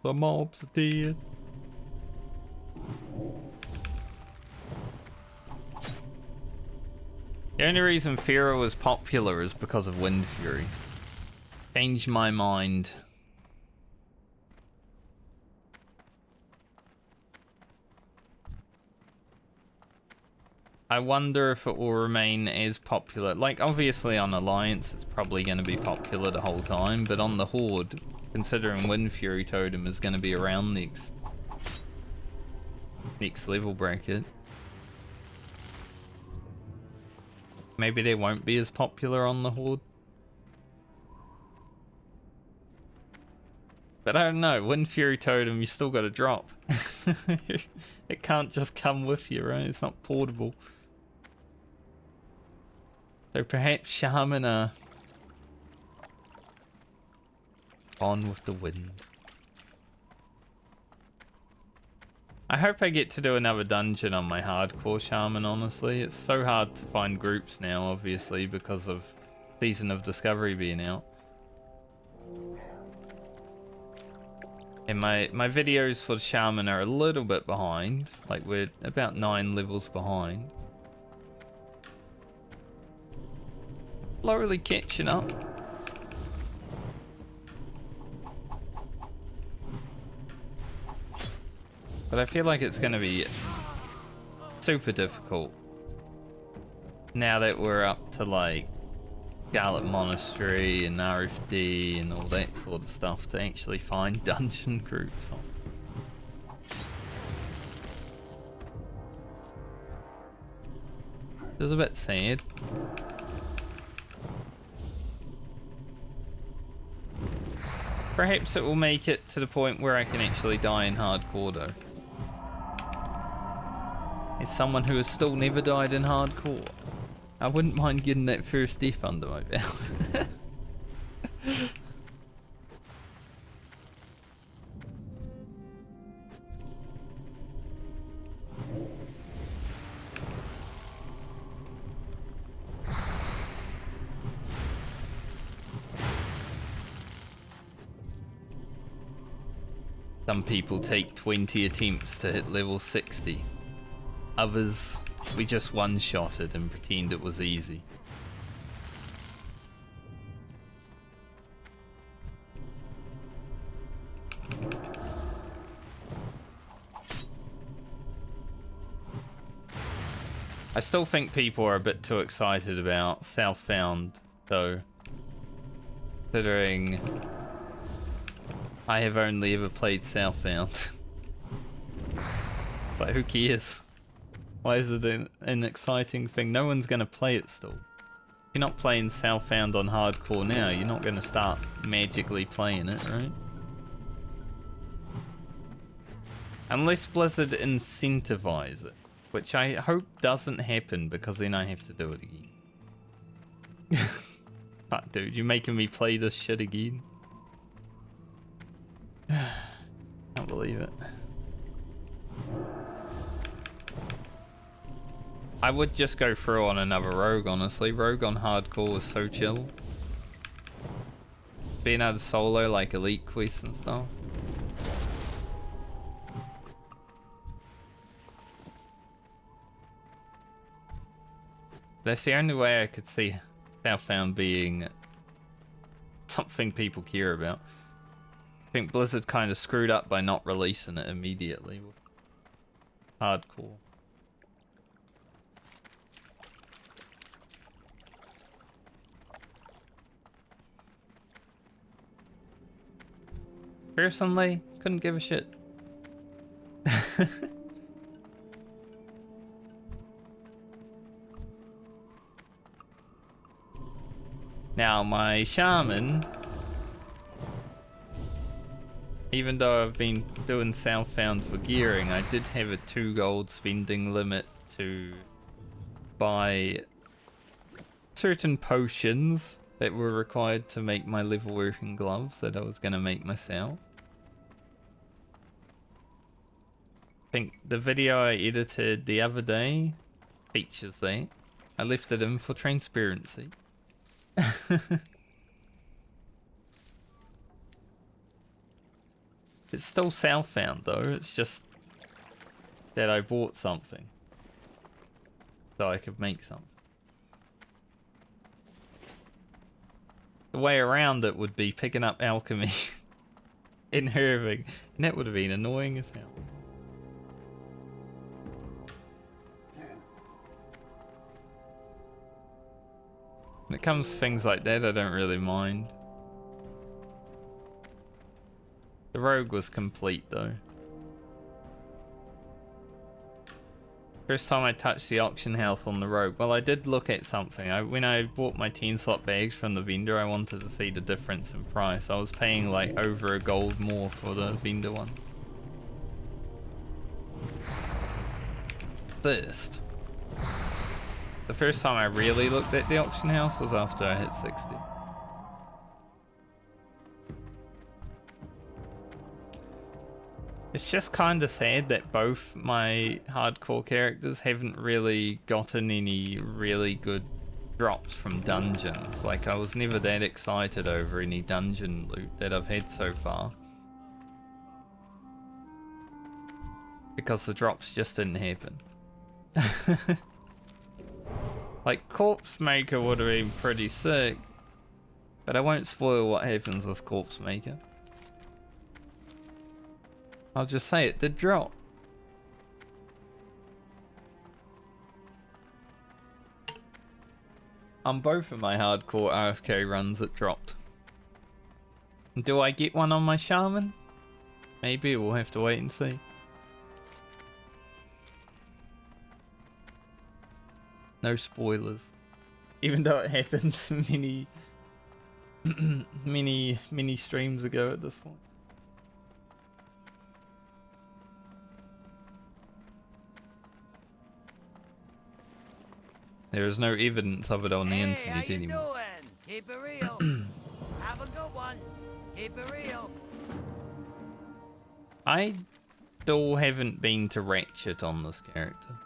The mobs are dead. The only reason Feral was popular is because of Wind Fury. Changed my mind. I wonder if it will remain as popular. Like, obviously on Alliance it's probably going to be popular the whole time, but on the Horde, considering Wind Fury Totem is going to be around next level bracket, maybe they won't be as popular on the Horde. But I don't know, Wind Fury Totem you still got to drop. It can't just come with you, right? It's not portable. So perhaps Shaman are on with the wind. I hope I get to do another dungeon on my hardcore shaman, honestly. It's so hard to find groups now, obviously, because of Season of Discovery being out. And my videos for the shaman are a little bit behind. Like, we're about 9 levels behind. Slowly catching up. But I feel like it's going to be super difficult now that we're up to like Scarlet Monastery and RFD and all that sort of stuff to actually find dungeon groups on. It's a bit sad. Perhaps it will make it to the point where I can actually die in hardcore though. As someone who has still never died in hardcore, I wouldn't mind getting that first death under my belt. Some people take 20 attempts to hit level 60. Others, we just one-shotted and pretend it was easy. I still think people are a bit too excited about Southbound, though, considering I have only ever played Southbound. But who cares? Why is it an exciting thing? No one's gonna play it still. If you're not playing Southbound on hardcore now, you're not gonna start magically playing it, right? Unless Blizzard incentivize it, which I hope doesn't happen because then I have to do it again. Fuck, dude, you're making me play this shit again. Can't believe it. I would just go through on another rogue, honestly. Rogue on hardcore was so chill. Being able to solo like elite quests and stuff. That's the only way I could see Southbound being something people care about. I think Blizzard kind of screwed up by not releasing it immediately with hardcore. Personally, couldn't give a shit. Now, my shaman, even though I've been doing Southbound for gearing, I did have a 2 gold spending limit to buy certain potions that were required to make my level working gloves that I was going to make myself. I think the video I edited the other day features that. I left it in for transparency. It's still Southbound though, it's just that I bought something so I could make something. The way around it would be picking up alchemy in Irving, and that would have been annoying as hell. When it comes to things like that, I don't really mind. The rogue was complete though. First time I touched the auction house on the rogue. Well, I did look at something. When I bought my 10 slot bags from the vendor, I wanted to see the difference in price. I was paying like over a gold more for the vendor one. The first time I really looked at the auction house was after I hit 60. It's just kind of sad that both my hardcore characters haven't really gotten any really good drops from dungeons. Like, I was never that excited over any dungeon loot that I've had so far. Because the drops just didn't happen. Like, Corpse Maker would have been pretty sick. But I won't spoil what happens with Corpse Maker. I'll just say it did drop. On both of my hardcore RFK runs it dropped. Do I get one on my Shaman? Maybe, we'll have to wait and see. No spoilers. Even though it happened many streams ago at this point. There is no evidence of it on the internet how you anymore. doing? Keep it real. Have a good one. Keep it real. I still haven't been to Ratchet on this character.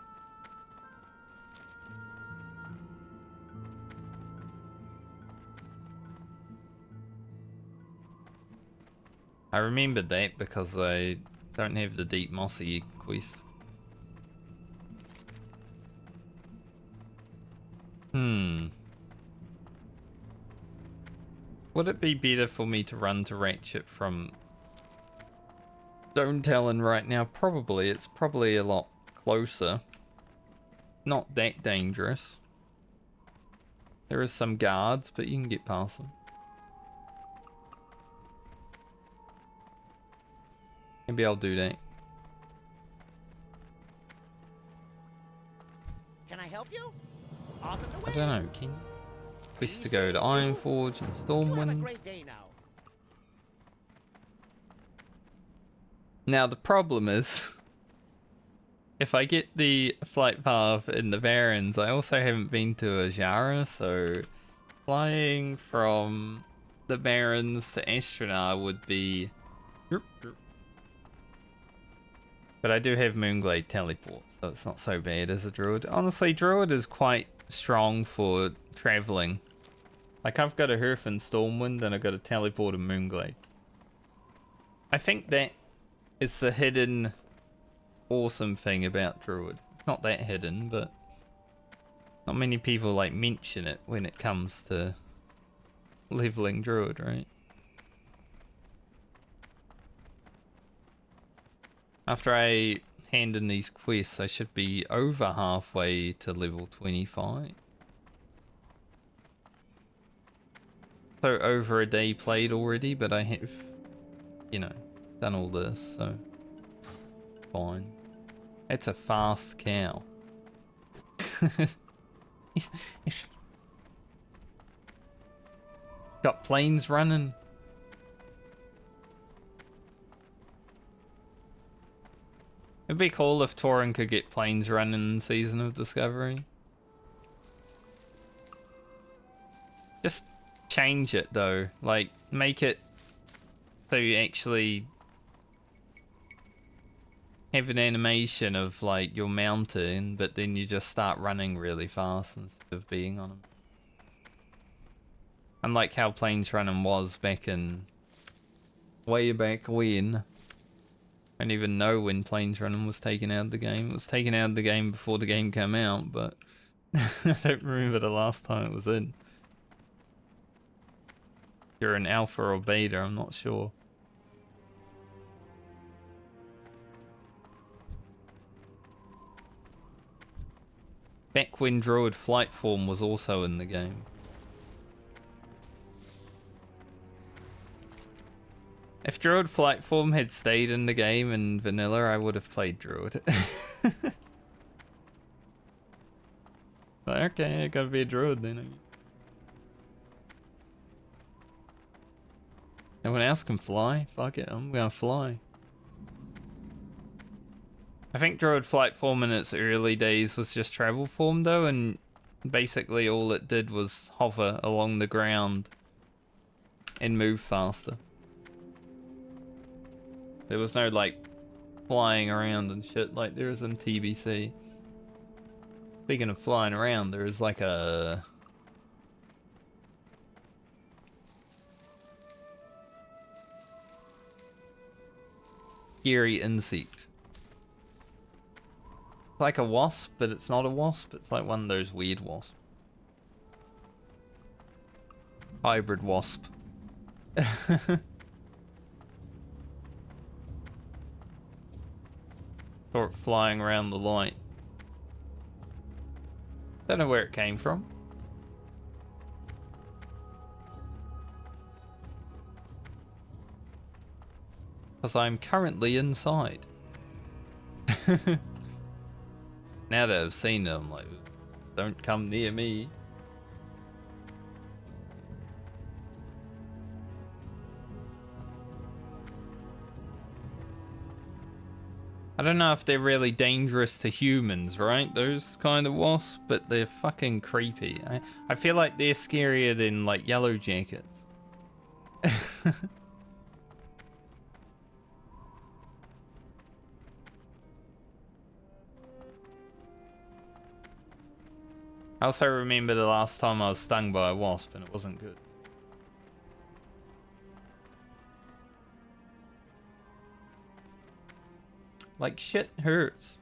I remembered that because I don't have the Deep Mossy Egg quest. Would it be better for me to run to Ratchet from Stone Talon right now? Probably. It's probably a lot closer. Not that dangerous. There is some guards, but you can get past them. Maybe I'll do that. Can I help you? Officer I don't know, can you? Quest to go to Ironforge and You have a Stormwind. great day now. Now the problem is, if I get the flight path in the Barrens, I also haven't been to Ajara, so flying from the Barrens to Astronar would be... But I do have Moonglade teleport, so it's not so bad as a Druid. Honestly, Druid is quite strong for traveling. Like, I've got a Hearth and Stormwind, and I've got a teleport and Moonglade. I think that is the hidden awesome thing about Druid. It's not that hidden, but not many people like mention it when it comes to leveling Druid, right? After I hand in these quests, I should be over halfway to level 25. So over a day played already, but I have, you know, done all this, so fine. It's a fast cow. Got planes running. It'd be cool if Tauren could get planes running in Season of Discovery. Just change it though, like make it so you actually have an animation of like your mountain, but then you just start running really fast instead of being on them. Unlike how planes running was back in way back when. I don't even know when planes running was taken out of the game. It was taken out of the game before the game came out, but I don't remember the last time it was in. You're an alpha or beta, I'm not sure. Back when Druid flight form was also in the game. If Druid flight form had stayed in the game in vanilla, I would have played Druid. Like, okay, I gotta be a Druid then. No one else can fly. Fuck it, I'm gonna fly. I think Druid flight form in its early days was just travel form though, and basically all it did was hover along the ground and move faster. There was no like flying around and shit like there is in TBC. Speaking of flying around, there is like a scary insect. It's like a wasp, but it's not a wasp. It's like one of those weird wasps. Hybrid wasp. Sort of flying around the light. Don't know where it came from. Because I'm currently inside. Now that I've seen them, like, don't come near me. I don't know if they're really dangerous to humans, right? Those kind of wasps, but they're fucking creepy. I feel like they're scarier than, like, yellow jackets. I also remember the last time I was stung by a wasp and it wasn't good. Like, shit hurts.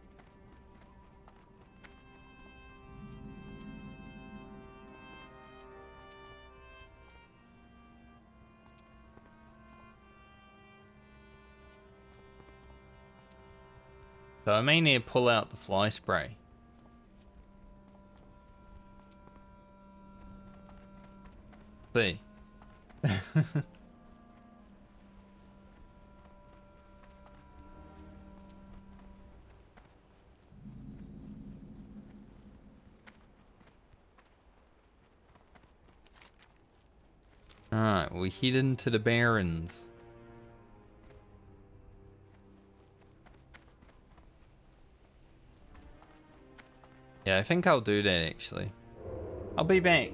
So I may need to pull out the fly spray. See. Alright, we head into the Barrens. Yeah, I think I'll do that actually. I'll be back.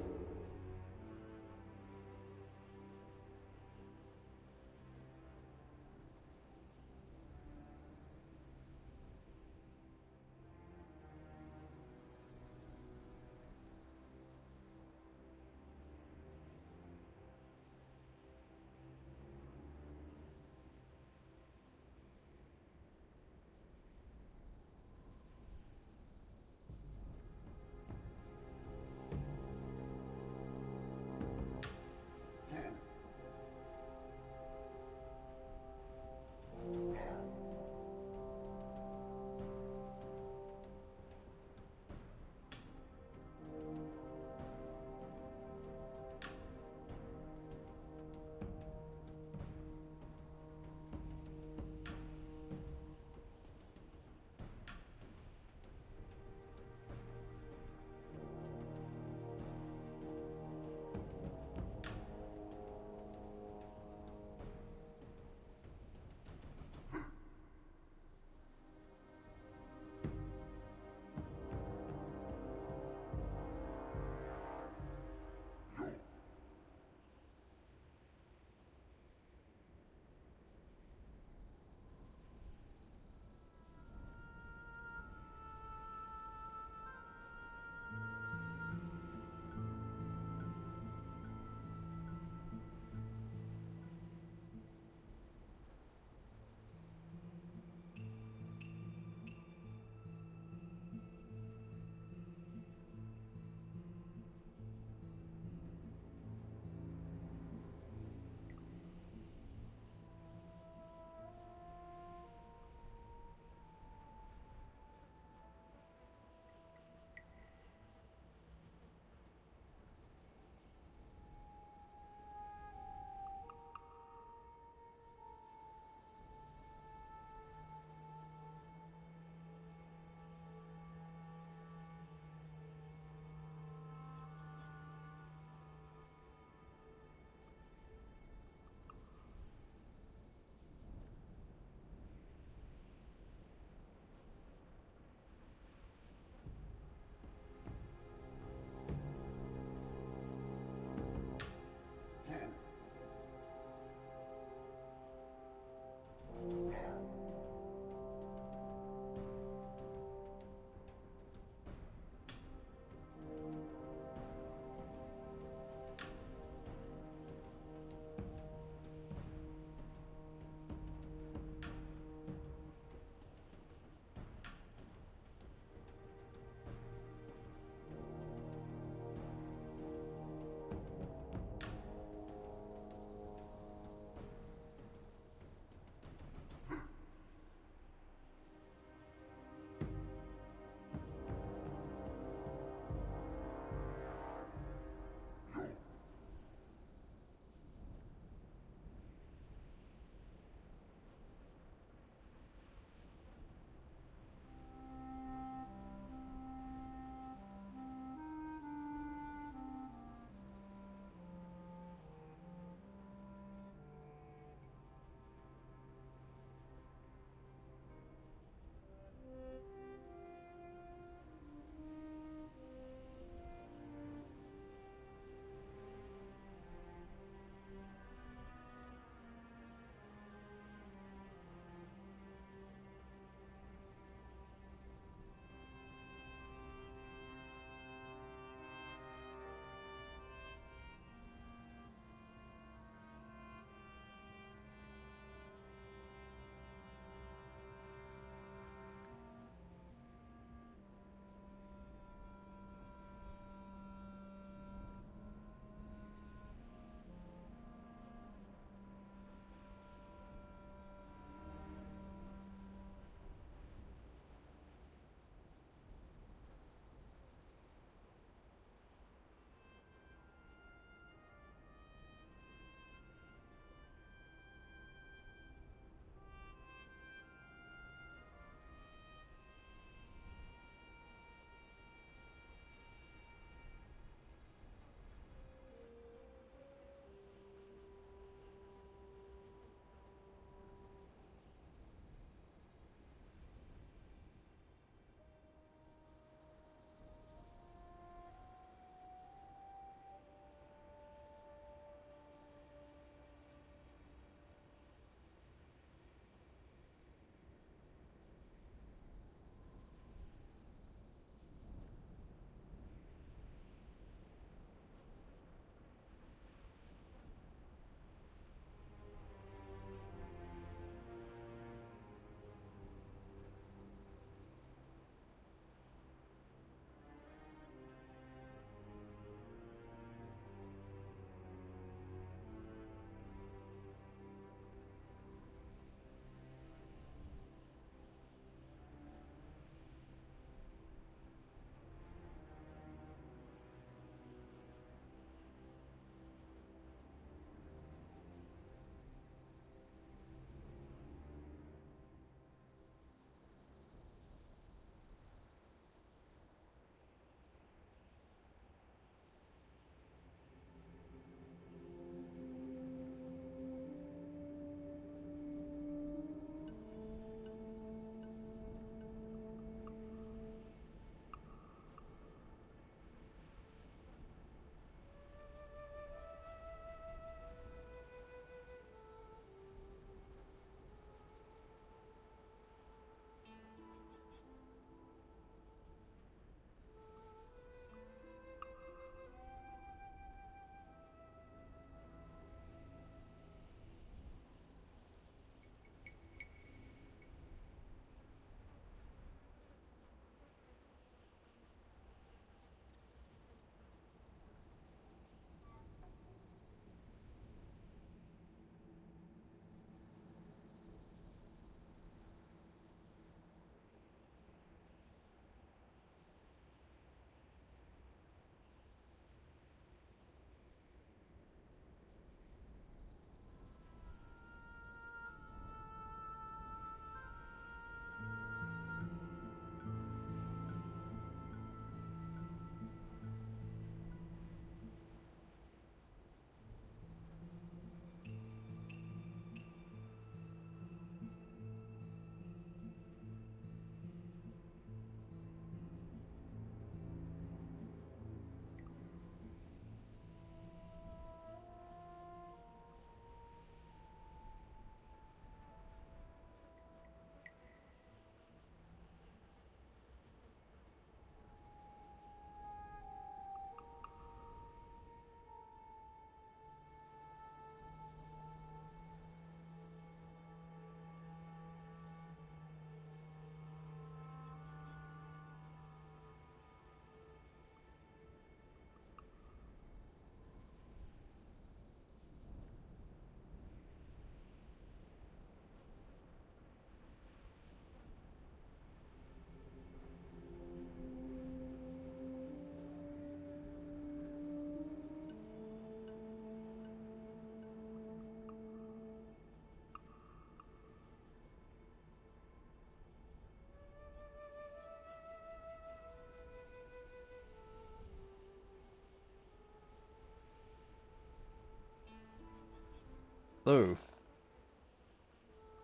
though.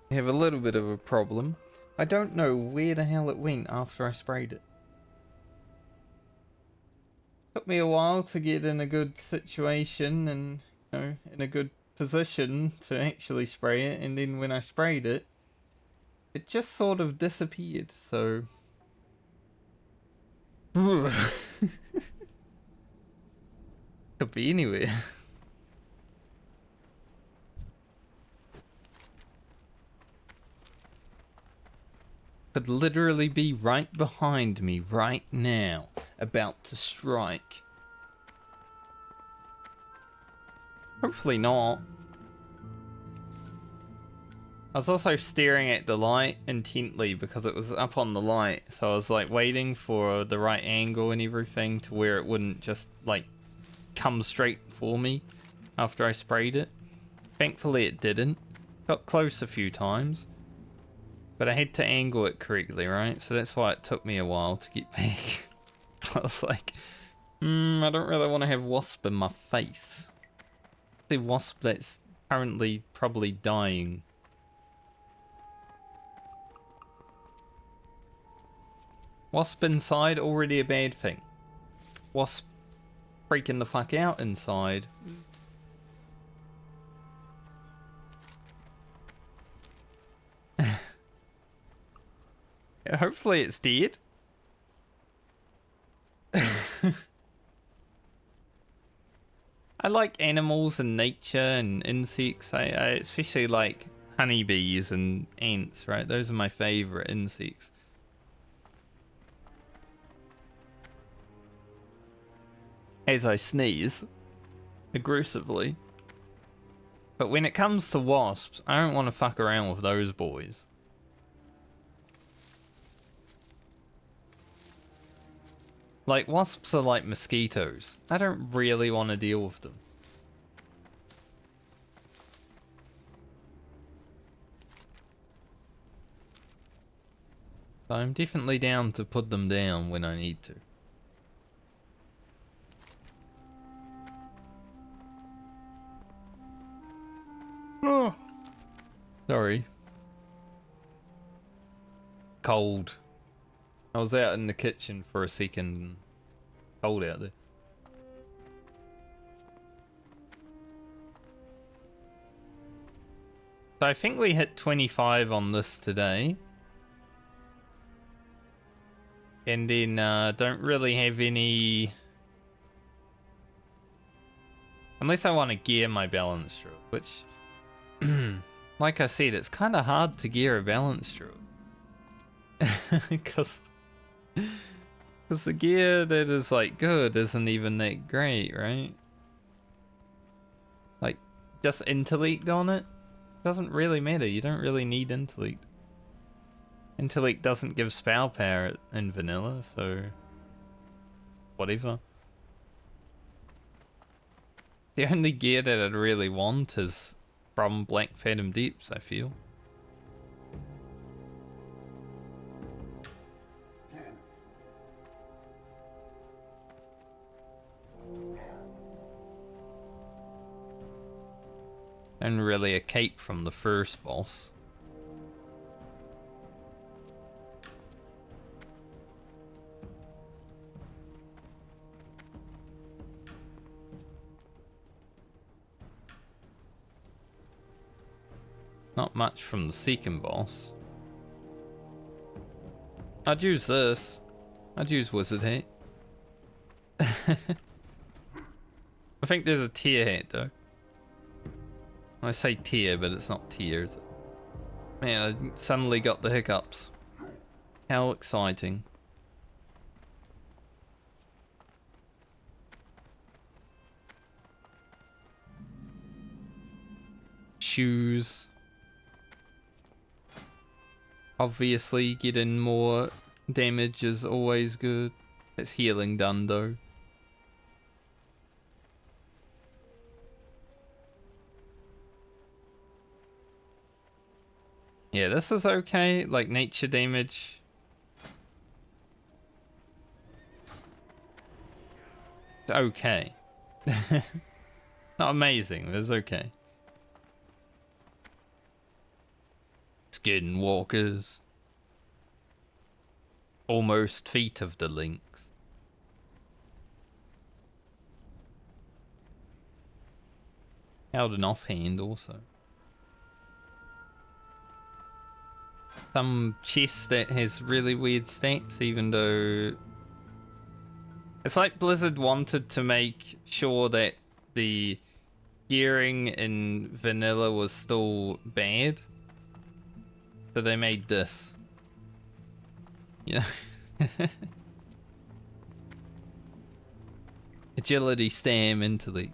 I have a little bit of a problem. I don't know where the hell it went after I sprayed it. Took me a while to get in a good situation and, you know, in a good position to actually spray it, and then when I sprayed it, it just sort of disappeared, so... Could be anywhere. Could literally be right behind me right now, about to strike. Hopefully not. I was also staring at the light intently because it was up on the light, so I was like waiting for the right angle and everything to where it wouldn't just like come straight for me after I sprayed it. Thankfully it didn't. Got close a few times, but I had to angle it correctly, right? So that's why it took me a while to get back. So I was like, I don't really want to have wasp in my face. The wasp that's currently probably dying. Wasp inside, already a bad thing. Wasp freaking the fuck out inside. Hopefully it's dead. I like animals and nature and insects. I especially like honeybees and ants, right? Those are my favorite insects. As I sneeze aggressively. But when it comes to wasps, I don't want to fuck around with those boys. Like, wasps are like mosquitoes. I don't really want to deal with them. So I'm definitely down to put them down when I need to. Oh. Sorry. Cold. I was out in the kitchen for a second and cold out there. So I think we hit 25 on this today. And then don't really have any... Unless I want to gear my balance druid, which... like I said, it's kind of hard to gear a balance druid. Because the gear that is like good isn't even that great, right? Like, just intellect on it doesn't really matter. You don't really need intellect. Intellect doesn't give spell power in vanilla, so whatever. The only gear that I'd really want is from Black Phantom Deeps, I feel. And really a cape from the first boss. Not much from the second boss. I'd use this. I'd use Wizard Hat. I think there's a tier hat though. I say tier, but it's not tier. Man, I suddenly got the hiccups. How exciting. Shoes. Obviously, getting more damage is always good. It's healing done though. Yeah, this is okay. Like nature damage. It's okay. Not amazing, but it's okay. skinwalkers. Almost feet of the lynx. Held an offhand also. Some chest that has really weird stats, even though it's like Blizzard wanted to make sure that the gearing in vanilla was still bad, so they made this. Yeah. Agility, stam, intellect.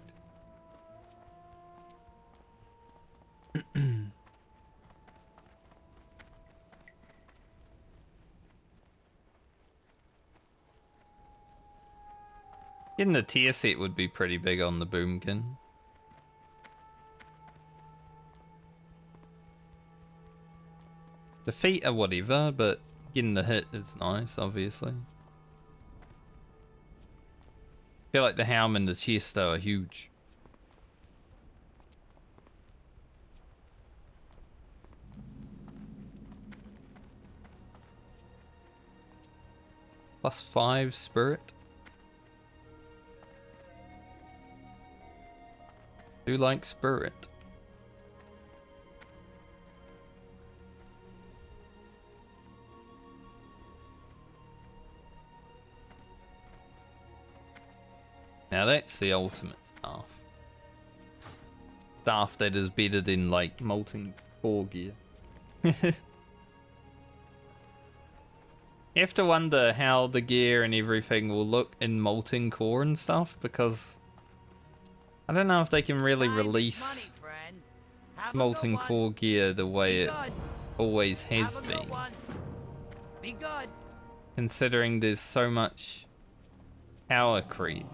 Getting the tier set would be pretty big on the boomkin. The feet are whatever, but getting the hit is nice, obviously. I feel like the helm and the chest though are huge. +5 spirit. Do like spirit. Now that's the ultimate staff. Staff that is better than like molten core gear. You have to wonder how the gear and everything will look in molten core and stuff, because I don't know if they can really release molten core gear the way it always has been. Be good. Considering there's so much power creep.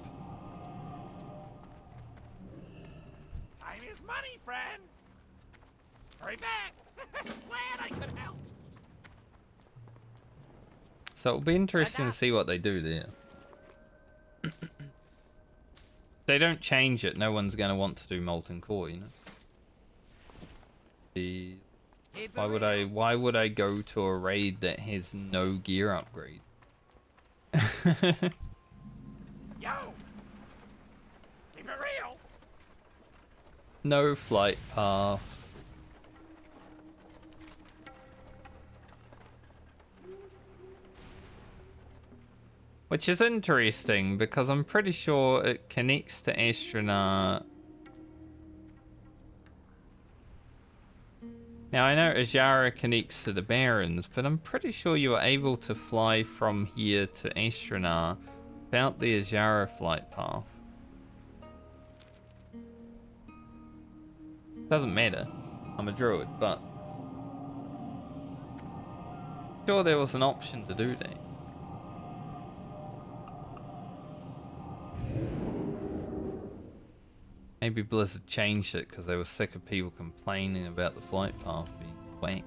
Time is money, friend. Hurry back. Glad I could help. So it'll be interesting to see what they do there. They don't change it, no one's going to want to do molten core, you know. Why would I go to a raid that has no gear upgrade? Yo. Keep it real. No flight paths. Which is interesting, because I'm pretty sure it connects to Astronaut. Now I know Azara connects to the Barrens, but I'm pretty sure you are able to fly from here to Astronaut without the Azara flight path. Doesn't matter. I'm a druid, but sure there was an option to do that. Maybe Blizzard changed it because they were sick of people complaining about the flight path being whack.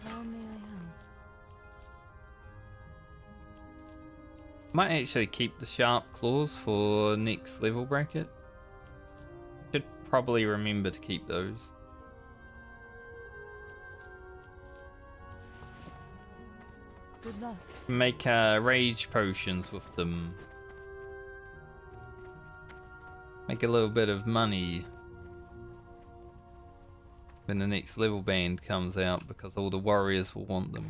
How may I help? Might actually keep the sharp claws for next level bracket. Should probably remember to keep those. Good luck. Make rage potions with them. Make a little bit of money when the next level band comes out, because all the warriors will want them.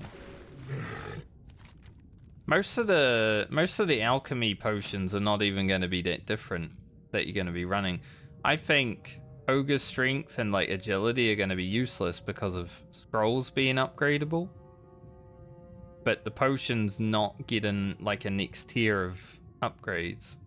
Most of the alchemy potions are not even going to be that different that you're going to be running. I think ogre strength and like agility are going to be useless because of scrolls being upgradable. But the potions not getting like a next tier of upgrades.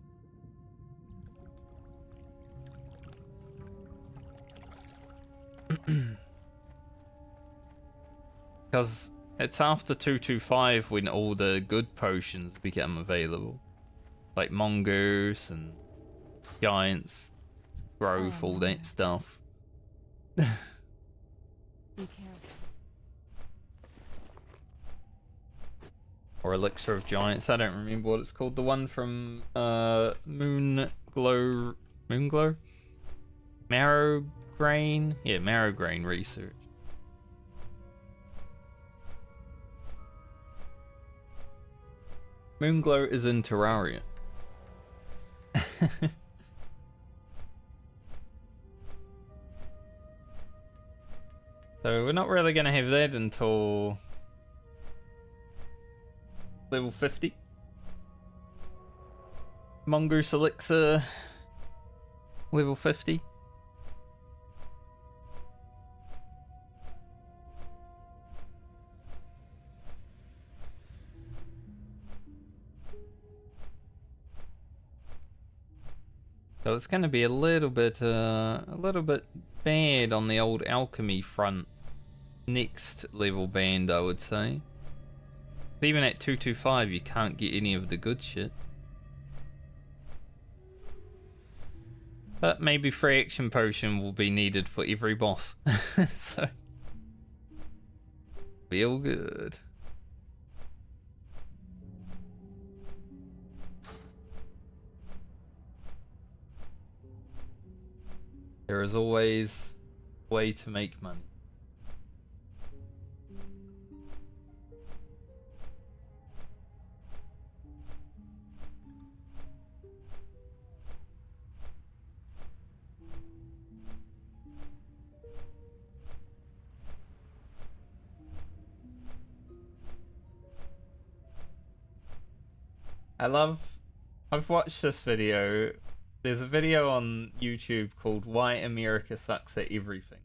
Because it's after 225 when all the good potions become available. like mongoose and giants, growth, all that stuff. Be careful. Or elixir of giants. I don't remember what it's called. The one from Moonglow. Marrow grain. Yeah, marrow grain research. Moonglow is in Terraria. So we're not really gonna have that until level 50. Mongoose elixir level 50. So it's going to be a little bit bad on the old alchemy front. Next level band, I would say. Even at 225, you can't get any of the good shit. But maybe free action potion will be needed for every boss. So feel good. There is always a way to make money. I've watched this video. There's a video on YouTube called Why America Sucks at Everything.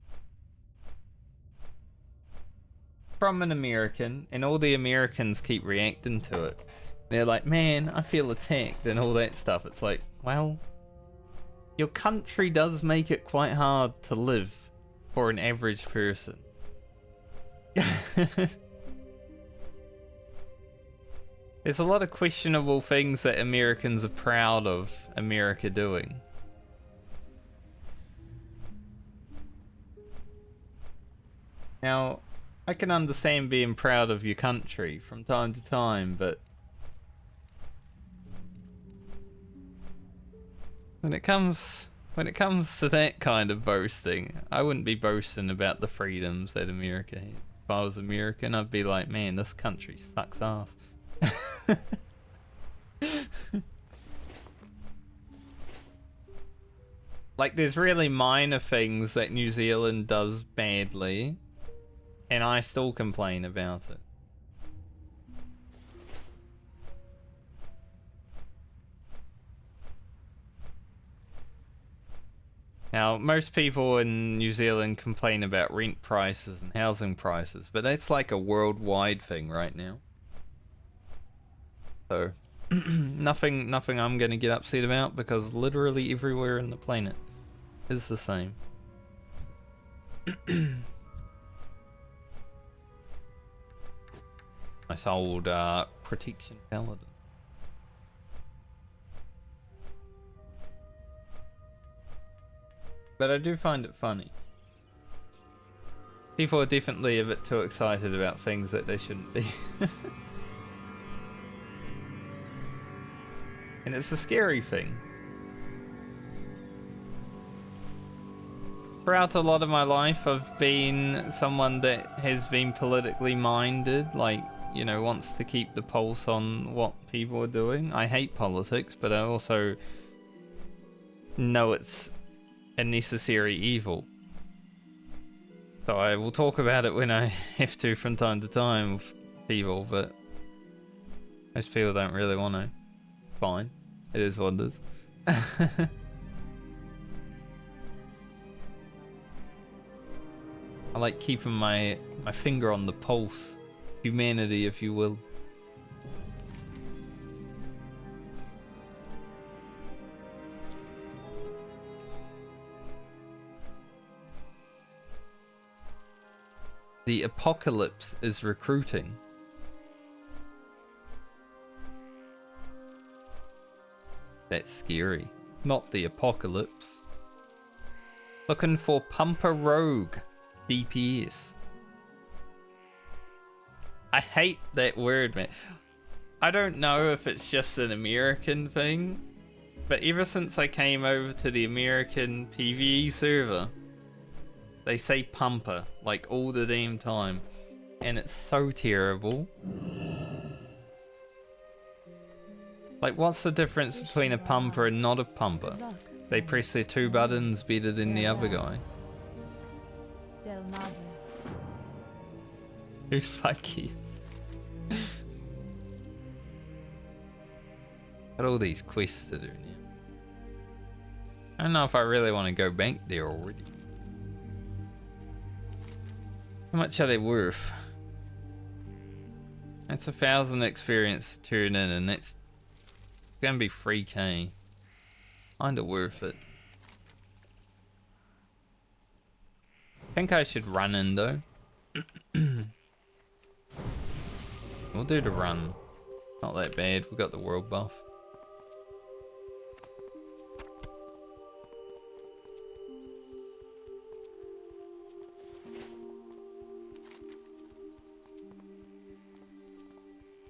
From an American, and all the Americans keep reacting to it. They're like, man, I feel attacked and all that stuff. It's like, well, your country does make it quite hard to live for an average person. There's a lot of questionable things that Americans are proud of America doing. Now, I can understand being proud of your country from time to time, but when it comes to that kind of boasting, I wouldn't be boasting about the freedoms that America has. If I was American, I'd be like, man, this country sucks ass. Like, there's really minor things that New Zealand does badly, and I still complain about it. Now, most people in New Zealand complain about rent prices and housing prices, but that's like a worldwide thing right now. So, nothing I'm gonna get upset about, because literally everywhere in the planet is the same. Nice old protection paladin. But I do find it funny. People are definitely a bit too excited about things that they shouldn't be. And it's a scary thing. Throughout a lot of my life, I've been someone that has been politically minded, like, you know, wants to keep the pulse on what people are doing. I hate politics, but I also know it's a necessary evil. So I will talk about it when I have to from time to time with people, but most people don't really want to. Fine. It is what it is. I like keeping my finger on the pulse. Humanity, if you will. The apocalypse is recruiting. That's scary. Not the apocalypse. Looking for Pumper Rogue DPS. I hate that word, man. I don't know if it's just an American thing, but ever since I came over to the American PvE server, they say pumper like all the damn time, and it's so terrible. Like, what's the difference between a pumper and not a pumper? They press their 2 buttons better than the other guy. Del Madres. Who the fuck cares? Got all these quests to do now. I don't know if I really want to go back there already. How much are they worth? That's 1,000 experience to turn in, and that's gonna be 3k. Kinda worth it. I think I should run in though. We'll do the run. Not that bad. We got the world buff.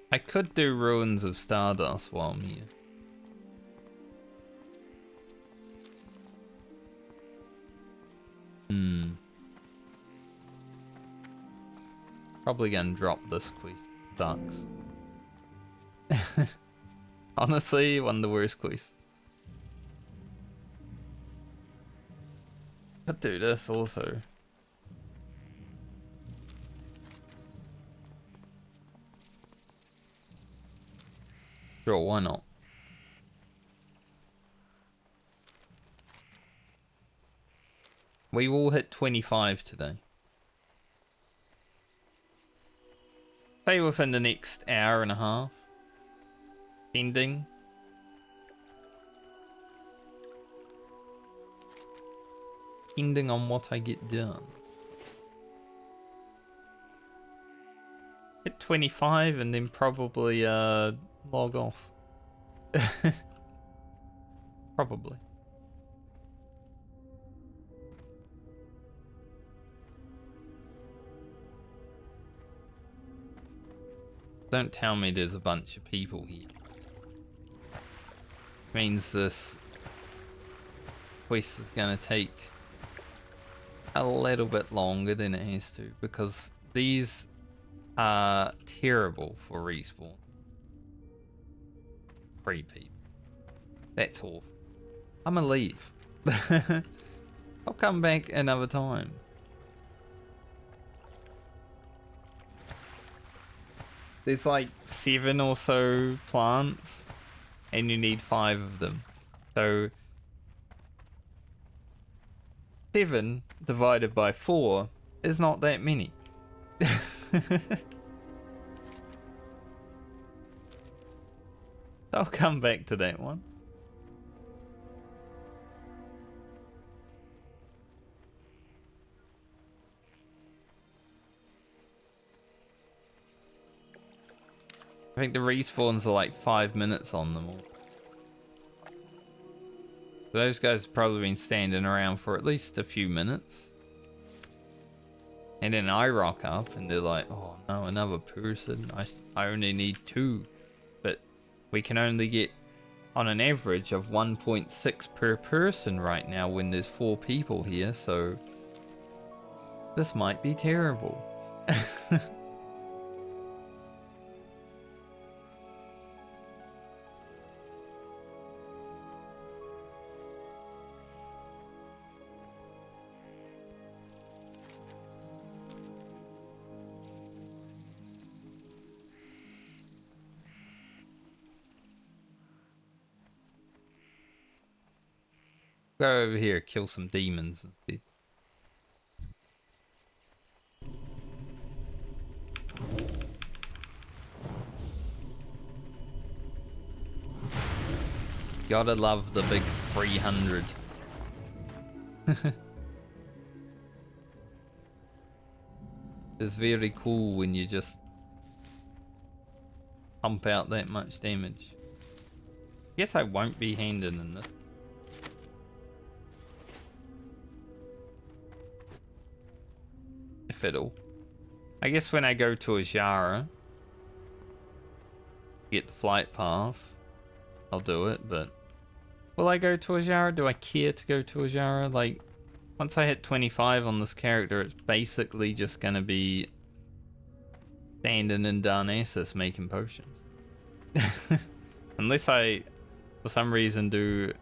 I could do Ruins of Stardust while I'm here. Probably gonna drop this quest. Sucks. Honestly, one of the worst quests. Could do this also. Sure, why not? We will hit 25 today. Say within the next hour and a half. Ending. Ending on what I get done. Hit 25 and then probably log off. Probably. Don't tell me there's a bunch of people here. Means this quest is gonna take a little bit longer than it has to, because these are terrible for respawn. 3 people. That's awful. I'm gonna leave. I'll come back another time. There's like 7 or so plants, and you need 5 of them. So 7 divided by 4 is not that many. I'll come back to that one. I think the respawns are like 5 minutes on them all. So those guys have probably been standing around for at least a few minutes. And then I rock up and they're like, oh no, another person. I only need 2. But we can only get on an average of 1.6 per person right now when there's 4 people here. So this might be terrible. Go over here, kill some demons instead. Gotta love the big 300. It's very cool when you just pump out that much damage. Guess I won't be handed in this. If at all. I guess when I go to Ajara, get the flight path, I'll do it, but will I go to Ajara? Do I care to go to Ajara? Like, once I hit 25 on this character, it's basically just gonna be standing in Darnassus making potions. Unless I, for some reason, do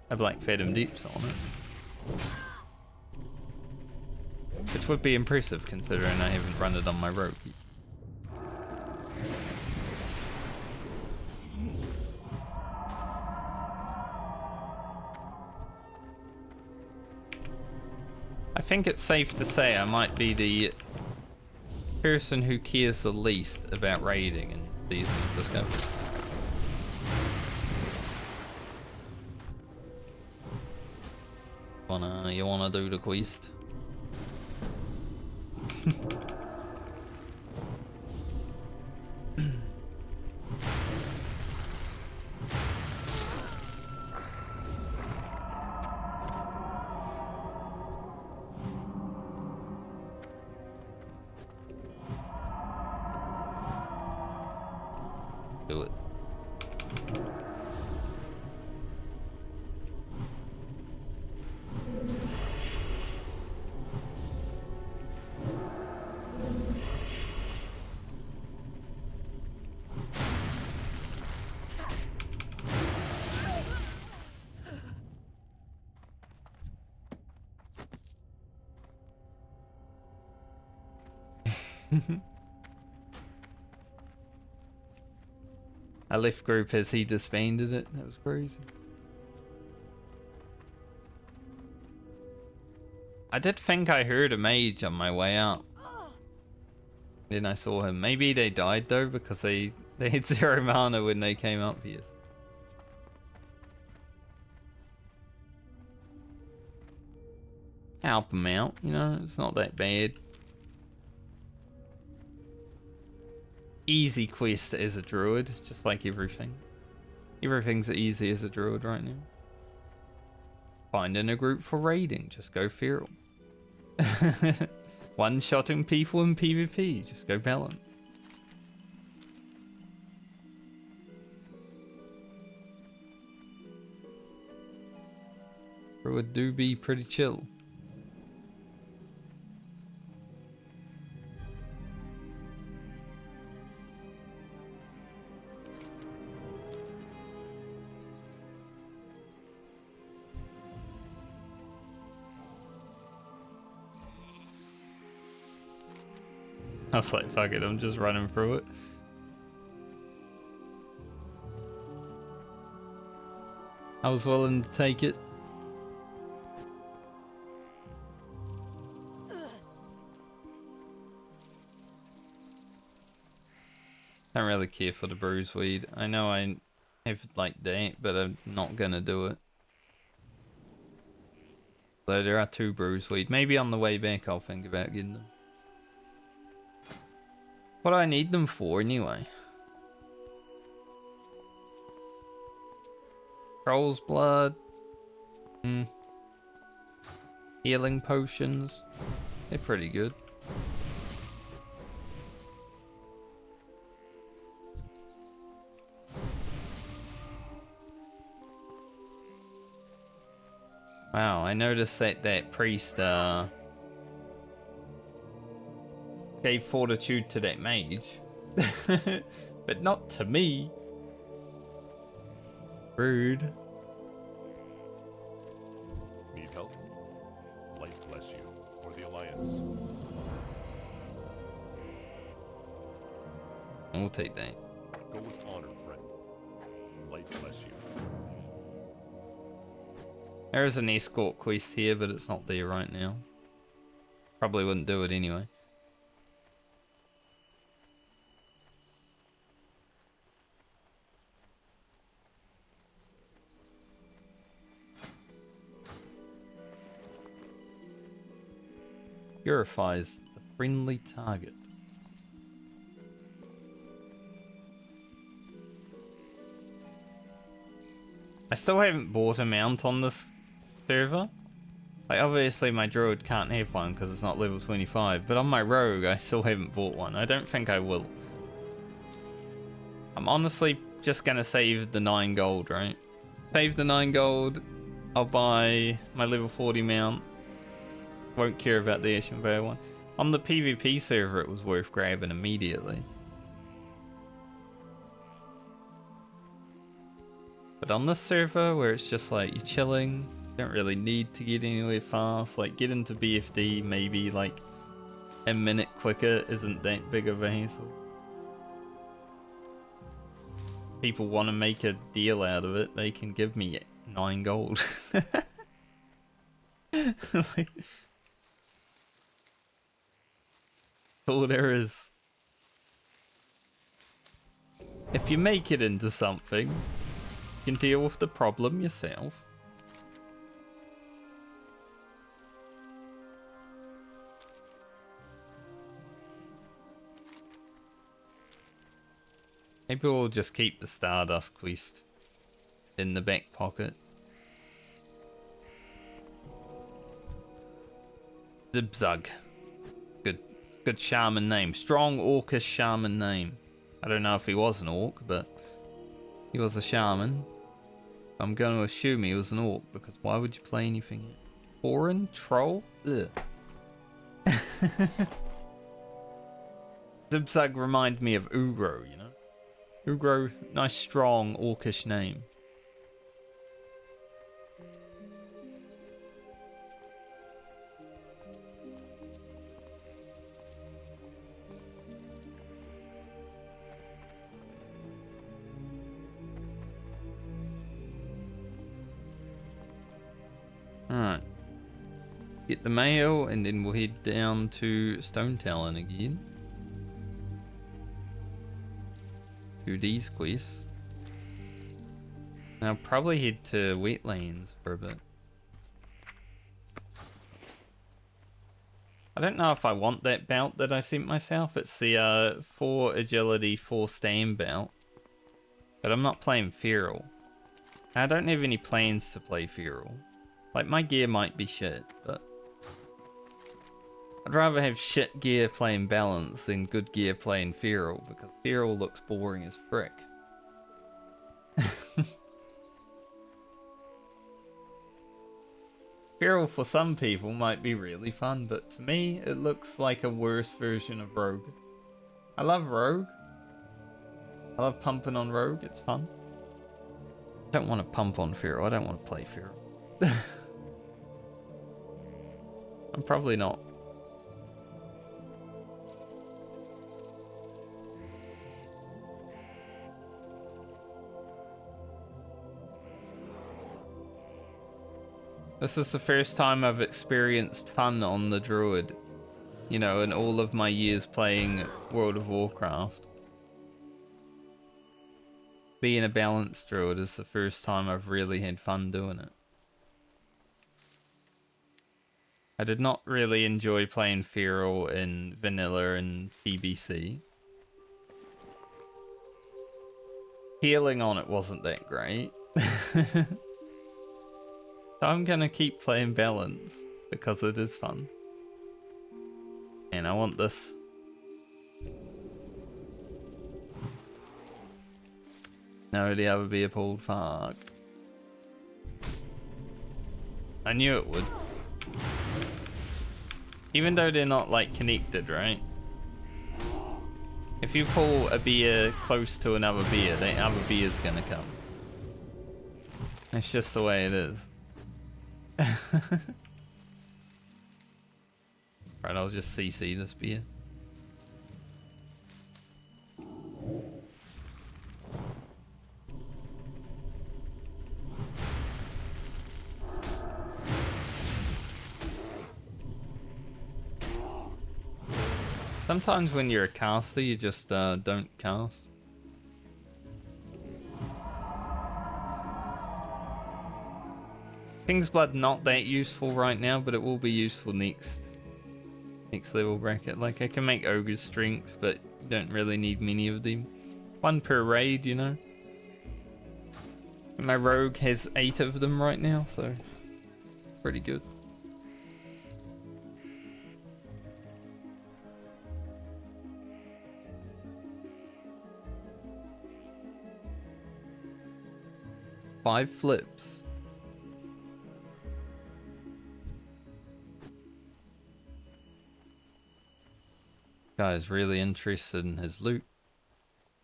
a Black Fathom Deeps on it. Which would be impressive considering I haven't run it on my rogue. I think it's safe to say I might be the person who cares the least about raiding in Season of Discovery. You wanna do the quest? Do it. I left group as he disbanded it. That was crazy. I did think I heard a mage on my way out. Then I saw him. Maybe they died though because they had 0 mana when they came up here. Help them out, you know, it's not that bad. Easy quest as a druid, just like everything. Everything's easy as a druid right now. Finding a group for raiding, just go feral. One-shotting people in PvP, just go balance. Druid do be pretty chill. I was like, fuck it, I'm just running through it. I was willing to take it. Don't really care for the bruise weed. I know I have like that, but I'm not gonna do it. Though there are 2 bruise weed. Maybe on the way back I'll think about getting them. What do I need them for anyway? Troll's blood. Healing potions. They're pretty good. Wow, I noticed that priest gave fortitude to that mage. But not to me. Rude. Need help? Light bless you, for the Alliance. We'll take that. Go with honor, friend. Light bless you. There is an escort quest here, but it's not there right now. Probably wouldn't do it anyway. Purifies the friendly target. I still haven't bought a mount on this server. Like, obviously my Druid can't have one because it's not level 25, but on my Rogue I still haven't bought one. I don't think I will. I'm honestly just gonna save the 9 gold, right? Save the 9 gold, I'll buy my level 40 mount. Won't care about the Ashen Veil one. On the PvP server it was worth grabbing immediately. But on this server where it's just like you're chilling, don't really need to get anywhere fast, like get into BFD maybe like a minute quicker isn't that big of a hassle. People want to make a deal out of it, they can give me 9 gold. Like, all there is. If you make it into something, you can deal with the problem yourself. Maybe we'll just keep the Stardust quest in the back pocket. Zibzug. Good shaman name. Strong orcish shaman name. I don't know if he was an orc, but he was a shaman. I'm going to assume he was an orc, because why would you play anything foreign? Troll? Ugh. Zibzug remind me of Ugro, you know? Ugro, nice strong orcish name. Alright. Get the mail and then we'll head down to Stone Talon again. Do these quests. I'll probably head to Wetlands for a bit. I don't know if I want that belt that I sent myself. It's the 4 agility, 4 stand belt. But I'm not playing Feral. I don't have any plans to play Feral. Like, my gear might be shit, but I'd rather have shit gear playing Balance than good gear playing Feral, because Feral looks boring as frick. Feral for some people might be really fun, but to me it looks like a worse version of Rogue. I love Rogue. I love pumping on Rogue, it's fun. I don't want to pump on Feral, I don't want to play Feral. I'm probably not. This is the first time I've experienced fun on the Druid, you know, in all of my years playing World of Warcraft. Being a balanced Druid is the first time I've really had fun doing it. I did not really enjoy playing Feral in Vanilla and TBC. Healing on it wasn't that great. So I'm gonna keep playing Balance because it is fun. And I want this. No, the other be a pulled fuck. I knew it would. Even though they're not like connected, right? If you pull a beer close to another beer, the other beer's gonna come. It's just the way it is. Right, I'll just CC this beer. Sometimes when you're a caster, you just don't cast. King's Blood not that useful right now, but it will be useful next level bracket. Like, I can make Ogre's Strength, but you don't really need many of them. 1 per raid, you know. My rogue has 8 of them right now, so pretty good. Five flips. Guy's really interested in his loot.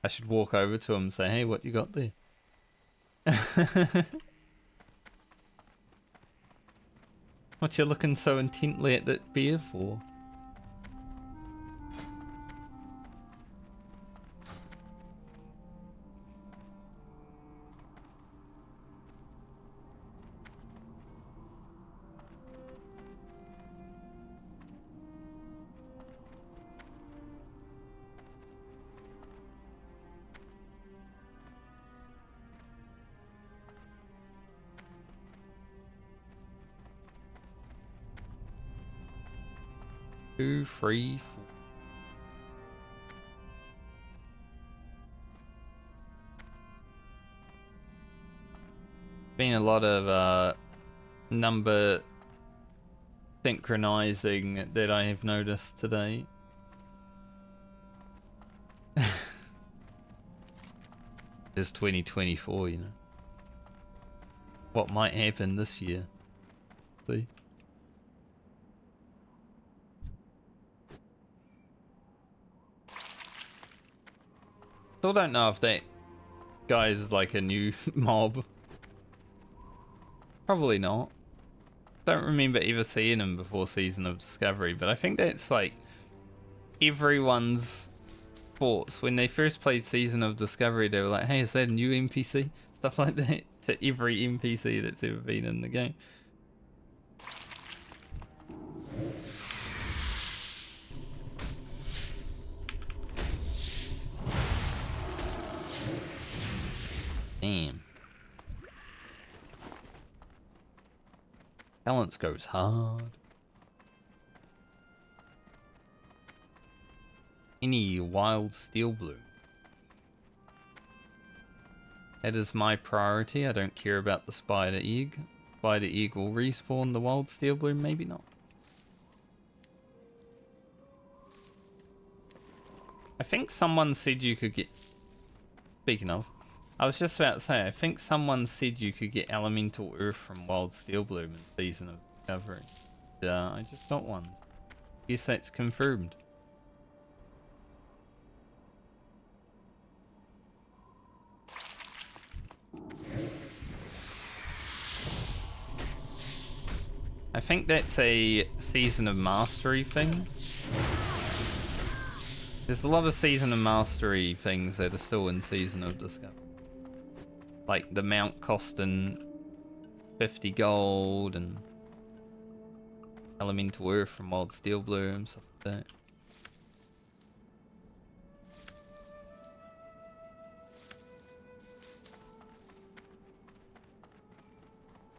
I should walk over to him and say, hey, what you got there? What you looking so intently at that beer for? Two, three, four. Been a lot of number synchronizing that I have noticed today. It's 2024, you know. What might happen this year? See? Still don't know if that guy is like a new mob. Probably not. Don't remember ever seeing him before Season of Discovery, but I think that's like everyone's thoughts. When they first played Season of Discovery, they were like, hey, is that a new NPC? Stuff like that to every NPC that's ever been in the game. Damn. Balance goes hard. Any wild steel bloom. That is my priority. I don't care about the spider egg. Spider egg will respawn the wild steel bloom, maybe not. I think someone said you could get... Speaking of, I was just about to say, I think someone said you could get elemental earth from wild steel bloom in Season of Discovery. I just got one. Guess that's confirmed. I think that's a Season of Mastery thing. There's a lot of Season of Mastery things that are still in Season of Discovery. Like the mount costing 50 gold and elemental earth from wild steel bloom, stuff like that.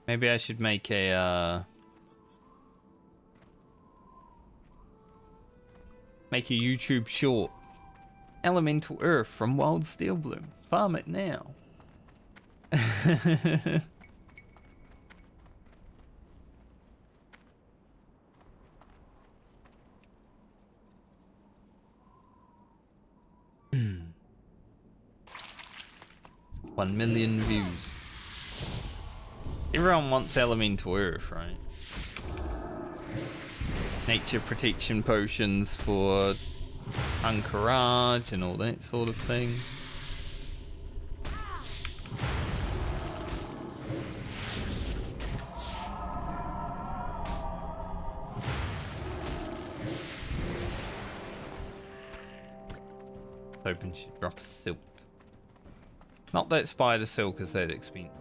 Maybe I should make a YouTube short. Elemental earth from wild steel bloom. Farm it now. Hmm. 1 million views. Everyone wants elemental earth, right? Nature protection potions for Anchorage and all that sort of thing. Hoping she'd drop a silk. Not that spider silk is that expensive.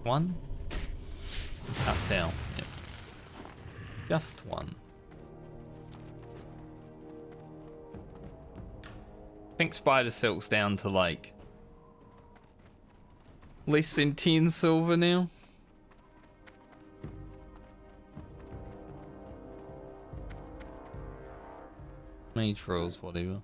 One? Up down. Yep. Just one. I think spider silk's down to like less than 10 silver now. mage rolls, whatever.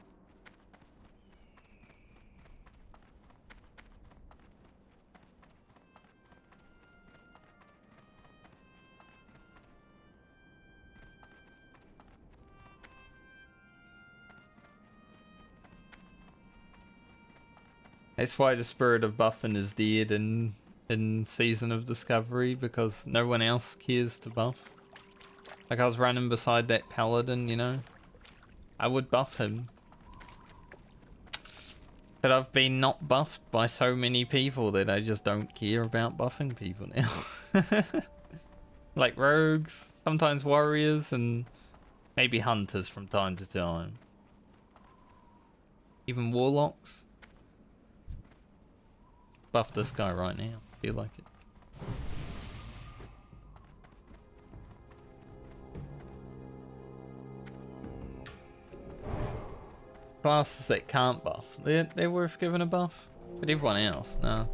That's why the spirit of buffing is dead in Season of Discovery, because no one else cares to buff. Like I was running beside that paladin, you know? I would buff him. But I've been not buffed by so many people that I just don't care about buffing people now. Like rogues, sometimes warriors, and maybe hunters from time to time. Even warlocks. Buff this guy right now. Feel like it. Classes that can't buff, they're worth giving a buff. But everyone else, no.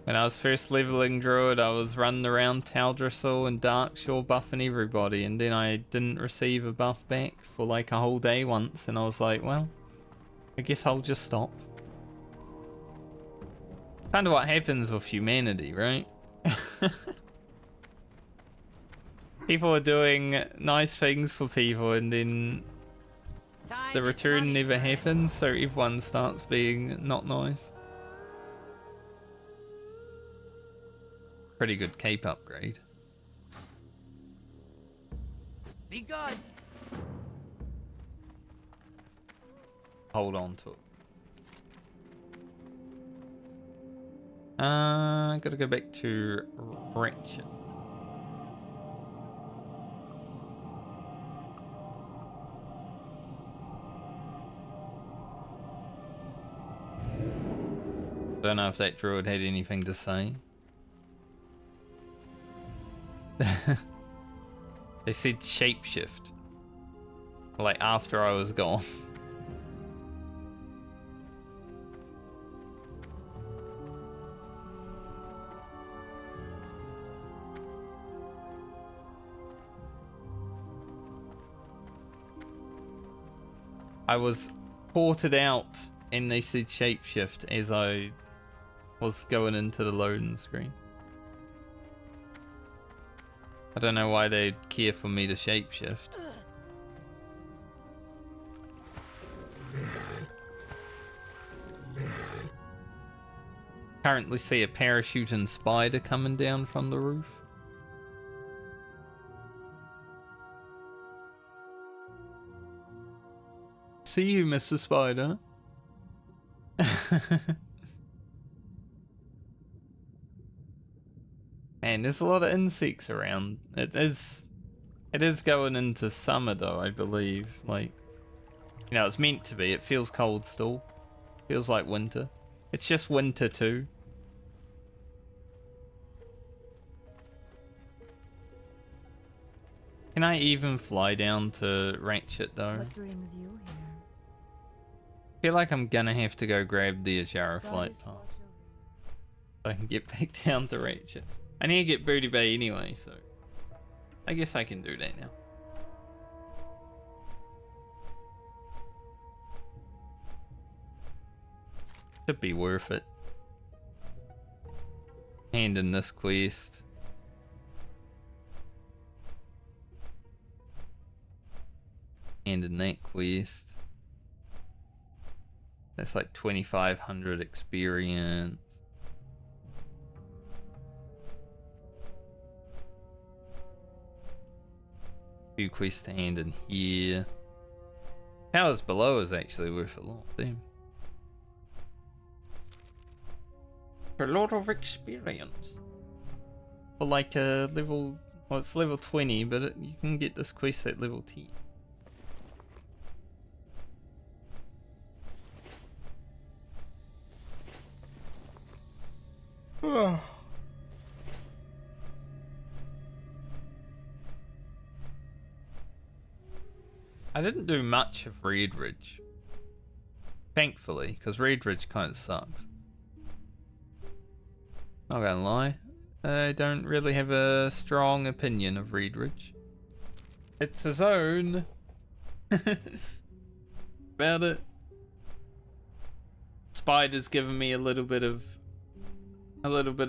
When I was first leveling Druid, I was running around Taldrassil and Darkshore buffing everybody, and then I didn't receive a buff back for like a whole day once, and I was like, well, I guess I'll just stop. Kind of what happens with humanity, right? People are doing nice things for people, and then the return never happens, so everyone starts being not nice. Pretty good cape upgrade. Be good. Hold on to it. Gotta go back to Ratchet. Don't know if that druid had anything to say. They said shapeshift. Like after I was gone. I was ported out and they said shapeshift as I was going into the loading screen. I don't know why they'd care for me to shapeshift. Currently see a parachuting spider coming down from the roof. See you, Mr. Spider. Man, there's a lot of insects around. It is going into summer though, I believe. Like, you know, it's meant to be. It feels cold still. Feels like winter. It's just winter too. Can I even fly down to Ratchet though? What brings you here? I feel like I'm gonna have to go grab the Azara flight Goddess pass watch over you. so I can get back down to Ratchet. I need to get Booty Bay anyway, so I guess I can do that now. Should be worth it. Hand in this quest. Hand in that quest. That's like 2,500 experience. Few quests to hand in here. Powers below is actually worth a lot. Damn. A lot of experience. For like a level, well, it's level 20, but you can get this quest at level 10. I didn't do much of Red Ridge. Thankfully, because Red Ridge kind of sucks. Not gonna lie, I don't really have a strong opinion of Reedridge. It's a zone. About it. Spider's given me a little bit of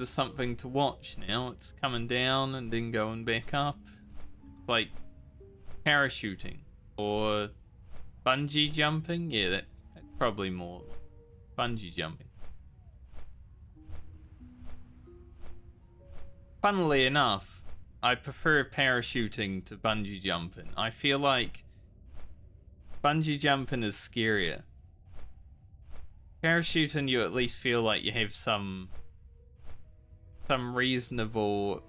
something to watch now. It's coming down and then going back up. Like parachuting or bungee jumping. Yeah, that's probably more bungee jumping. Funnily enough, I prefer parachuting to bungee jumping. I feel like bungee jumping is scarier. Parachuting, you at least feel like you have some reasonable,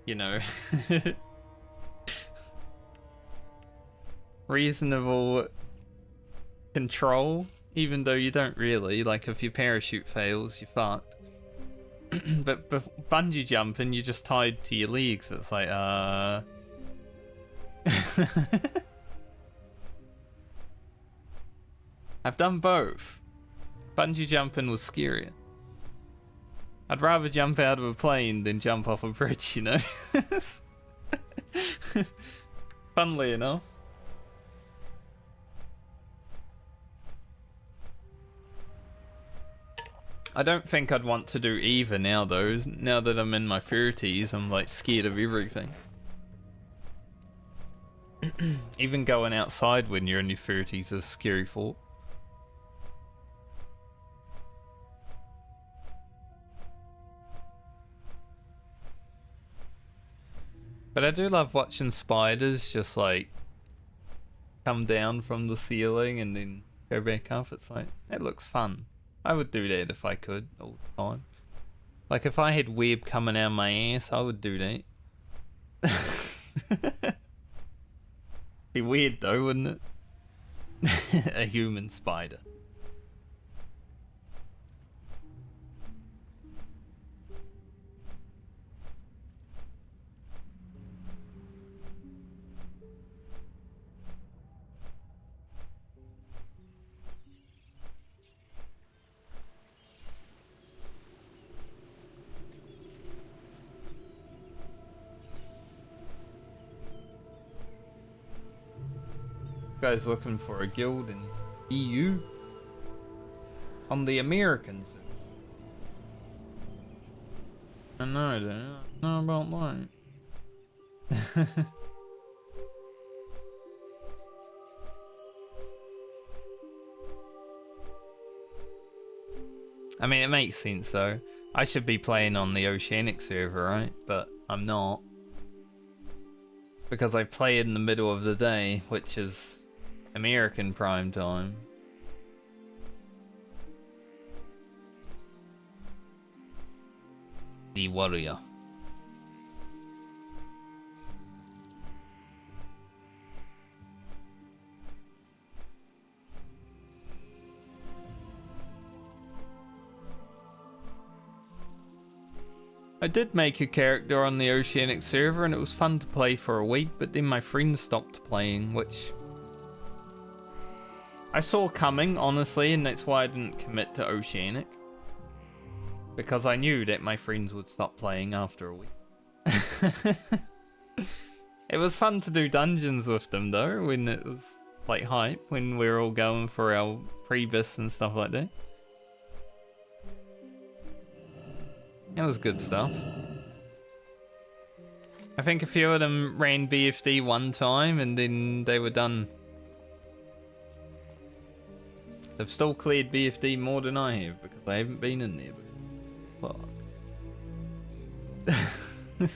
you know, reasonable control, even though you don't really. Like, if your parachute fails, you're fucked. but bungee jumping, you're just tied to your legs. It's like, I've done both. Bungee jumping was scarier. I'd rather jump out of a plane than jump off a bridge, you know? Funnily enough. I don't think I'd want to do either now, though. Now that I'm in my 30s, I'm like scared of everything. Even going outside when you're in your 30s is a scary thought. But I do love watching spiders just like come down from the ceiling and then go back up. It's like, it looks fun. I would do that if I could all the time. Like if I had web coming out my ass, I would do that. Be weird though, wouldn't it? A human spider. Guys looking for a guild in EU on the Americans. I know, dude. I know about that. I mean, it makes sense though. I should be playing on the Oceanic server, right? But I'm not. Because I play in the middle of the day, which is American prime time. The warrior. I did make a character on the Oceanic server and it was fun to play for a week, but then my friends stopped playing, which I saw coming, honestly, and that's why I didn't commit to Oceanic. Because I knew that my friends would stop playing after a week. It was fun to do dungeons with them though, when it was like hype, when we were all going for our pre-bis and stuff like that. That was good stuff. I think a few of them ran BFD one time and then they were done. They've still cleared BFD more than I have because I haven't been in there. But fuck.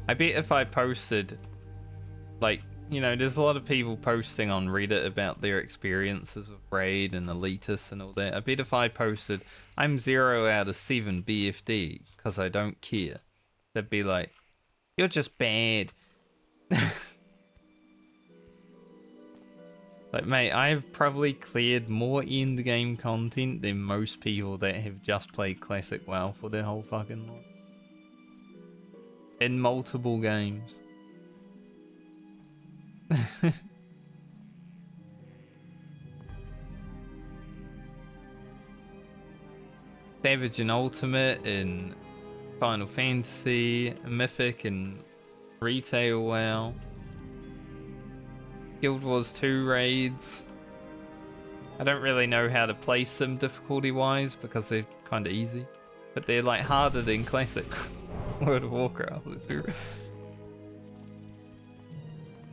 I bet if I posted, like, you know, there's a lot of people posting on Reddit about their experiences with Raid and Elitists and all that. I bet if I posted, I'm 0 out of 7 BFD because I don't care, they'd be like, you're just bad. Like, mate, I've probably cleared more end game content than most people that have just played Classic WoW for their whole fucking life. In multiple games. Savage and Ultimate in Final Fantasy, Mythic and Retail WoW. Guild Wars 2 raids. I don't really know how to place them difficulty-wise because they're kind of easy. But they're like harder than Classic World of Warcraft.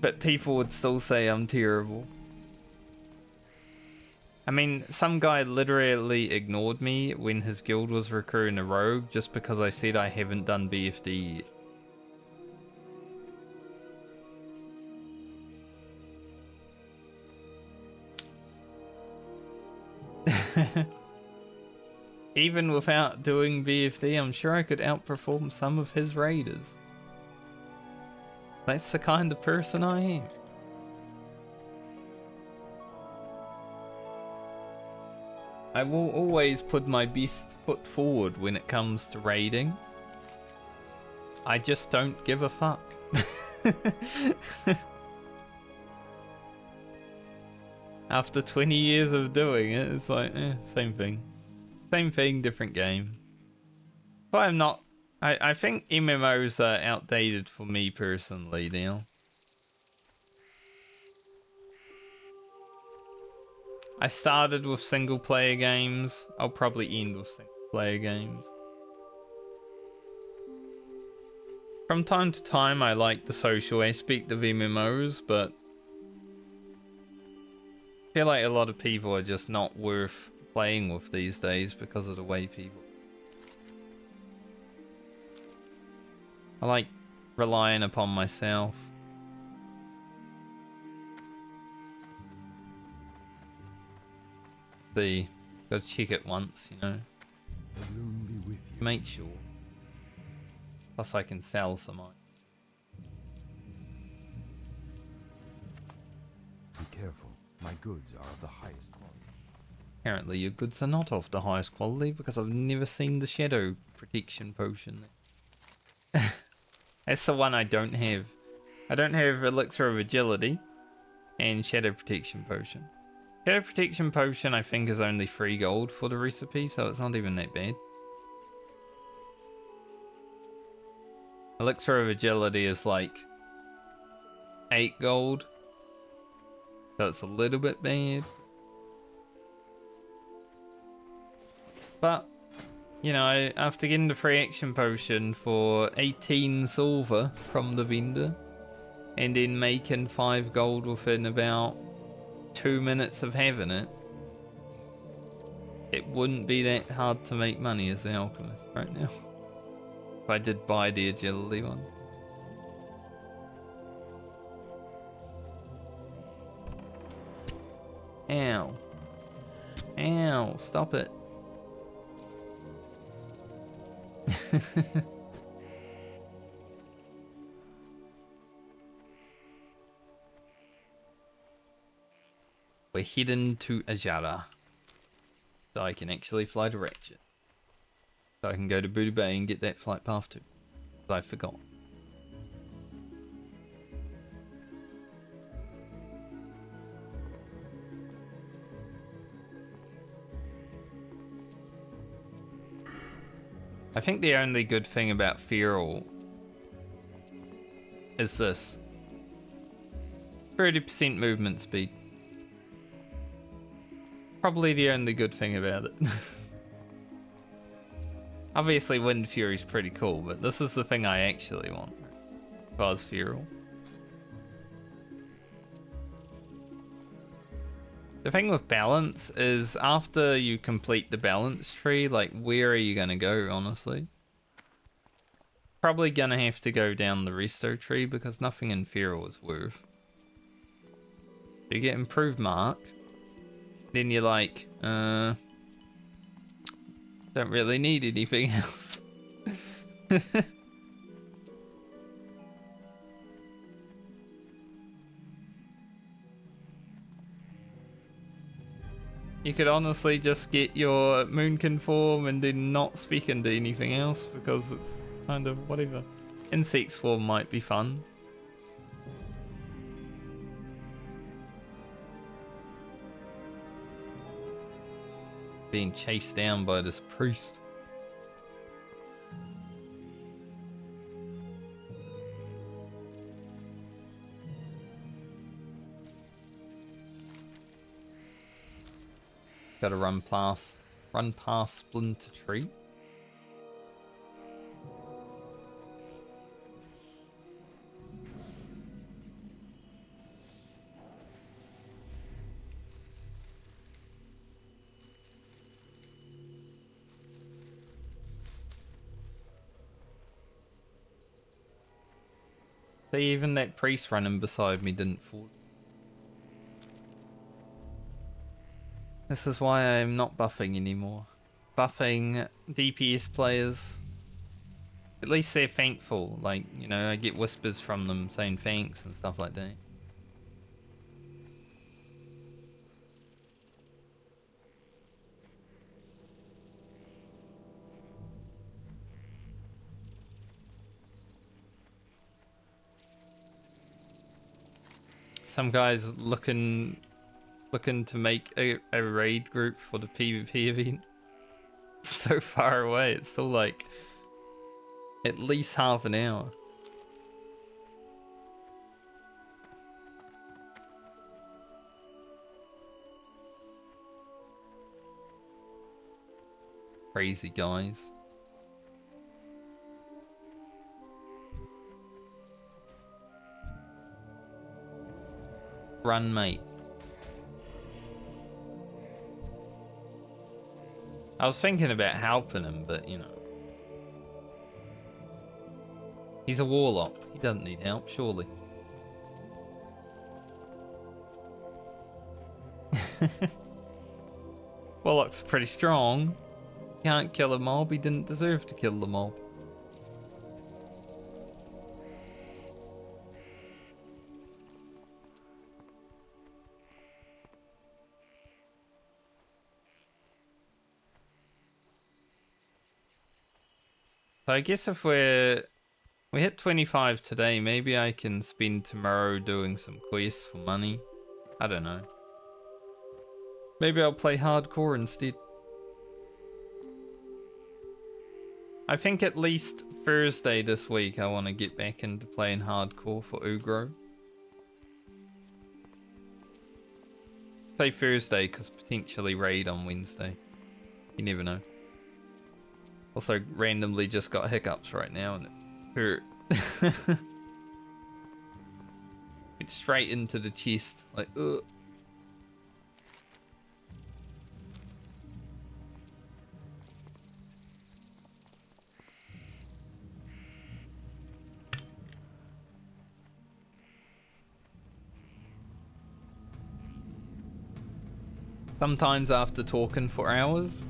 But people would still say I'm terrible. I mean, some guy literally ignored me when his guild was recruiting a rogue just because I said I haven't done BFD yet. Even without doing BFD, I'm sure I could outperform some of his raiders. That's the kind of person I am. I will always put my best foot forward when it comes to raiding. I just don't give a fuck. After 20 years of doing it, it's like, same thing. Same thing, different game. But I'm not... I think MMOs are outdated for me personally now. I started with single player games. I'll probably end with single player games. From time to time I like the social aspect of MMOs, but I feel like a lot of people are just not worth playing with these days because of the way people... I like relying upon myself. See, gotta check it once, you know. The loom be with you. Make sure. Plus I can sell some items. Be careful. My goods are of the highest quality. Apparently your goods are not of the highest quality because I've never seen the shadow protection potion. That's the one I don't have. I don't have elixir of agility and shadow protection potion. Shadow protection potion I think is only 3 gold for the recipe, so it's not even that bad. Elixir of agility is like 8 gold, so it's a little bit bad. But, you know, after getting the free action potion for 18 silver from the vendor, and then making 5 gold within about 2 minutes of having it, it wouldn't be that hard to make money as the alchemist right now. If I did buy the agility one. Ow. Ow, stop it. We're heading to Ajara, so I can actually fly to Ratchet. So I can go to Buddha Bay and get that flight path too. I forgot. I think the only good thing about Feral is this. 30% movement speed. Probably the only good thing about it. Obviously Wind Fury's pretty cool, but this is the thing I actually want. If I was Feral. The thing with balance is after you complete the balance tree, like where are you gonna go, honestly? Probably gonna have to go down the resto tree because nothing in Feral is worth. You get improved mark. Then you're like, don't really need anything else. You could honestly just get your Moonkin form and then not speak into anything else because it's kind of whatever. Insect swarm might be fun. Being chased down by this priest. Gotta run past Splinter Tree. See, even that priest running beside me didn't fall. This is why I'm not buffing anymore. Buffing DPS players. At least they're thankful. Like, you know, I get whispers from them saying thanks and stuff like that. Some guys looking to make a raid group for the PvP event. So far away, it's still like at least half an hour. Crazy guys. Run, mate. I was thinking about helping him, but you know. He's a warlock. He doesn't need help, surely. Warlock's pretty strong. Can't kill a mob. He didn't deserve to kill the mob. So I guess if we hit 25 today, maybe I can spend tomorrow doing some quests for money. I don't know. Maybe I'll play hardcore instead. I think at least Thursday this week I want to get back into playing hardcore for Ugro. Say Thursday because potentially raid on Wednesday. You never know. Also randomly just got hiccups right now and it hurt. It's straight into the chest. Like, ugh. Sometimes after talking for hours,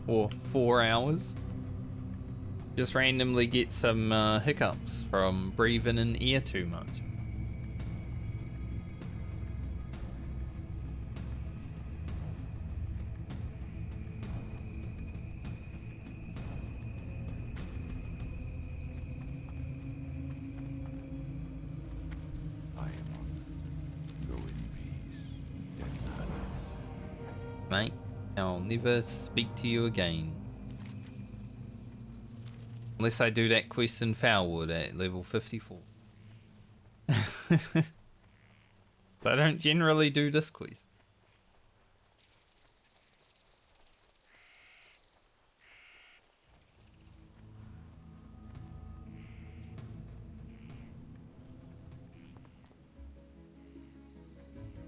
or 4 hours, just randomly get some hiccups from breathing in air too much. I am honored. Go in peace, dead man. Mate, I'll never speak to you again. Unless I do that quest in Foulwood at level 54. But I don't generally do this quest.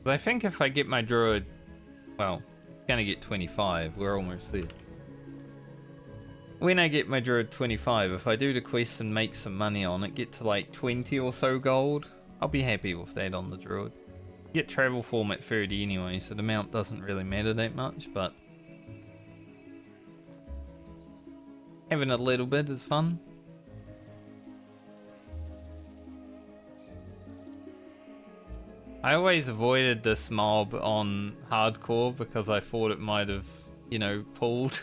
I think if I get my druid, well, it's gonna get 25, we're almost there. When I get my druid 25, if I do the quest and make some money on it, get to like 20 or so gold, I'll be happy with that on the druid. Get travel form at 30 anyway, so the amount doesn't really matter that much, but having a little bit is fun. I always avoided this mob on hardcore because I thought it might have, you know, pulled.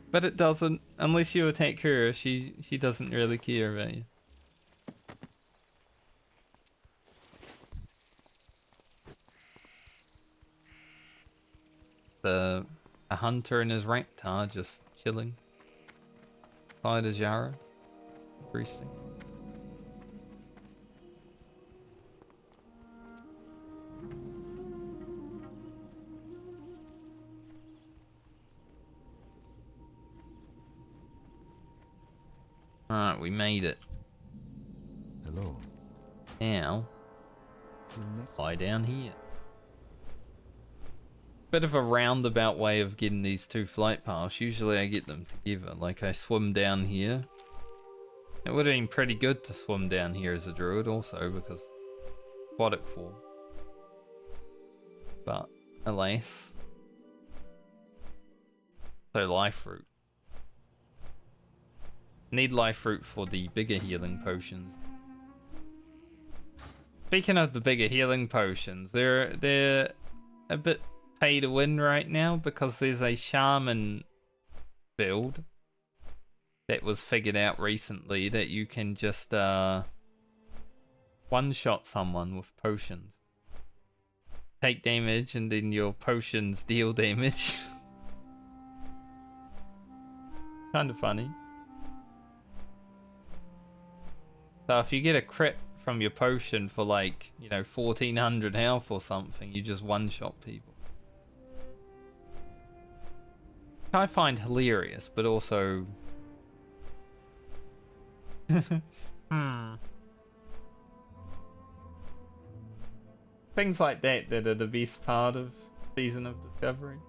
But it doesn't. Unless you attack her, she doesn't really care about you. a hunter and his raptor just chilling beside a Jara. Interesting. Alright, we made it. Hello. Now, The next lie down here. Bit of a roundabout way of getting these two flight paths. Usually I get them together. Like I swim down here. It would have been pretty good to swim down here as a druid also because aquatic form. But alas. So life root. Need life root for the bigger healing potions. Speaking of the bigger healing potions, they're a bit pay to win right now because there's a shaman build that was figured out recently that you can just one-shot someone with potions. Take damage and then your potions deal damage. Kind of funny. So if you get a crit from your potion for like, you know, 1400 health or something, you just one-shot people. I find hilarious, but also... Things like that are the best part of Season of Discovery.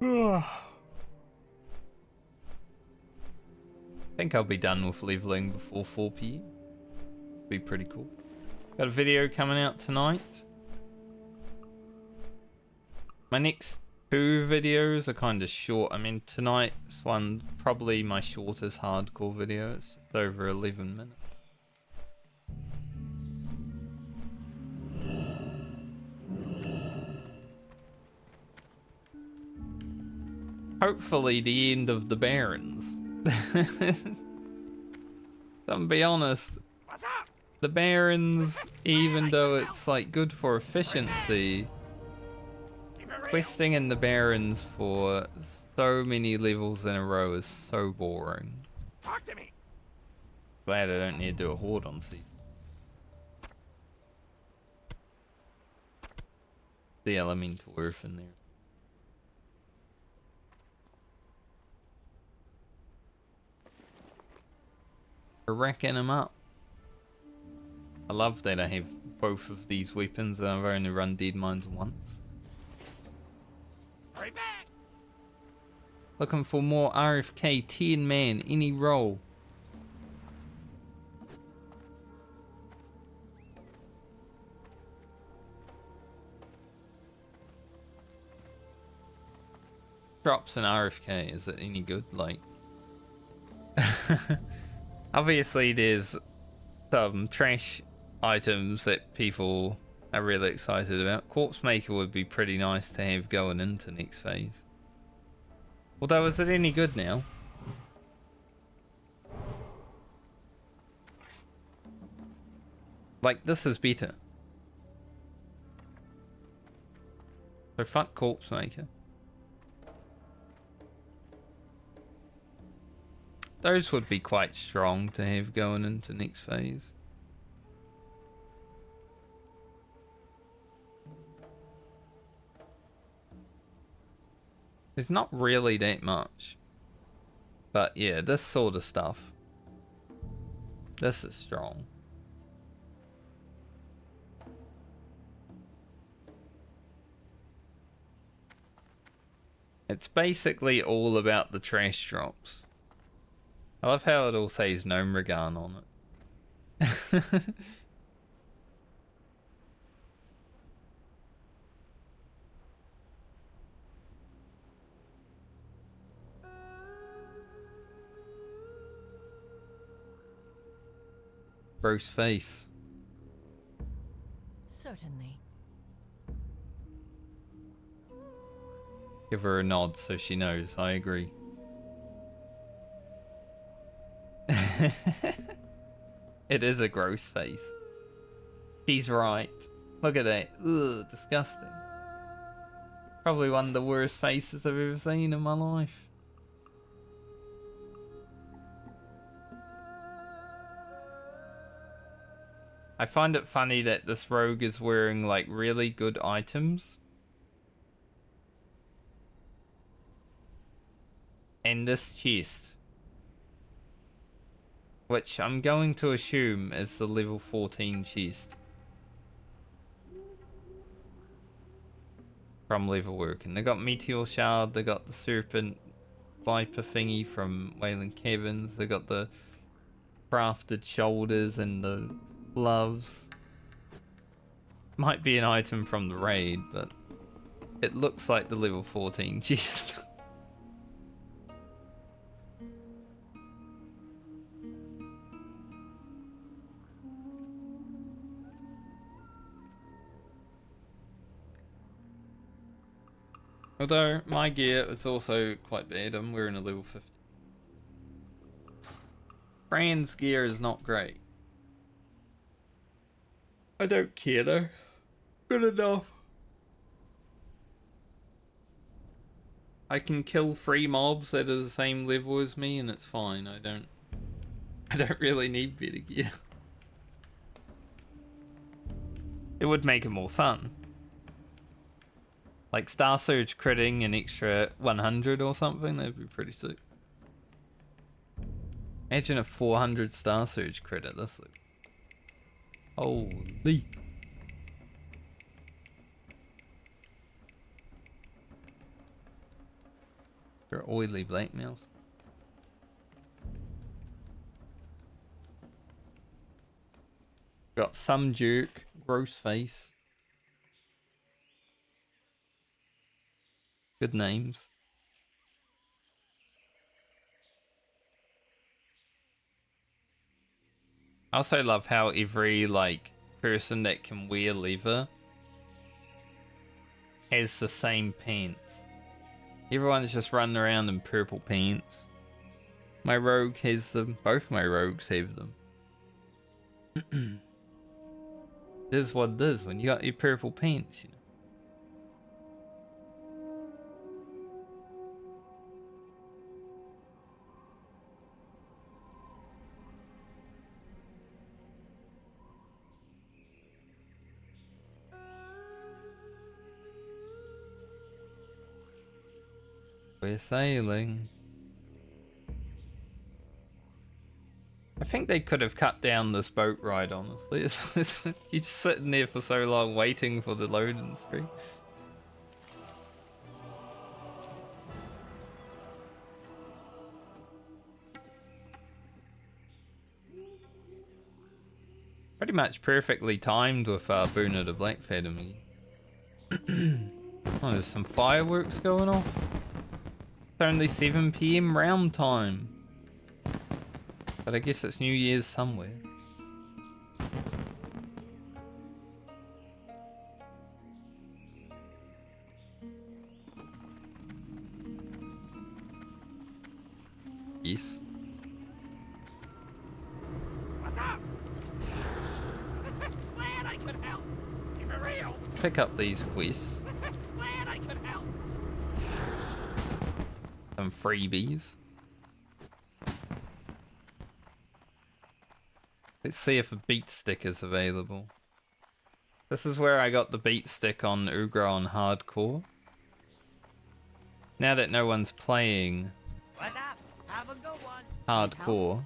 I think I'll be done with leveling before 4 p.m. Be pretty cool. Got a video coming out tonight. My next 2 videos are kind of short. I mean, tonight's one probably my shortest hardcore video. It's over 11 minutes. Hopefully the end of the Barons. I'm be honest, What's up? the Barons, even though it's like good for efficiency, Keep it real. questing in the Barons for so many levels in a row is so boring. Talk to me. Glad I don't need to do a horde on sea. The elemental earth in there. We're racking them up. I love that I have both of these weapons and I've only run Dead Mines once. Hurry back. Looking for more RFK 10 man, any role. Drops an RFK, is it any good? Like, obviously there's some trash items that people are really excited about. Corpse Maker would be pretty nice to have going into next phase. Although, is it any good now? Like, this is better. So fuck Corpse Maker. Those would be quite strong to have going into next phase. There's not really that much. But yeah, this sort of stuff. This is strong. It's basically all about the trash drops. I love how it all says Gnomeregan on it. Gross face. Certainly. Give her a nod so she knows. I agree. It is a gross face. She's right. Look at that. Ugh, disgusting. Probably one of the worst faces I've ever seen in my life. I find it funny that this rogue is wearing like really good items. And this chest. Which I'm going to assume is the level 14 chest. From level working. They got Meteor Shard, they got the Serpent Viper thingy from Wailing Caverns, they got the crafted shoulders and the gloves. Might be an item from the raid, but it looks like the level 14 chest. Although my gear is also quite bad. I'm wearing a level 50. Fran's gear is not great. I don't care though. Good enough. I can kill 3 mobs that are the same level as me and it's fine. I don't really need better gear. It would make it more fun. Like Star Surge critting an extra 100 or something, that'd be pretty sick. Imagine a 400 Star Surge crit at this level. Holy. They're oily blackmails. Got some jerk, gross face. Good names. I also love how every like person that can wear leather has the same pants. Everyone's just running around in purple pants. My rogue has them. Both my rogues have them. It is what it is when you got your purple pants, you know. We're sailing. I think they could have cut down this boat ride, honestly. You're just sitting there for so long waiting for the loading screen. Pretty much perfectly timed with Boona the Black Fathom. Oh, there's some fireworks going off. It's only 7 PM round time. But I guess it's New Year's somewhere. Yes. What's up? Glad I could help. Keep it real. Pick up these quests. Glad I could help. Some freebies. Let's see if a beat stick is available. This is where I got the beat stick on Ugra on hardcore. Now that no one's playing What's up? Have a good one. hardcore,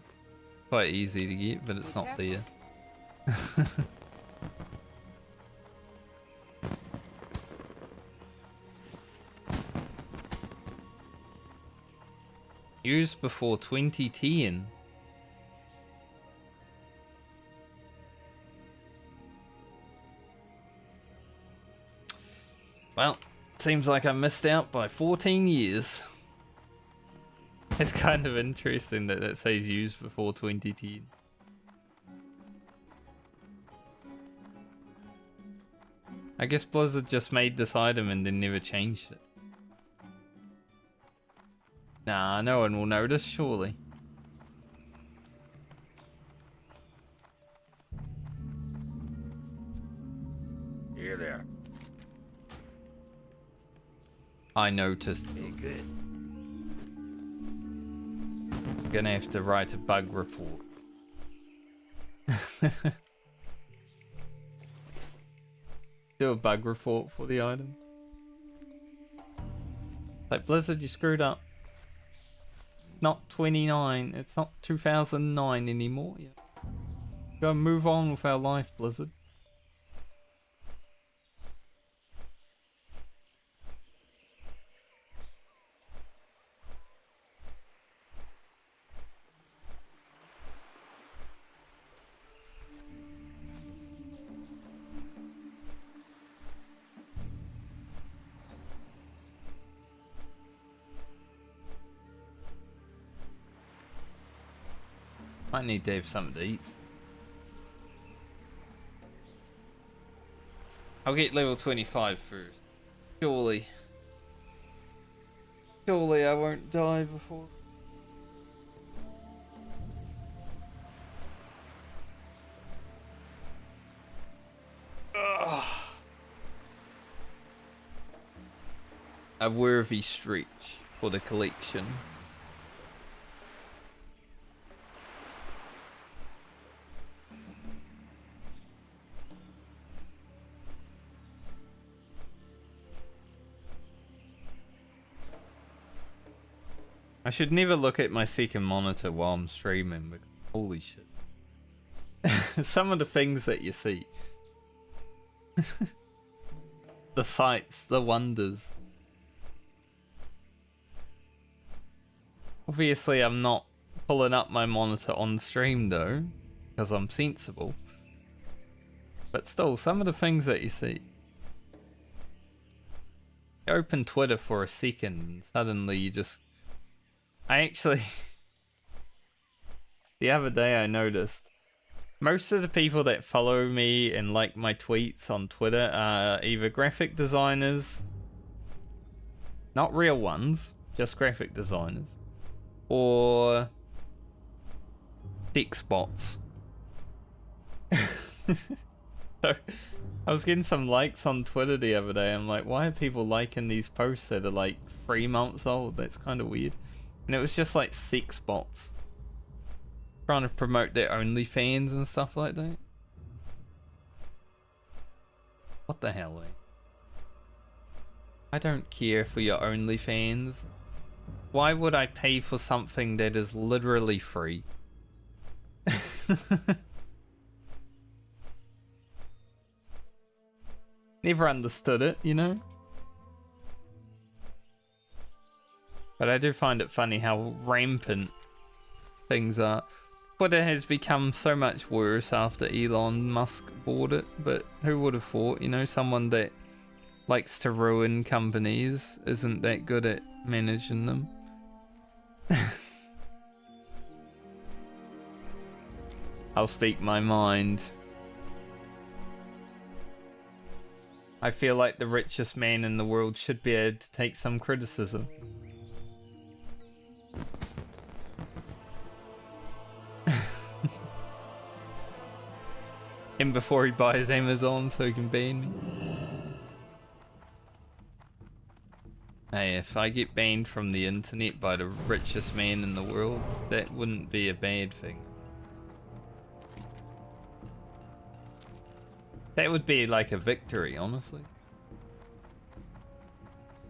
quite easy to get, but it's not there. Used before 2010. Well, seems like I missed out by 14 years. It's kind of interesting that that says used before 2010. I guess Blizzard just made this item and then never changed it. Nah, no one will notice, surely. Here there. I noticed. Hey, good. Gonna have to write a bug report. Do a bug report for the item. Like, Blizzard, you screwed up. Not 29, it's not 2009 anymore. Yeah. Go and move on with our life, Blizzard. Might need to have something to eat. I'll get level 25 first. Surely. Surely I won't die before. Ugh. A worthy stretch for the collection. I should never look at my second monitor while I'm streaming, but holy shit. Some of the things that you see. The sights, the wonders. Obviously I'm not pulling up my monitor on stream though, because I'm sensible. But still, some of the things that you see. You open Twitter for a second and suddenly you just... I actually, the other day I noticed most of the people that follow me and like my tweets on Twitter are either graphic designers, not real ones, just graphic designers, or text bots. So I was getting some likes on Twitter the other day. I'm like, why are people liking these posts that are like 3 months old? That's kind of weird. And it was just like sex bots trying to promote their OnlyFans and stuff like that. What the hell, eh? I don't care for your OnlyFans. Why would I pay for something that is literally free? Never understood it, you know? But I do find it funny how rampant things are. Twitter has become so much worse after Elon Musk bought it, but who would have thought, you know, someone that likes to ruin companies isn't that good at managing them. I'll speak my mind. I feel like the richest man in the world should be able to take some criticism. Him before he buys Amazon so he can ban me. Hey, if I get banned from the internet by the richest man in the world, that wouldn't be a bad thing. That would be like a victory, honestly.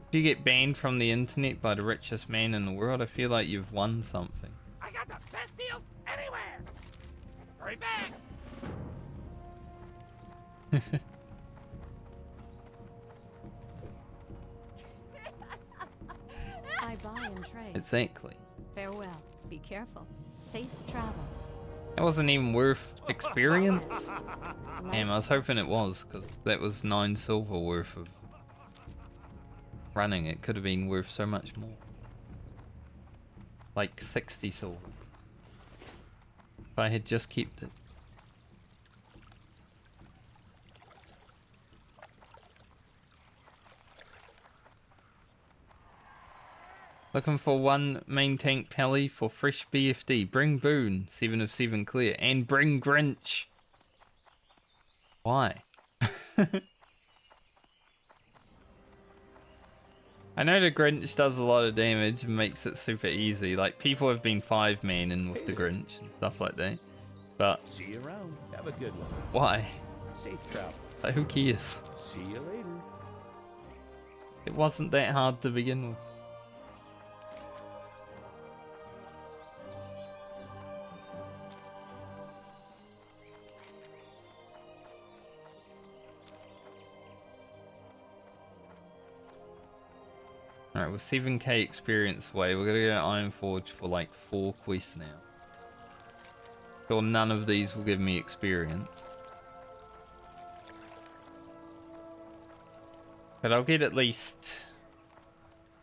If you get banned from the internet by the richest man in the world, I feel like you've won something. I got the best deals anywhere. Hurry back. I buy and trade. Exactly. Farewell. Be careful. Safe travels. It wasn't even worth experience. Damn, I was hoping it was, because that was 9 silver worth of running. It could have been worth so much more. Like 60 silver. If I had just kept it. Looking for one main tank Pally for fresh BFD. Bring Boone, 7 of 7 clear. And bring Grinch. Why? I know the Grinch does a lot of damage and makes it super easy. Like, people have been 5-manning with the Grinch and stuff like that. But See you around. Have a good one. why? Safe travel. Like, who cares? See you later. It wasn't that hard to begin with. Alright, we're 7k experience away. We're gonna go to Ironforge for like 4 quests now. Sure, none of these will give me experience. But I'll get at least,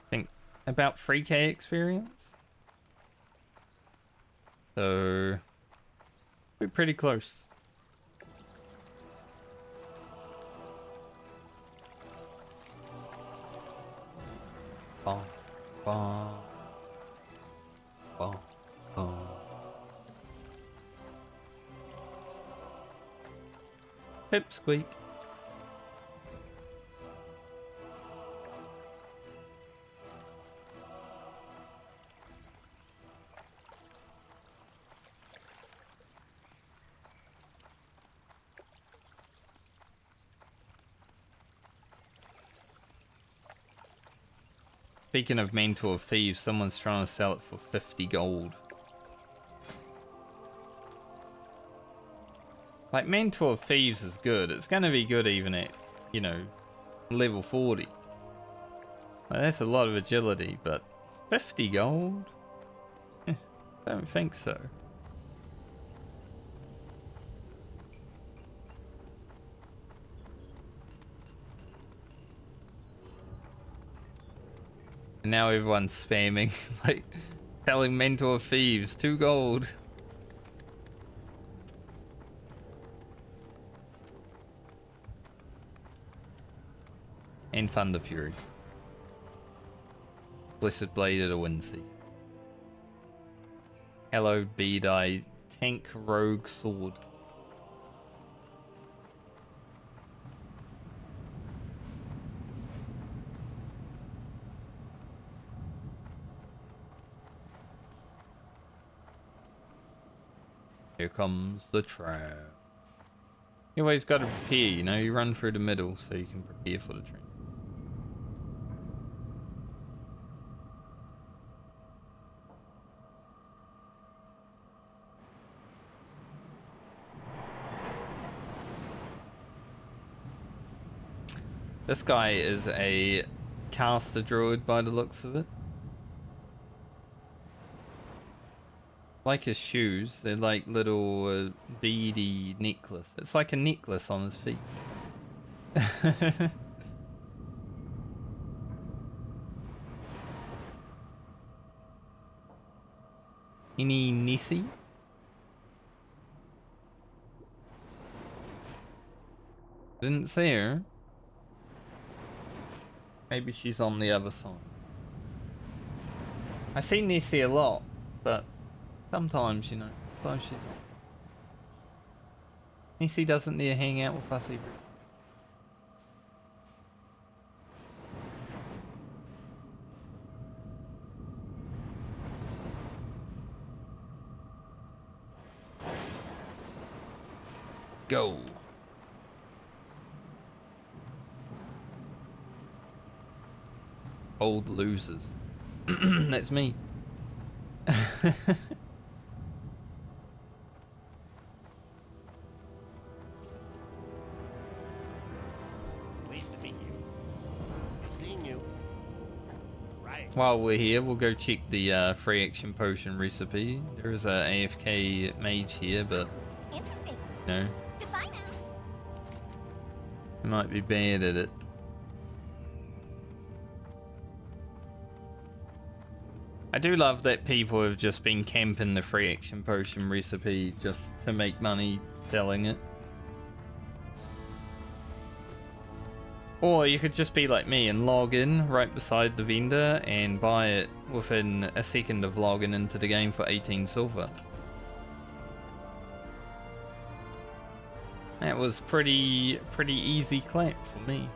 I think, about 3k experience. So, we're pretty close. Bom, bom, bom, bom. Pipsqueak. Speaking of Mentor of Thieves, someone's trying to sell it for 50 gold. Like, Mentor of Thieves is good. It's going to be good even at, you know, level 40. Like, that's a lot of agility, but 50 gold? Don't think so. And now everyone's spamming, like, telling Mentor of Thieves, 2 gold. And Thunder Fury. Blessed Blade at a Windsea. Hallowed be thy tank rogue sword. Here comes the trap. You always got to prepare, you know, you run through the middle so you can prepare for the train. This guy is a caster druid by the looks of it. Like his shoes, they're like little beady necklace. It's like a necklace on his feet. Any Nessie? Didn't see her. Maybe she's on the other side. I see Nessie a lot, but sometimes, you know, sometimes she's not. Nessie doesn't need to hang out with us every day. Go. Old losers. That's me. Pleased to meet you. I've seen you. Right. While we're here, we'll go check the free action potion recipe. There is a AFK mage here, but Interesting. you know, Goodbye now. I might be bad at it. I do love that people have just been camping the free action potion recipe just to make money selling it. Or you could just be like me and log in right beside the vendor and buy it within a second of logging into the game for 18 silver. That was pretty easy clap for me.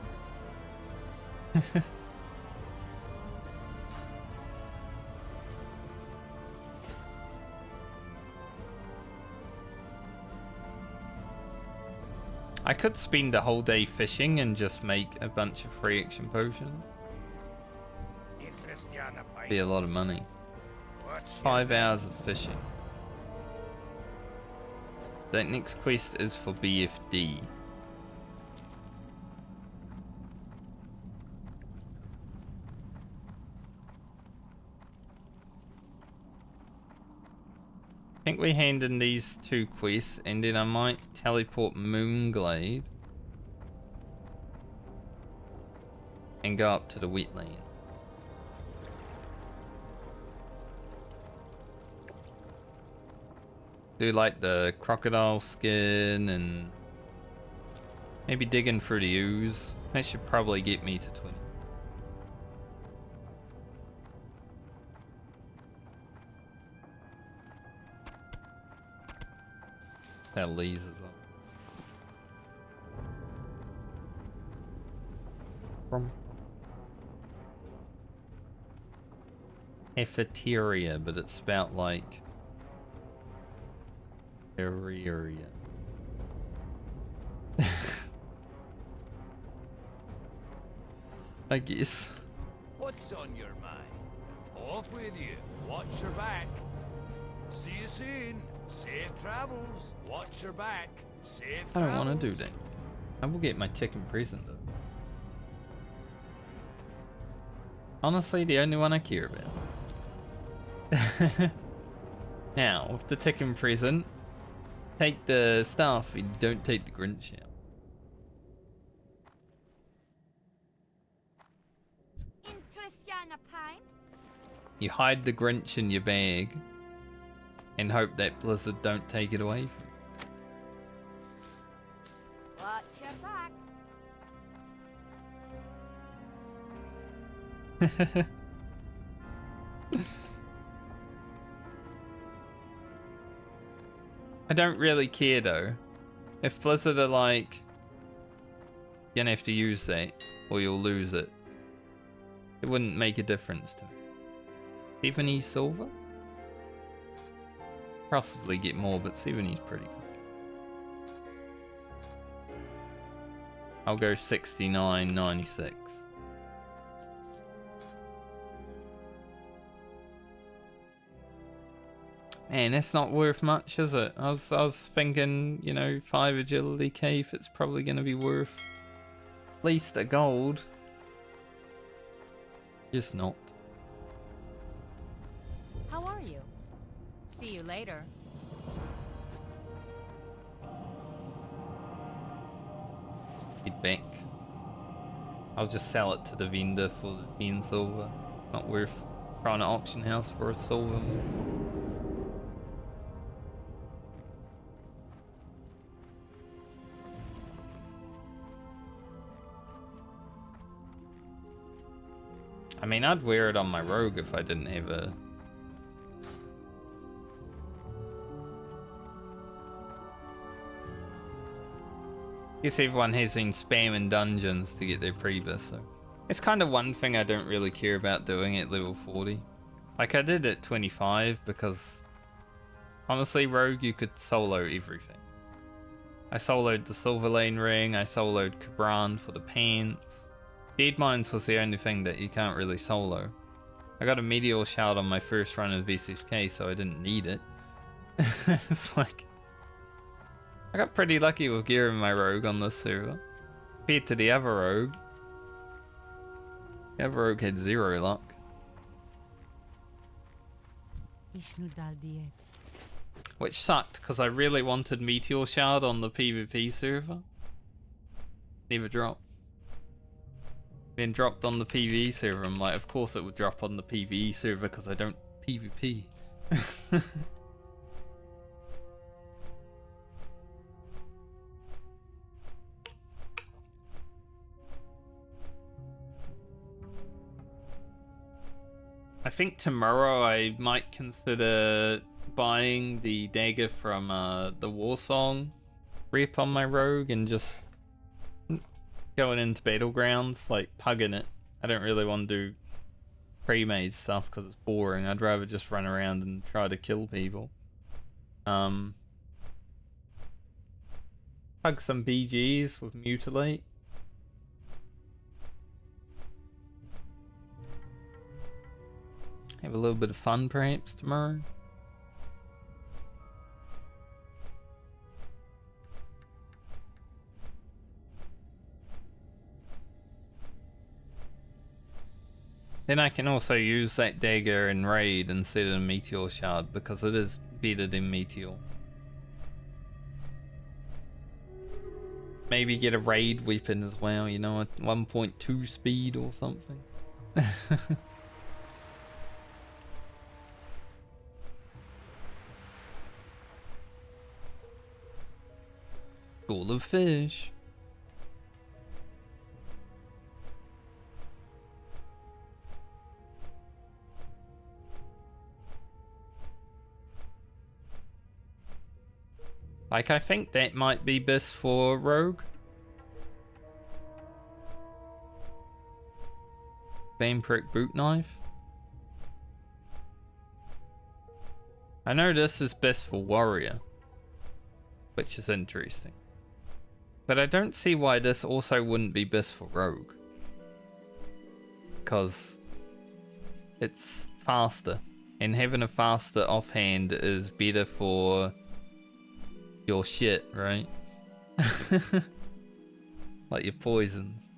I could spend a whole day fishing and just make a bunch of free action potions. Be a lot of money. 5 hours of fishing. That next quest is for BFD. I think we hand in these 2 quests and then I might teleport Moonglade and go up to the wetland. Do like the crocodile skin and maybe digging through the ooze. That should probably get me to 20. That lasers on. Cafeteria, but it's spelled like area. I guess. What's on your mind? Off with you. Watch your back. See you soon. Safe travels. Watch your back. Safe I don't travels. want to do that. I will get my tick in prison though. Honestly, the only one I care about. Now, with the tick in prison, take the staff and don't take the Grinch out. You hide the Grinch in your bag and hope that Blizzard don't take it away from you. Watch your back. I don't really care though. If Blizzard are like, you're gonna have to use that or you'll lose it, it wouldn't make a difference to me. 70 silver? Possibly get more, but 70's pretty good. I'll go 69.96. Man, that's not worth much, is it? I was thinking, you know, 5 agility cave, it's probably going to be worth at least a gold. Just not. How are you? See you later. Get back. I'll just sell it to the vendor for the 10 silver. Not worth trying to auction house for a silver. I mean, I'd wear it on my rogue if I didn't have a... Guess everyone has been spamming dungeons to get their Prebus, so... It's kind of one thing I don't really care about doing at level 40. Like, I did at 25 because... Honestly, rogue, you could solo everything. I soloed the Silver Lane ring, I soloed Cabran for the pants. Dead Mines was the only thing that you can't really solo. I got a Meteor Shout on my first run of SHK, so I didn't need it. It's like... I got pretty lucky with gearing my rogue on this server. Compared to the other rogue. The other rogue had 0 luck. Which sucked, because I really wanted Meteor Shard on the PvP server. Never dropped. Then dropped on the PvE server. I'm like, of course it would drop on the PvE server because I don't PvP. I think tomorrow I might consider buying the dagger from the War Song rip on my rogue and just going into battlegrounds, like pugging it. I don't really want to do pre-made stuff because it's boring. I'd rather just run around and try to kill people. Hug some BGs with Mutilate. Have a little bit of fun perhaps tomorrow. Then I can also use that dagger in raid instead of meteor shard because it is better than meteor. Maybe get a raid weapon as well, you know, at 1.2 speed or something. School of fish. Like, I think that might be best for rogue. Vaneprick boot knife. I know this is best for warrior, which is interesting. But I don't see why this also wouldn't be best for rogue. Because it's faster. And having a faster offhand is better for your shit, right? Like your poisons.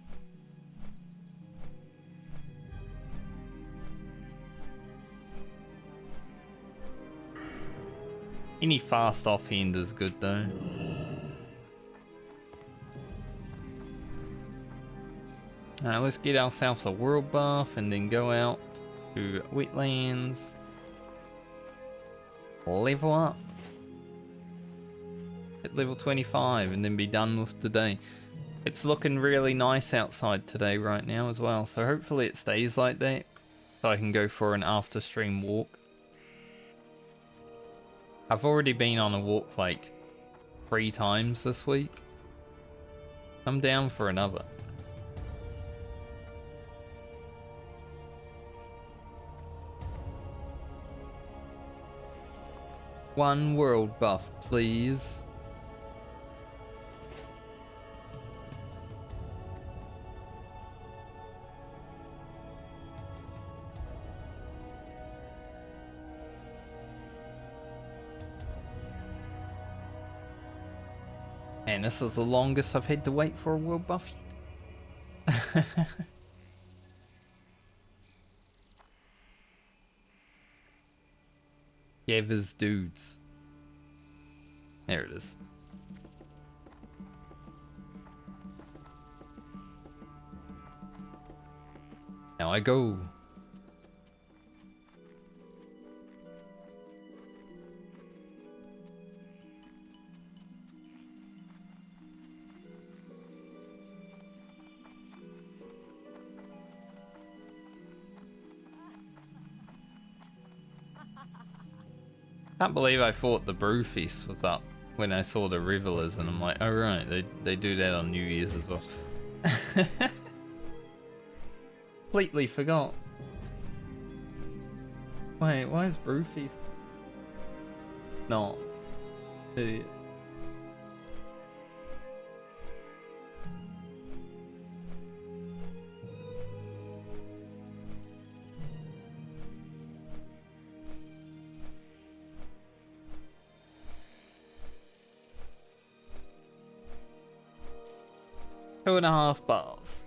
Any fast offhand is good though. Alright, let's get ourselves a world buff and then go out to wetlands. Level up. Hit level 25 and then be done with the day. It's looking really nice outside today right now as well, so hopefully it stays like that so I can go for an after stream walk. I've already been on a walk like 3 times this week. I'm down for another. One world buff, please. Man, this is the longest I've had to wait for a world buff yet. Gavis dudes. There it is. Now I go. Can't believe I thought the brew feast was up when I saw the revelers, and I'm like, oh right, they do that on New Year's as well. Completely forgot. Wait, why is brew feast not? Idiot. Two and a half bars.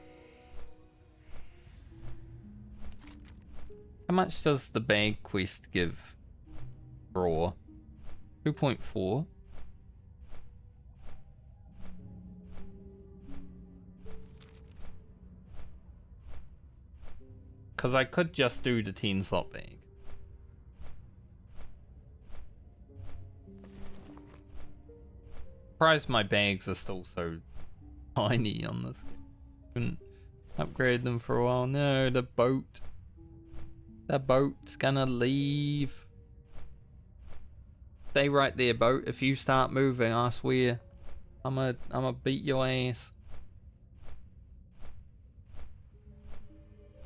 How much does the bag quest give? Raw. 2.4. Because I could just do the 10 slot bag. Surprised my bags are still so tiny on this game. Couldn't upgrade them for a while. No, the boat. The boat's gonna leave. Stay right there, boat. If you start moving, I swear, I'ma beat your ass.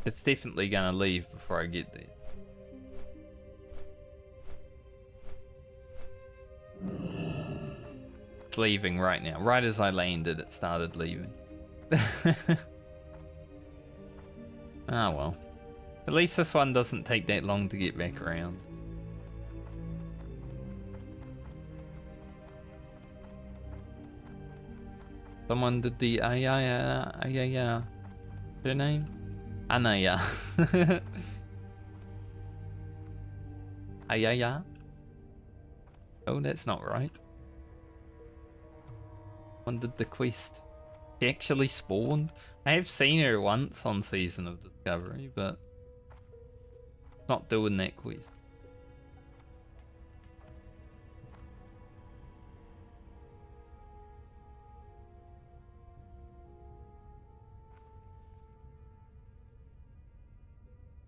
It's definitely gonna leave before I get there. It's leaving right now. Right as I landed, it started leaving. Ah, well. At least this one doesn't take that long to get back around. Someone did the Ayaya. What's her name? Anaya. Ayaya? Oh, that's not right. Someone did the quest. She actually spawned. I have seen her once on Season of Discovery, but not doing that quest.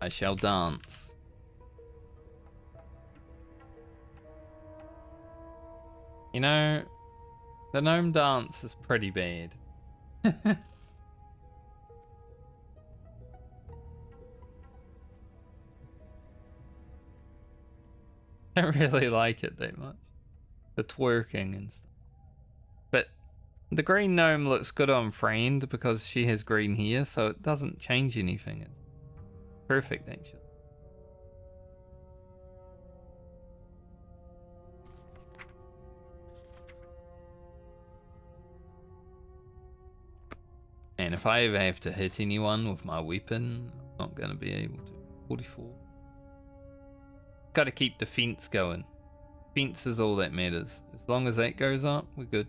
I shall dance. You know, the gnome dance is pretty bad. I don't really like it that much. The twerking and stuff. But the green gnome looks good on Friend because she has green hair, so it doesn't change anything. It's perfect, actually. And if I ever have to hit anyone with my weapon, I'm not going to be able to. 44. Got to keep the fence going. Fence is all that matters. As long as that goes up, we're good.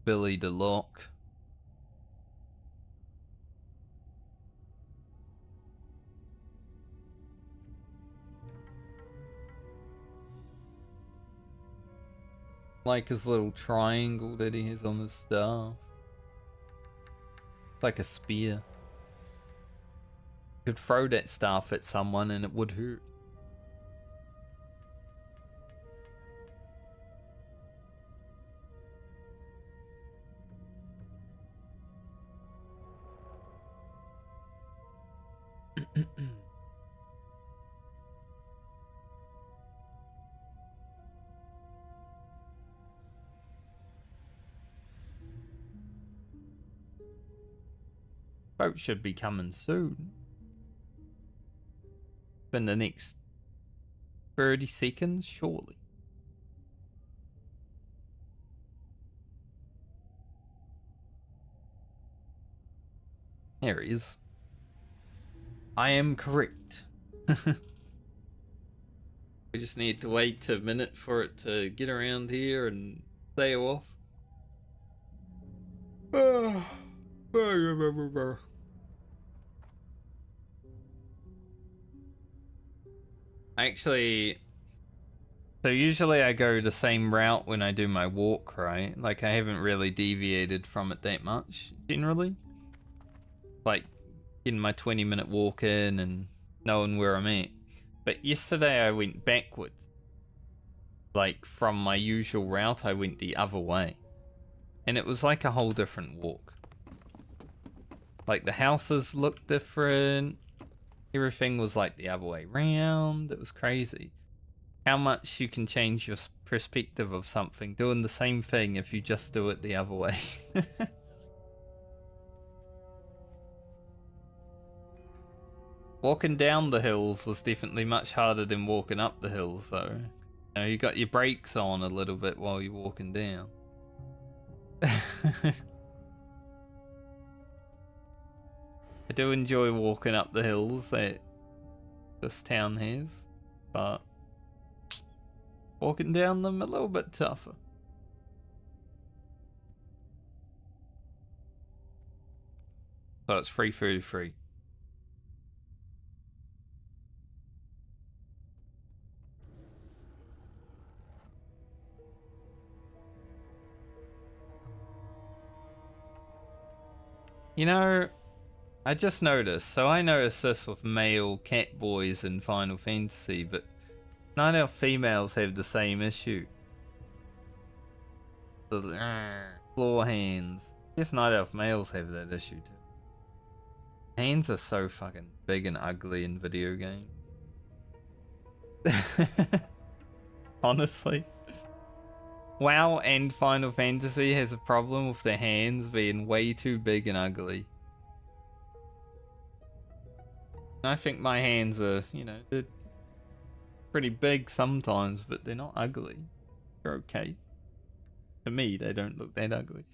Billy the lock. Like his little triangle that he has on his staff. Like a spear. You could throw that staff at someone and it would hurt. Boat should be coming soon. In the next 30 seconds, surely. There he is. I am correct. We just need to wait a minute for it to get around here and sail off. Actually, so usually I go the same route when I do my walk, right? Like, I haven't really deviated from it that much, generally. Like, getting my 20-minute walk in and knowing where I'm at. But yesterday I went backwards. Like, from my usual route, I went the other way. And it was like a whole different walk. Like, the houses looked different. Everything was like the other way round. It was crazy. How much you can change your perspective of something doing the same thing if you just do it the other way. Walking down the hills was definitely much harder than walking up the hills, though. You know, you got your brakes on a little bit while you're walking down. I do enjoy walking up the hills that this town has, but walking down them a little bit tougher. So it's 3:33. You know, I just noticed. So I noticed this with male cat boys in Final Fantasy, but none of females have the same issue. The claw hands. I guess not enough males have that issue too. Hands are so fucking big and ugly in video games. Honestly. WoW and Final Fantasy has a problem with their hands being way too big and ugly. I think my hands are, you know, they're pretty big sometimes, but they're not ugly. They're okay. To me, they don't look that ugly.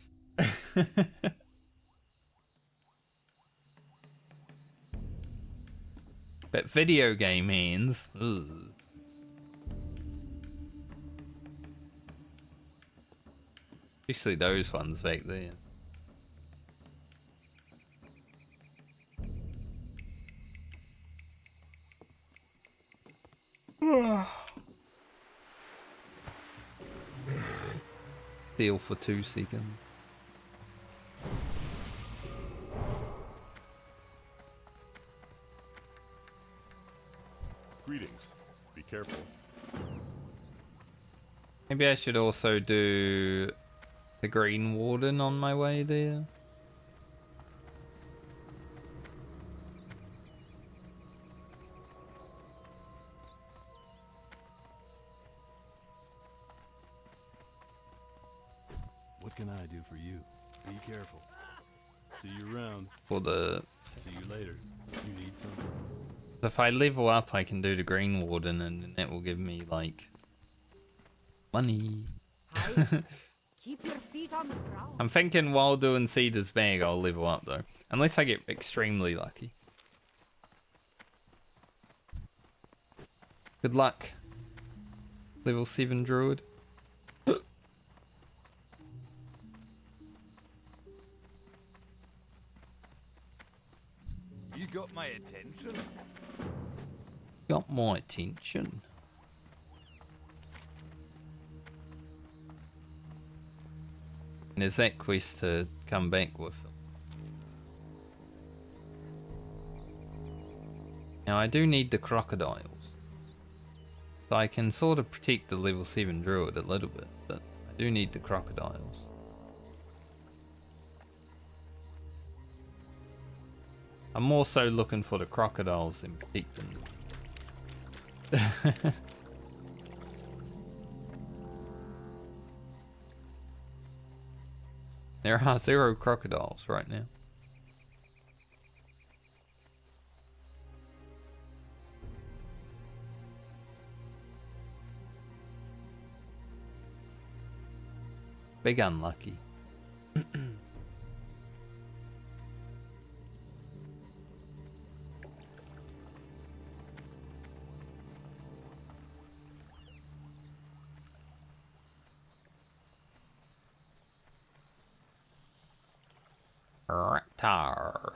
But video game hands, ugh. Especially those ones back there. Deal for 2 seconds. Greetings. Be careful. Maybe I should also do the Green Warden on my way there. What can I do for you? Be careful. See you around. For the... See you later. You need something? If I level up, I can do the Green Warden, and that will give me, like, money. Keep your feet on the ground. I'm thinking while doing Cedar's Bag, I'll level up, though. Unless I get extremely lucky. Good luck. Level 7 Druid. You got my attention. Got my attention. And there's that quest to come back with. Now I do need the crocodiles. So I can sort of protect the level 7 druid a little bit, but I do need the crocodiles. I'm more so looking for the crocodiles than protecting them. There are 0 crocodiles right now. Big unlucky. Raptor.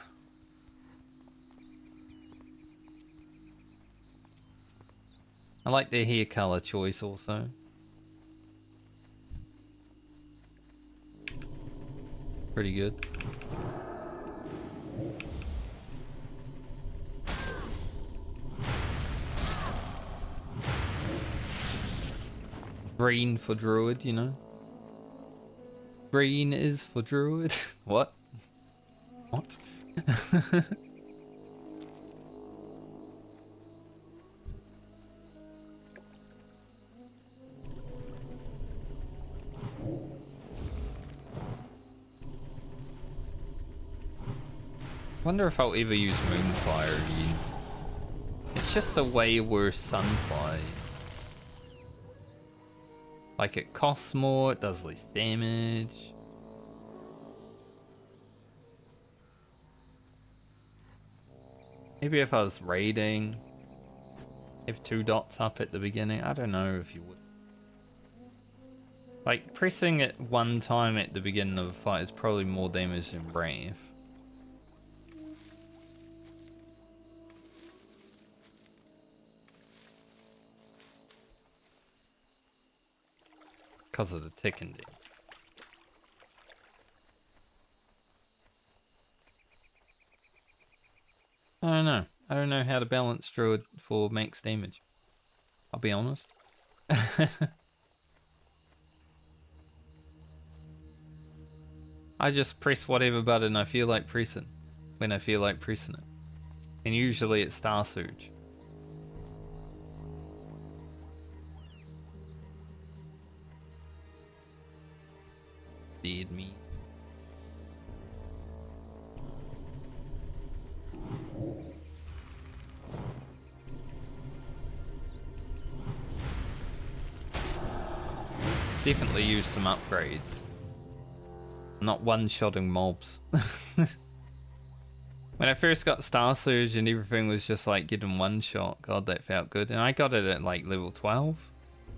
I like their hair color choice also. Pretty good. Green for druid, you know. Green is for druid. What? What? Wonder if I'll ever use Moonfire again. It's just a way worse Sunfire. Like, it costs more, it does less damage. Maybe if I was raiding, have 2 dots up at the beginning. I don't know if you would. Like, pressing it 1 time at the beginning of a fight is probably more damage than Brave. Because of the ticking damage. I don't know. I don't know how to balance Druid for max damage. I'll be honest. I just press whatever button I feel like pressing when I feel like pressing it. And usually it's Star Surge. Dead me. Definitely use some upgrades. Not one-shotting mobs. When I first got Star Surge and everything was just like getting one shot, god that felt good. And I got it at like level 12.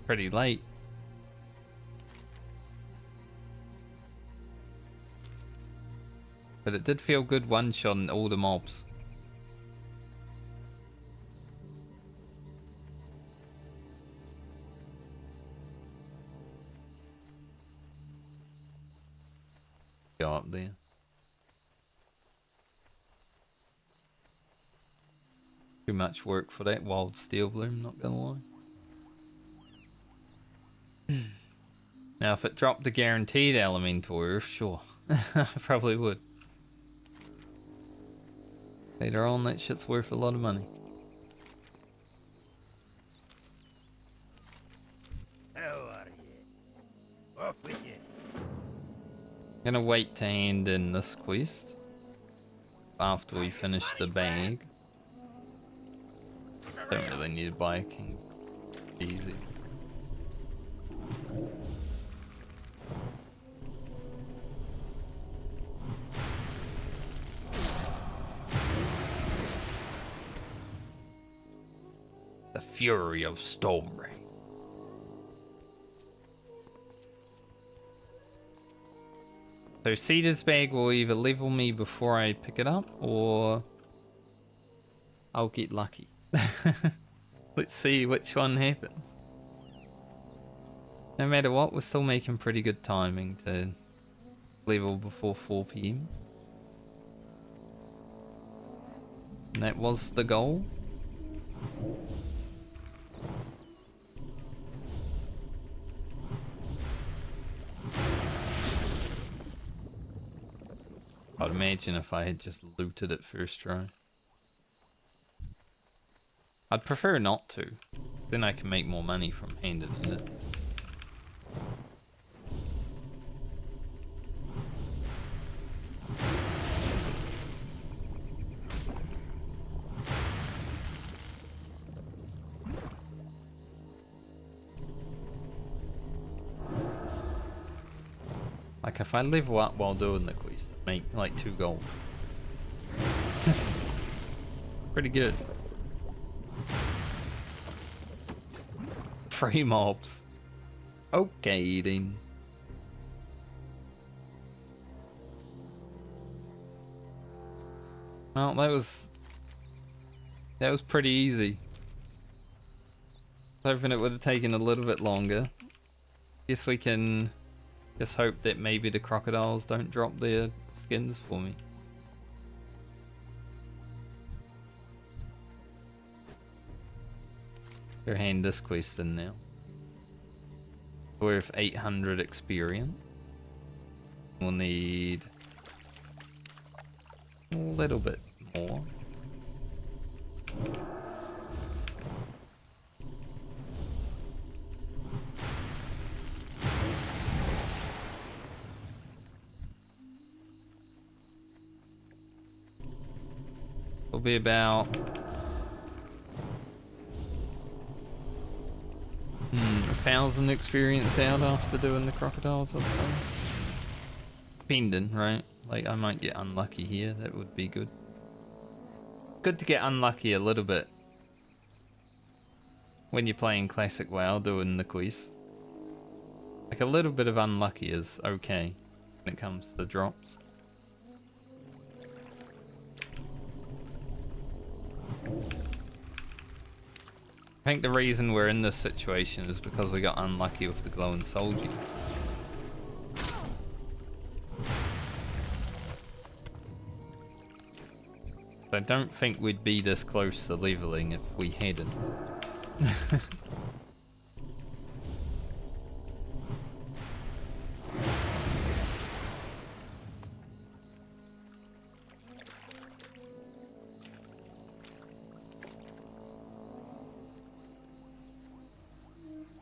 Pretty late. But it did feel good one-shotting all the mobs. Go up there. Too much work for that wild steel bloom, not gonna lie. Now if it dropped the guaranteed elemental earth, sure. I probably would. Later on that shit's worth a lot of money. How are you? Off with you. Gonna wait to hand in this quest after we finish the bag. Don't really need to buy a king. Easy. The fury of Stormray. So Cedar's bag will either level me before I pick it up, or I'll get lucky. Let's see which one happens. No matter what, we're still making pretty good timing to level before 4 PM. And that was the goal. I'd imagine if I had just looted it first try. I'd prefer not to. Then I can make more money from handing it. Like if I level up while doing the quest, make like 2 gold. Pretty good. 3 mobs. Okay then. Well, that was pretty easy. Hoping it would have taken a little bit longer. Guess we can just hope that maybe the crocodiles don't drop their skins for me. Go hand this quest in now. Worth 800 experience. We'll need a little bit more. It'll be about 1,000 experience out after doing the crocodiles, I'd say. Depending, right? Like, I might get unlucky here, that would be good. Good to get unlucky a little bit when you're playing classic WoW doing the quest. Like, a little bit of unlucky is okay when it comes to the drops. I think the reason we're in this situation is because we got unlucky with the glowing soldier. I don't think we'd be this close to leveling if we hadn't.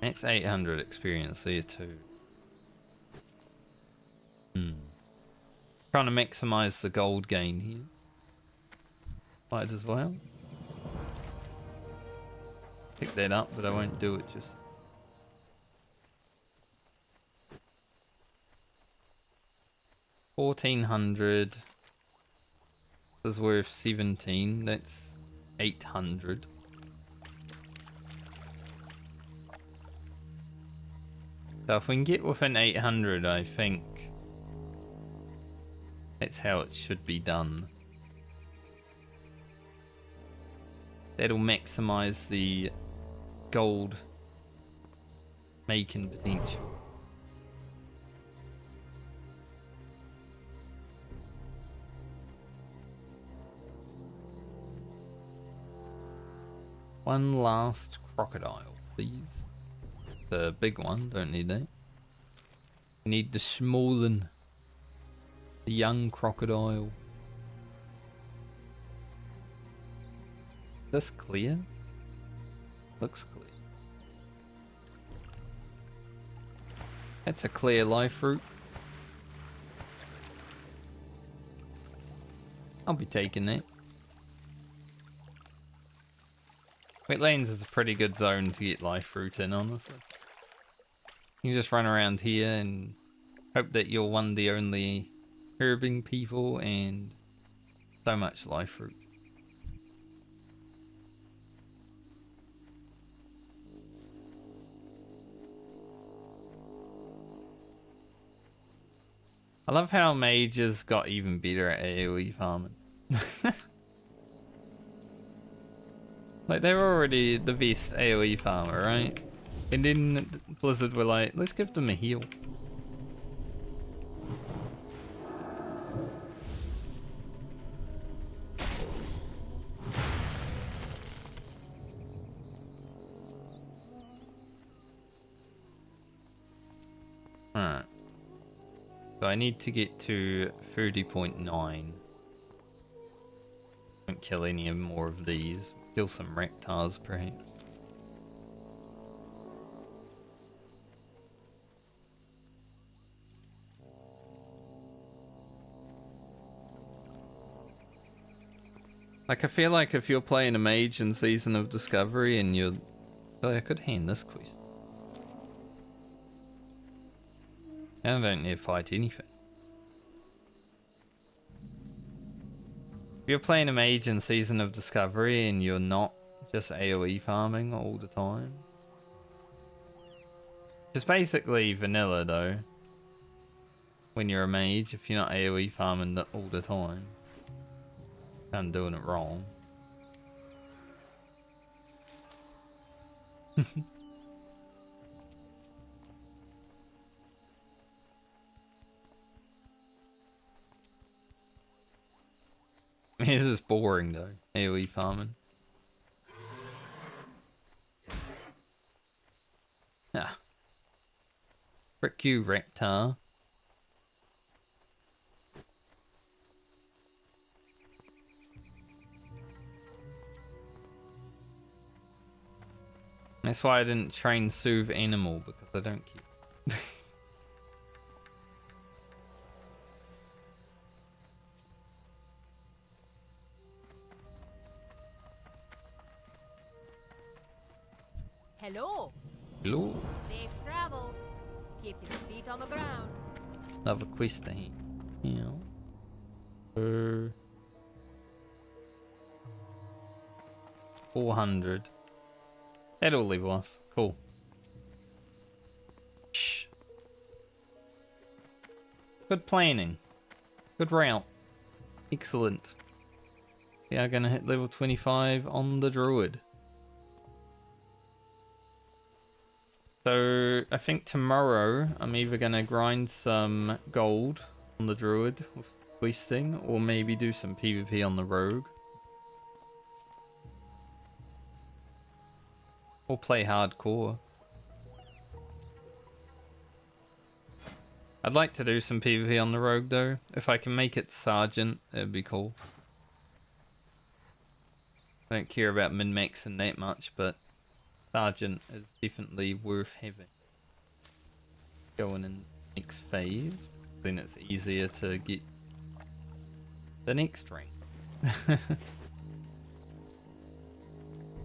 It's 800 experience there too. Trying to maximize the gold gain here. Might as well. Pick that up, but I won't do it just. $1,400. This is worth 17. That's 800. So if we can get within 800, I think that's how it should be done. That'll maximize the gold making potential. One last crocodile, please. The big one, don't need that. Need the small one. The young crocodile. Is this clear? Looks clear. That's a clear life route. I'll be taking that. Wetlands is a pretty good zone to get life route in, honestly. You can just run around here and hope that you're one of the only herbing people, and so much life route. I love how mages got even better at AoE farming. Like, they're already the best AoE farmer, right? And then Blizzard were like, let's give them a heal. Alright. So I need to get to 30.9. Don't kill any more of these. Kill some reptiles, perhaps. Like, I feel like if you're playing a mage in Season of Discovery and you're... Oh, I could hand this quest. I don't need to fight anything. If you're playing a mage in Season of Discovery and you're not just AoE farming all the time. It's basically vanilla though. When you're a mage, if you're not AoE farming all the time. I'm doing it wrong. This is boring though, AoE farming. Ah. Frick you, Reptar. That's why I didn't train Soothe Animal, because I don't keep. Hello. Hello. Safe travels. Keep your feet on the ground. Another quest thing. Yeah. 400. That'll leave us. Cool. Shh. Good planning. Good route. Excellent. We are going to hit level 25 on the Druid. So I think tomorrow I'm either going to grind some gold on the Druid with questing, or maybe do some PvP on the Rogue. Or play hardcore. I'd like to do some PvP on the rogue though. If I can make it sergeant, it'd be cool. I don't care about min-maxing that much, but sergeant is definitely worth having. Going in next phase, then it's easier to get the next rank.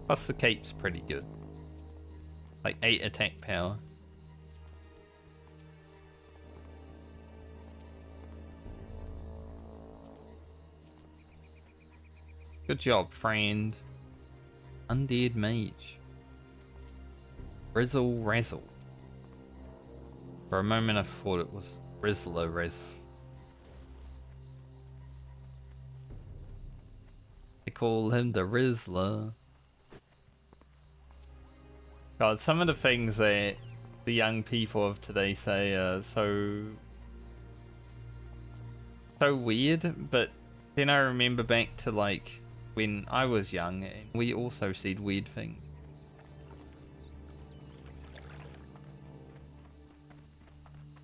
Plus the cape's pretty good. Like 8 attack power. Good job, friend. Undead mage. Rizzle Razzle. For a moment I thought it was Rizzler Rizz. They call him the Rizzler. God, some of the things that the young people of today say are so weird, but then I remember back to like when I was young and we also said weird things.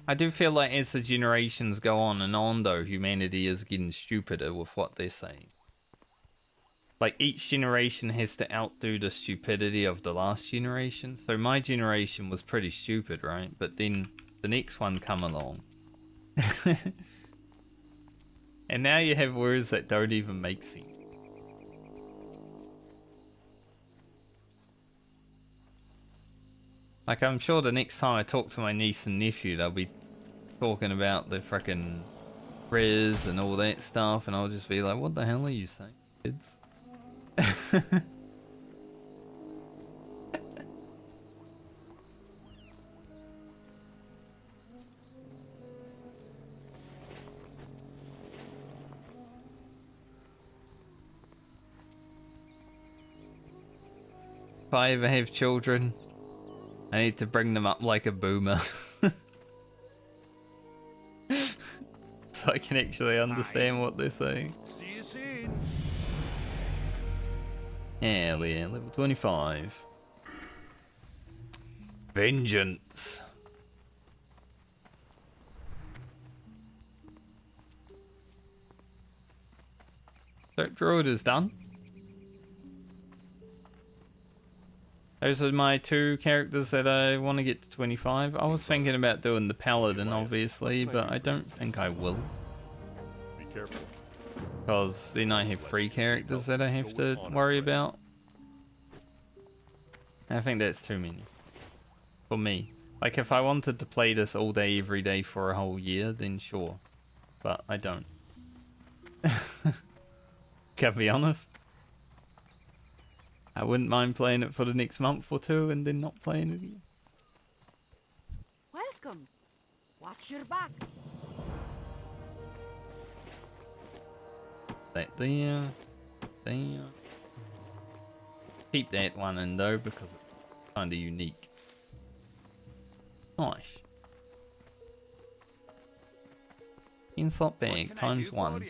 I do feel like as the generations go on and on though, humanity is getting stupider with what they're saying. Like each generation has to outdo the stupidity of the last generation. So my generation was pretty stupid, right? But then the next one come along. And now you have words that don't even make sense. Like I'm sure the next time I talk to my niece and nephew, they'll be talking about the frickin' Riz and all that stuff, and I'll just be like, what the hell are you saying, kids? If I ever have children, I need to bring them up like a boomer. So I can actually understand what they're saying. See you soon. Hell yeah, level 25. Vengeance. So Druid is done. Those are my 2 characters that I want to get to 25. I was thinking about doing the Paladin, obviously, but I don't think I will. Be careful. Because then I have 3 characters that I have to worry about. I think that's too many. For me. Like, if I wanted to play this all day, every day for a whole year, then sure. But I don't. Gotta be honest. I wouldn't mind playing it for the next month or 2 and then not playing it again. Welcome. Watch your back. That there. There. Keep that one in though because it's kind of unique. Nice. In-slot bag times 1.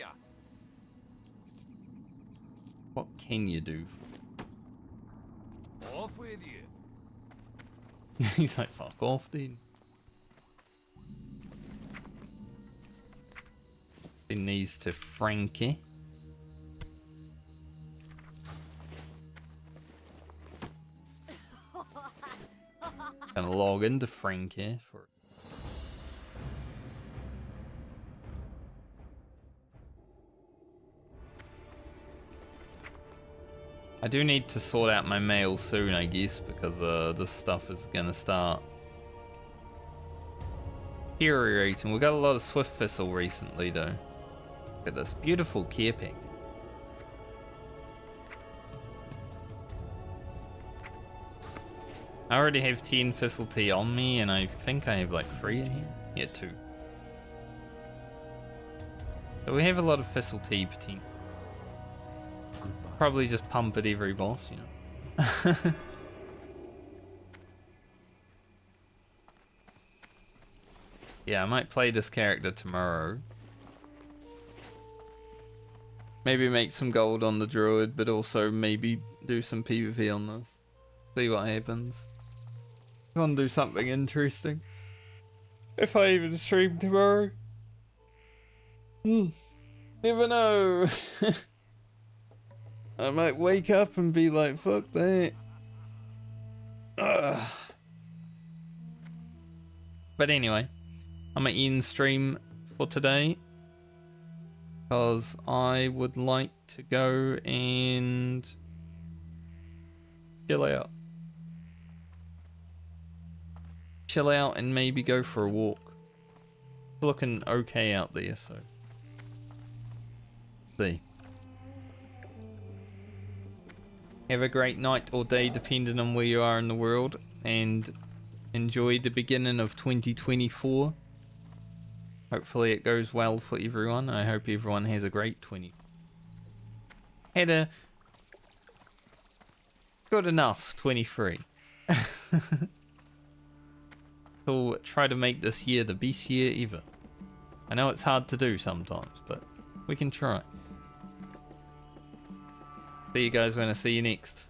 What can you do? Off with you. He's like, fuck off, dude. It needs to Frankie. Gonna log into Frankie for. I do need to sort out my mail soon, I guess, because this stuff is gonna start deteriorating. We got a lot of Swift Thistle recently, though. Look at this beautiful care pack. I already have 10 Thistle Tea on me, and I think I have like 3 in here. Yeah, 2. So we have a lot of Thistle Tea potential. Probably just pump at every boss, you know. Yeah, I might play this character tomorrow. Maybe make some gold on the Druid, but also maybe do some PvP on this. See what happens. I'm gonna do something interesting. If I even stream tomorrow. Never know. I might wake up and be like, fuck that. Ugh. But anyway, I'm gonna end stream for today. Because I would like to go and chill out. Chill out and maybe go for a walk. It's looking okay out there, so. See. Have a great night or day depending on where you are in the world, and enjoy the beginning of 2024. Hopefully it goes well for everyone. I hope everyone has a great 20. Had a good enough 23. So try to make this year the best year ever. I know it's hard to do sometimes, but we can try. See you guys when I see you next.